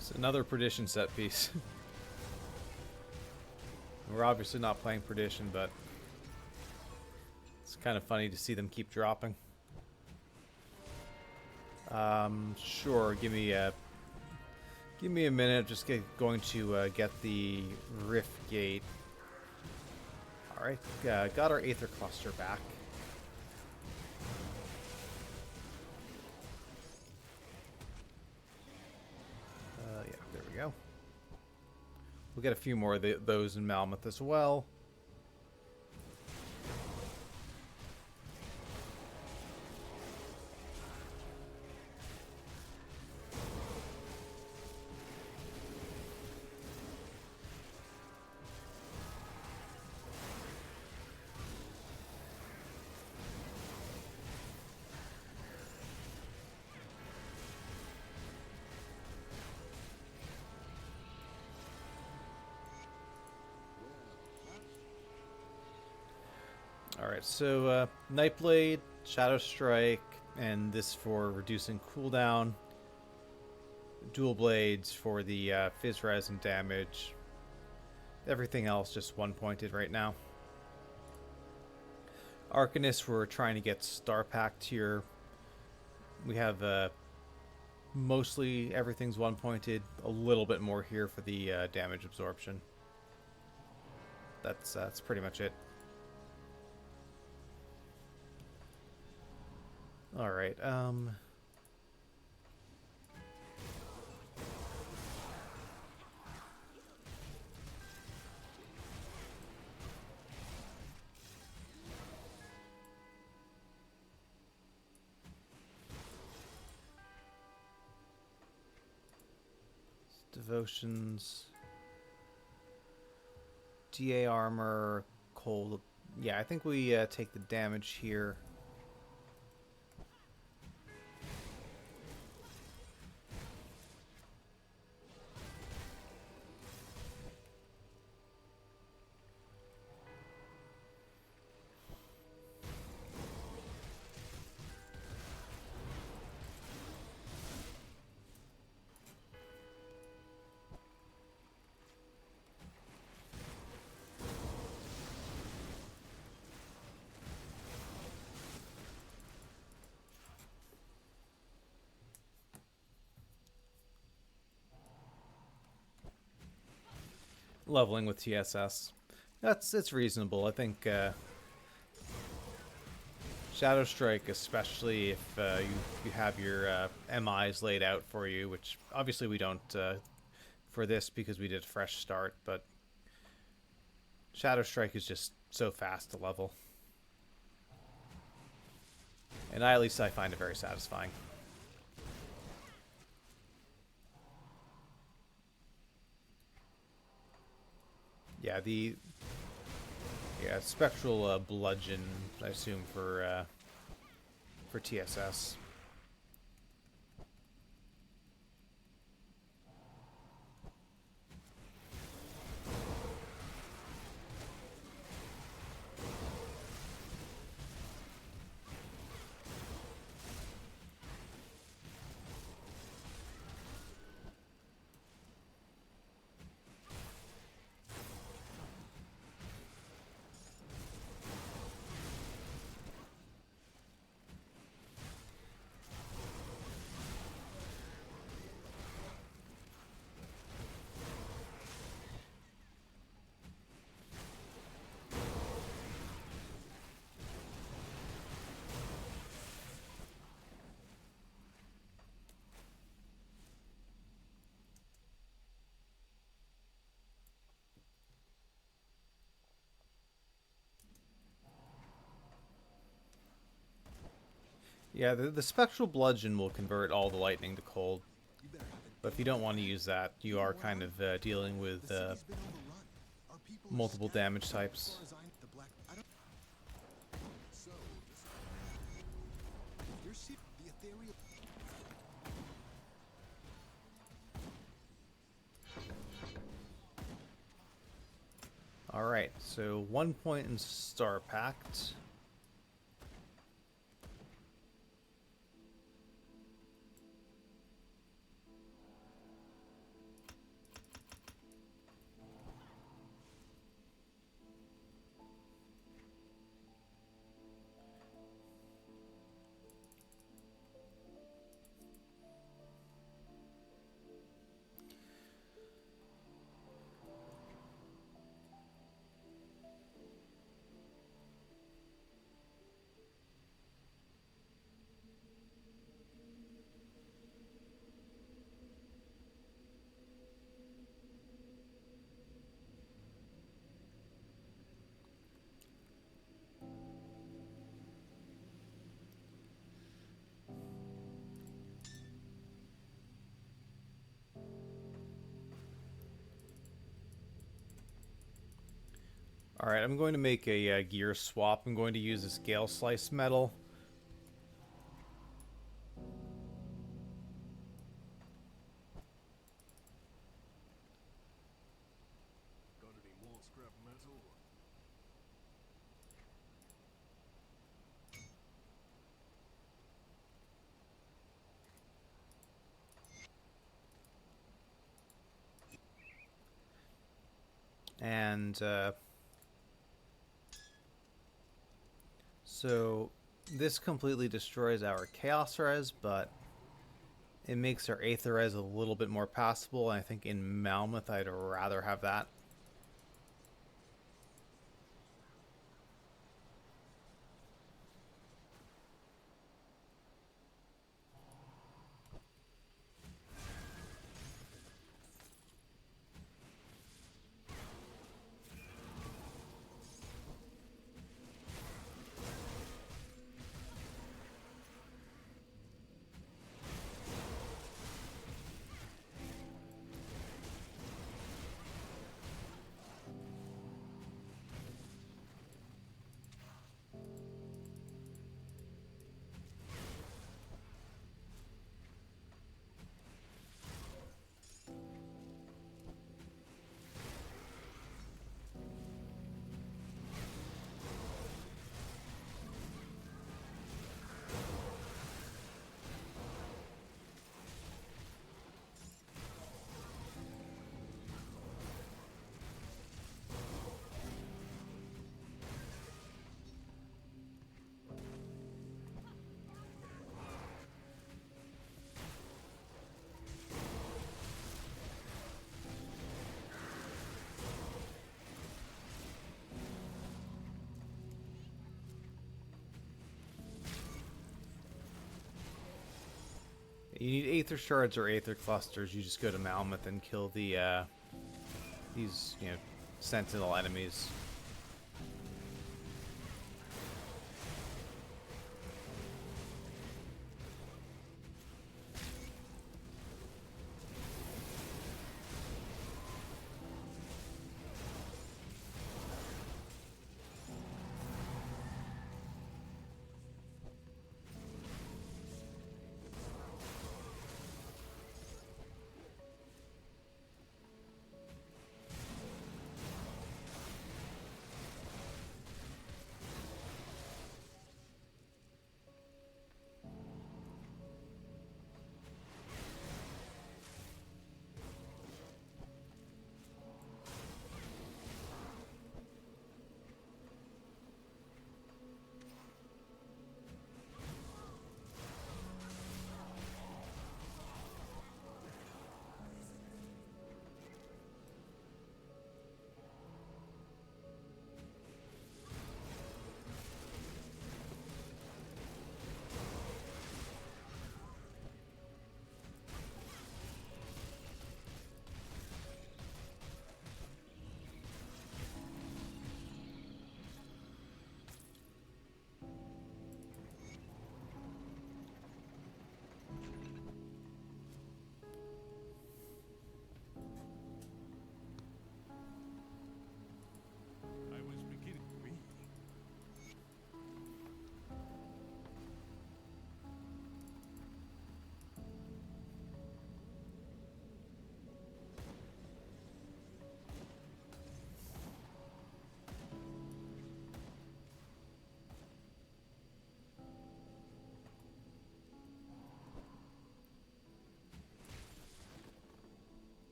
It's another Perdition set piece. We're obviously not playing Perdition, but it's kind of funny to see them keep dropping. Sure, give me a minute. Just going to get the Rift Gate. All right, got our Aether Cluster back. Yeah, there we go. We'll get a few more of those in Malmoth as well. Alright, so Nightblade, Shadow Strike, and this for reducing cooldown. Dual Blades for the Fizz Res and damage. Everything else just one-pointed right now. Arcanist, we're trying to get Star Packed here. We have mostly everything's one-pointed. A little bit more here for the damage absorption. That's pretty much it. All right. Devotions. DA armor. Cold. Yeah, I think we take the damage here. leveling with TSS. It's reasonable. I think Shadow Strike, especially if you have your MIs laid out for you, which obviously we don't for this because we did fresh start, but Shadow Strike is just so fast to level. And at least I find it very satisfying. Yeah, the Spectral Bludgeon, I assume, for TSS. Yeah, the Spectral Bludgeon will convert all the lightning to cold. But if you don't want to use that, you are kind of dealing with multiple damage types. Alright, so 1 point in Star Pact. Alright, I'm going to make a gear swap. I'm going to use this Gale Slice metal. Got any more scrap metal? And so this completely destroys our Chaos Res, but it makes our Aether Res a little bit more passable. And I think in Malmoth I'd rather have that. You need Aether Shards or Aether Clusters. You just go to Malmouth and kill the these Sentinel enemies. I was beginning. Me?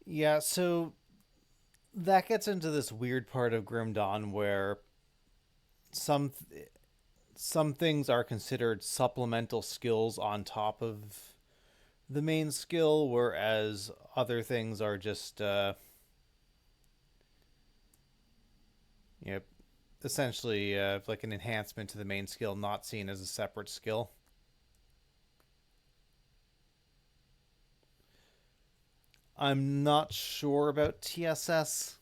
Yeah, so that gets into this weird part of Grim Dawn where some some things are considered supplemental skills on top of the main skill, whereas other things are just you know essentially like an enhancement to the main skill, not seen as a separate skill. I'm not sure about TSS.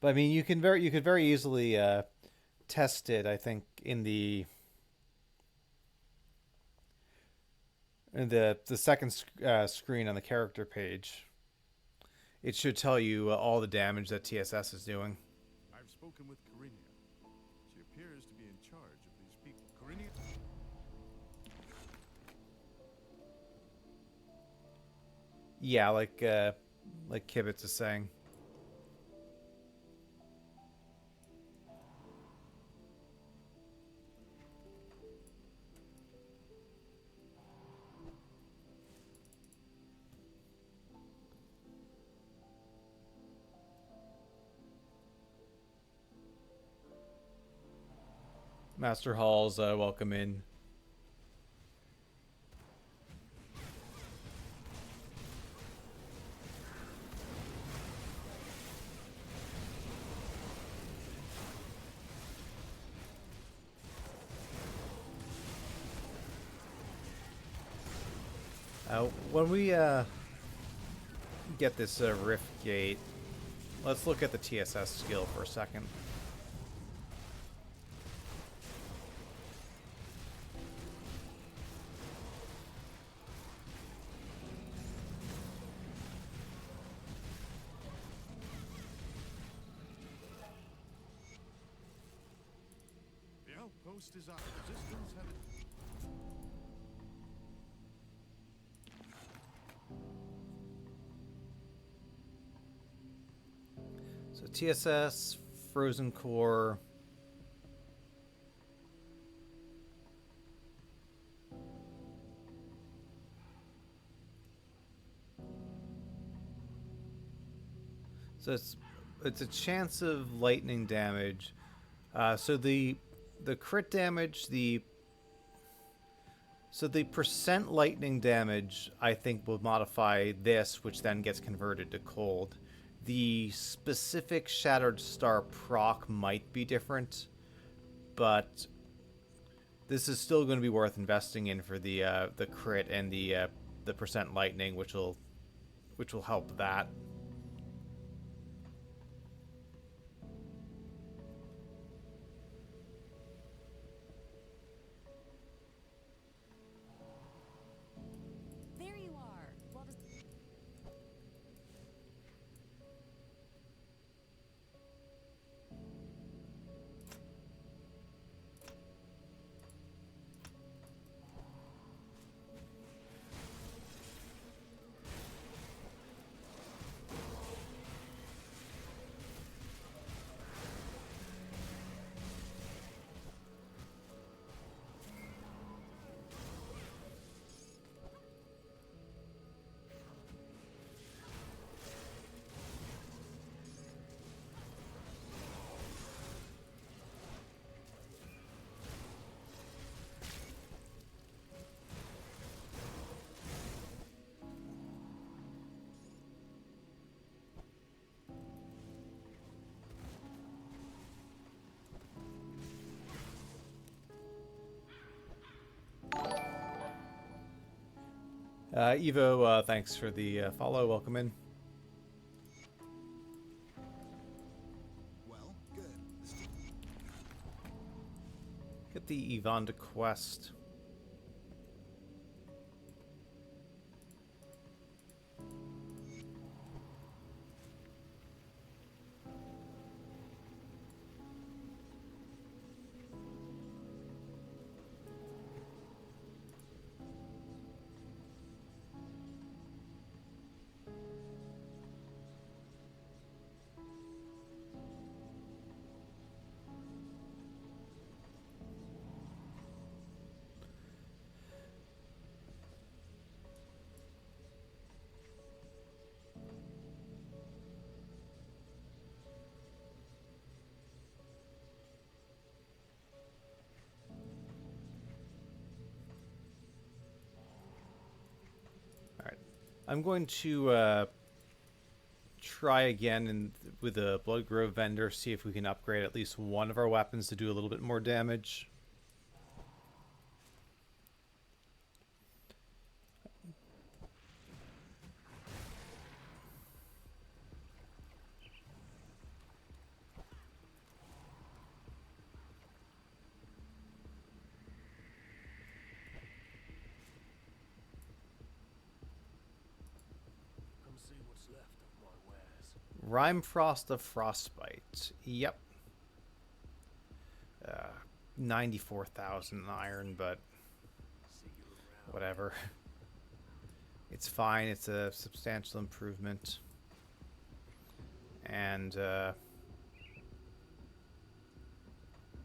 But I mean, you could very easily test it. I think in the second screen on the character page, it should tell you all the damage that TSS is doing. I've spoken with Corinia. She appears to be in charge of these people. Corinia? Yeah, like Kibitz is saying. Master Hall's welcome in. When we get this Rift Gate, let's look at the TSS skill for a second. The outpost is up. Resistance have it. So TSS, Frozen Core. So it's a chance of lightning damage. So the the crit damage, the percent lightning damage, I think, will modify this, which then gets converted to cold. The specific Shattered Star proc might be different, but this is still going to be worth investing in for the crit and the percent lightning, which will help that. There you are. Well, Evo, thanks for the follow. Welcome in. Well, good. Get the Yvonne quest. I'm going to try again with a Blood Grove vendor, see if we can upgrade at least one of our weapons to do a little bit more damage. Come see what's left of my wares. Rime Frost of Frostbite. Yep. 94,000 iron, but See you around. whatever. It's fine. It's a substantial improvement. And,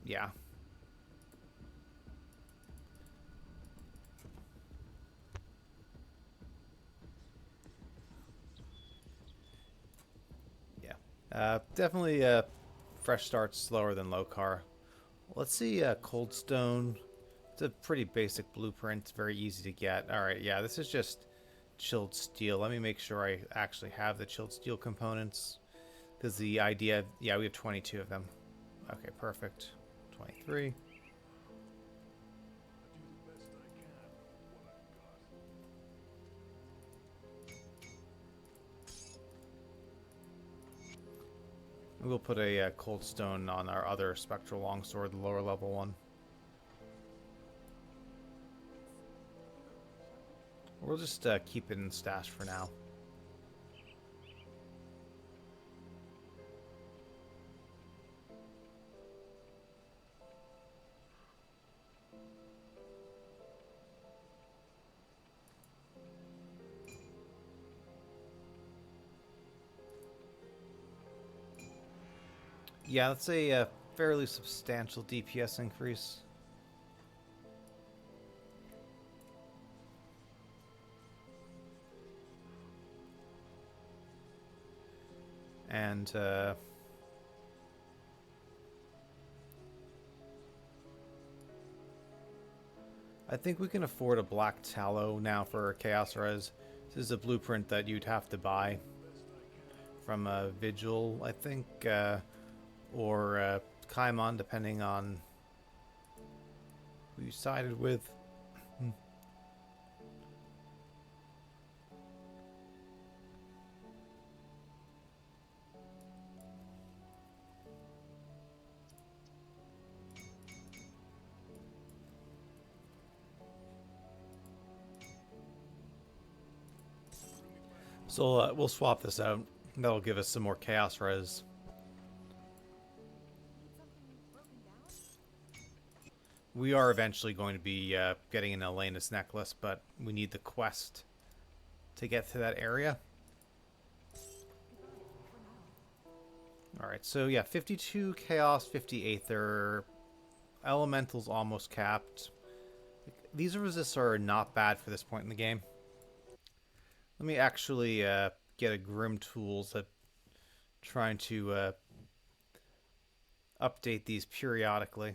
yeah. Definitely fresh start's slower than Lokar. Let's see Cold Stone. It's a pretty basic blueprint. It's very easy to get. Alright, yeah, this is just chilled steel. Let me make sure I actually have the chilled steel components. Because the idea... Yeah, we have 22 of them. Okay, perfect. 23. I do the best I can with what I've got. We'll put a Cold Stone on our other Spectral Longsword, the lower level one. We'll just keep it in stash for now. Yeah, that's a fairly substantial DPS increase. And I think we can afford a black tallow now for Chaos Res. This is a blueprint that you'd have to buy from Vigil, I think, or Kaimon, depending on who you sided with. So we'll swap this out. That'll give us some more Chaos Res. We are eventually going to be getting an Elena's necklace, but we need the quest to get to that area. Alright, so yeah, 52 Chaos, 50 Aether. Elemental's almost capped. These resists are not bad for this point in the game. Let me actually get a Grim Tools at trying to update these periodically.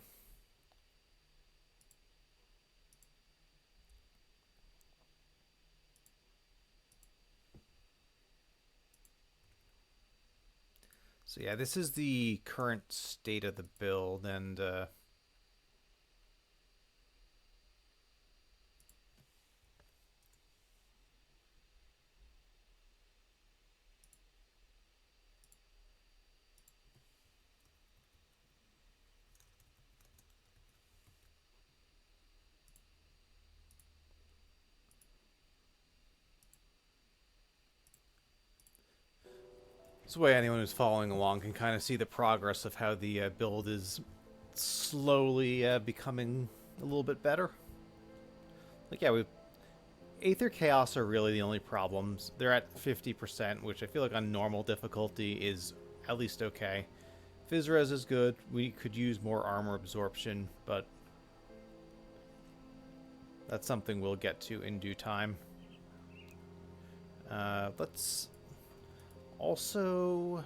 So yeah, this is the current state of the build, and this way anyone who's following along can kind of see the progress of how the build is slowly becoming a little bit better. Like, yeah, Aether Chaos are really the only problems. They're at 50%, which I feel like on normal difficulty is at least okay. Physres is good. We could use more armor absorption, but that's something we'll get to in due time. Let's also...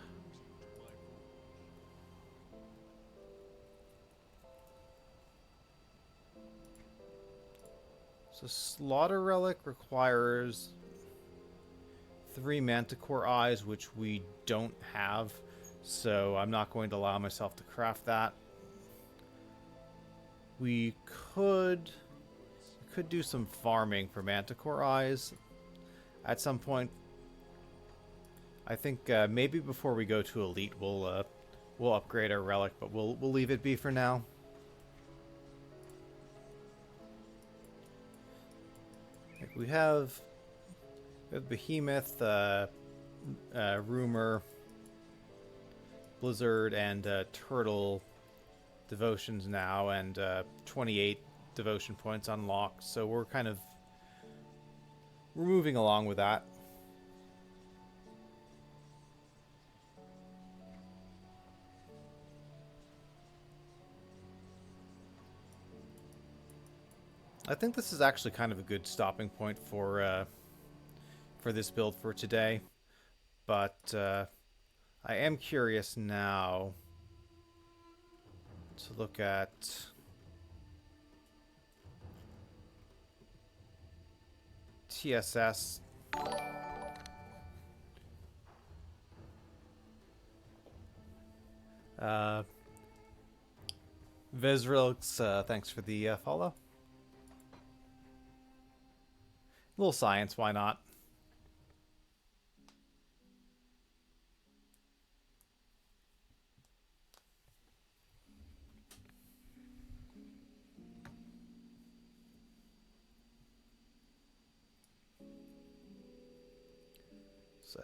So Slaughter Relic requires 3 Manticore Eyes, which we don't have, so I'm not going to allow myself to craft that. We could do some farming for Manticore Eyes at some point. I think maybe before we go to Elite, we'll upgrade our relic, but we'll leave it be for now. We have Behemoth, Rumor, Blizzard, and Turtle devotions now, and 28 devotion points unlocked. So we're moving along with that. I think this is actually kind of a good stopping point for this build for today, but I am curious now to look at TSS. Vezrilx, thanks for the follow. A little science, why not? So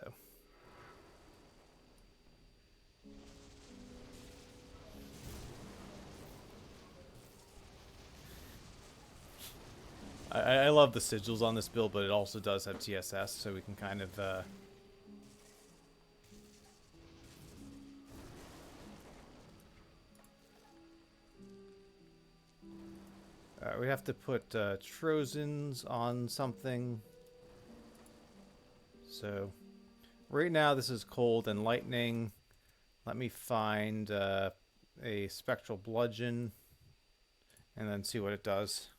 I love the sigils on this build, but it also does have TSS, so we can kind of we have to put Trojans on something. So right now this is cold and lightning. Let me find a spectral bludgeon and then see what it does.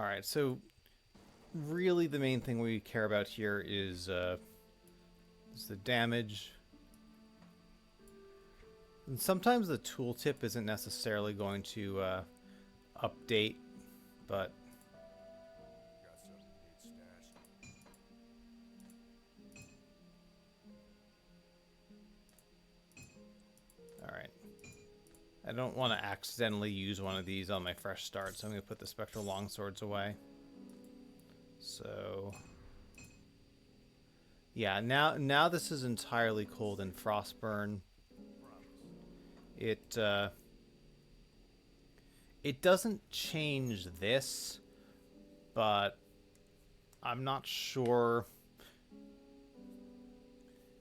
Alright, so really the main thing we care about here is the damage. And sometimes the tooltip isn't necessarily going to update, but Got something neat stashed. alright. I don't want to accidentally use one of these on my fresh start, so I'm going to put the Spectral Longswords away. So yeah, now this is entirely cold in Frostburn. It doesn't change this, but I'm not sure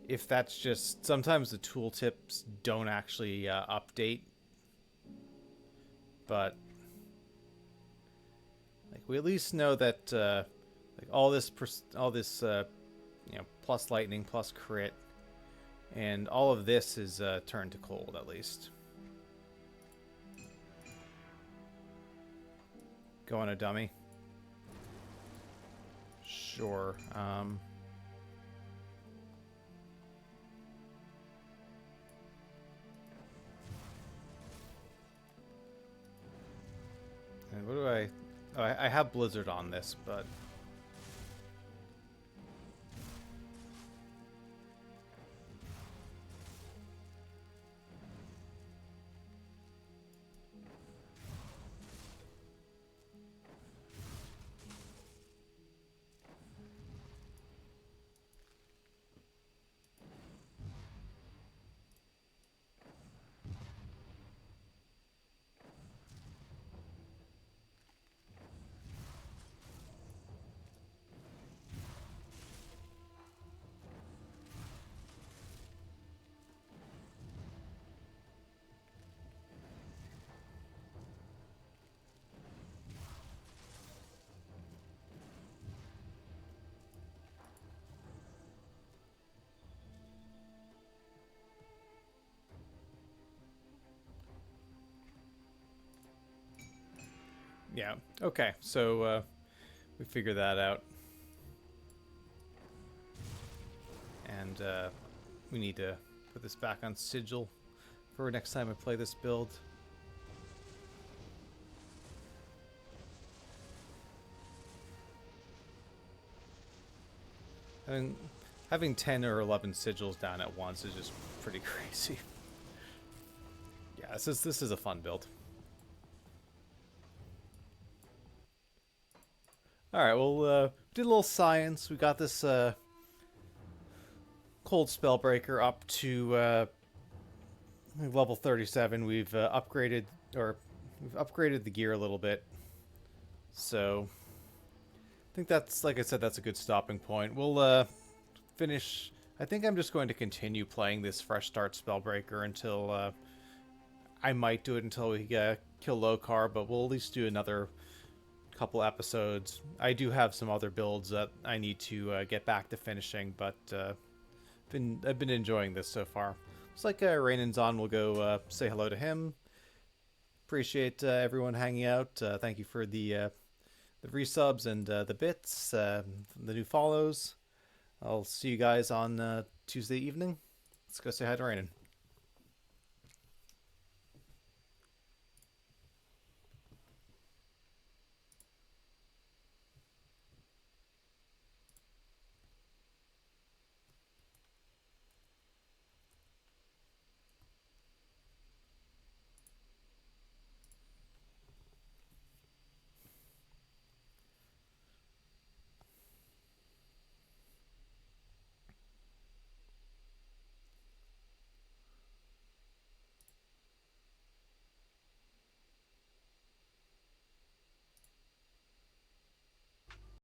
if that's just sometimes the tooltips don't actually update, but like we at least know that like all this you know, plus lightning, plus crit, and all of this is turned to cold at least. Go on a dummy. Sure. And what do I... Oh, I have Blizzard on this, but... Yeah, okay, so we figured that out. And we need to put this back on Sigil for next time I play this build. I mean, having 10 or 11 sigils down at once is just pretty crazy. Yeah, this is a fun build. Alright, well, did a little science. We got this cold Spellbreaker up to level 37. We've upgraded the gear a little bit. So I think that's, like I said, that's a good stopping point. We'll finish. I think I'm just going to continue playing this fresh start Spellbreaker until I might do it until we kill Lokar, but we'll at least do another couple episodes. I do have some other builds that I need to get back to finishing, but I've been enjoying this so far. Looks like Rainan's on. We'll go say hello to him. Appreciate everyone hanging out. Thank you for the resubs and the bits, the new follows. I'll see you guys on Tuesday evening. Let's go say hi to Rainan.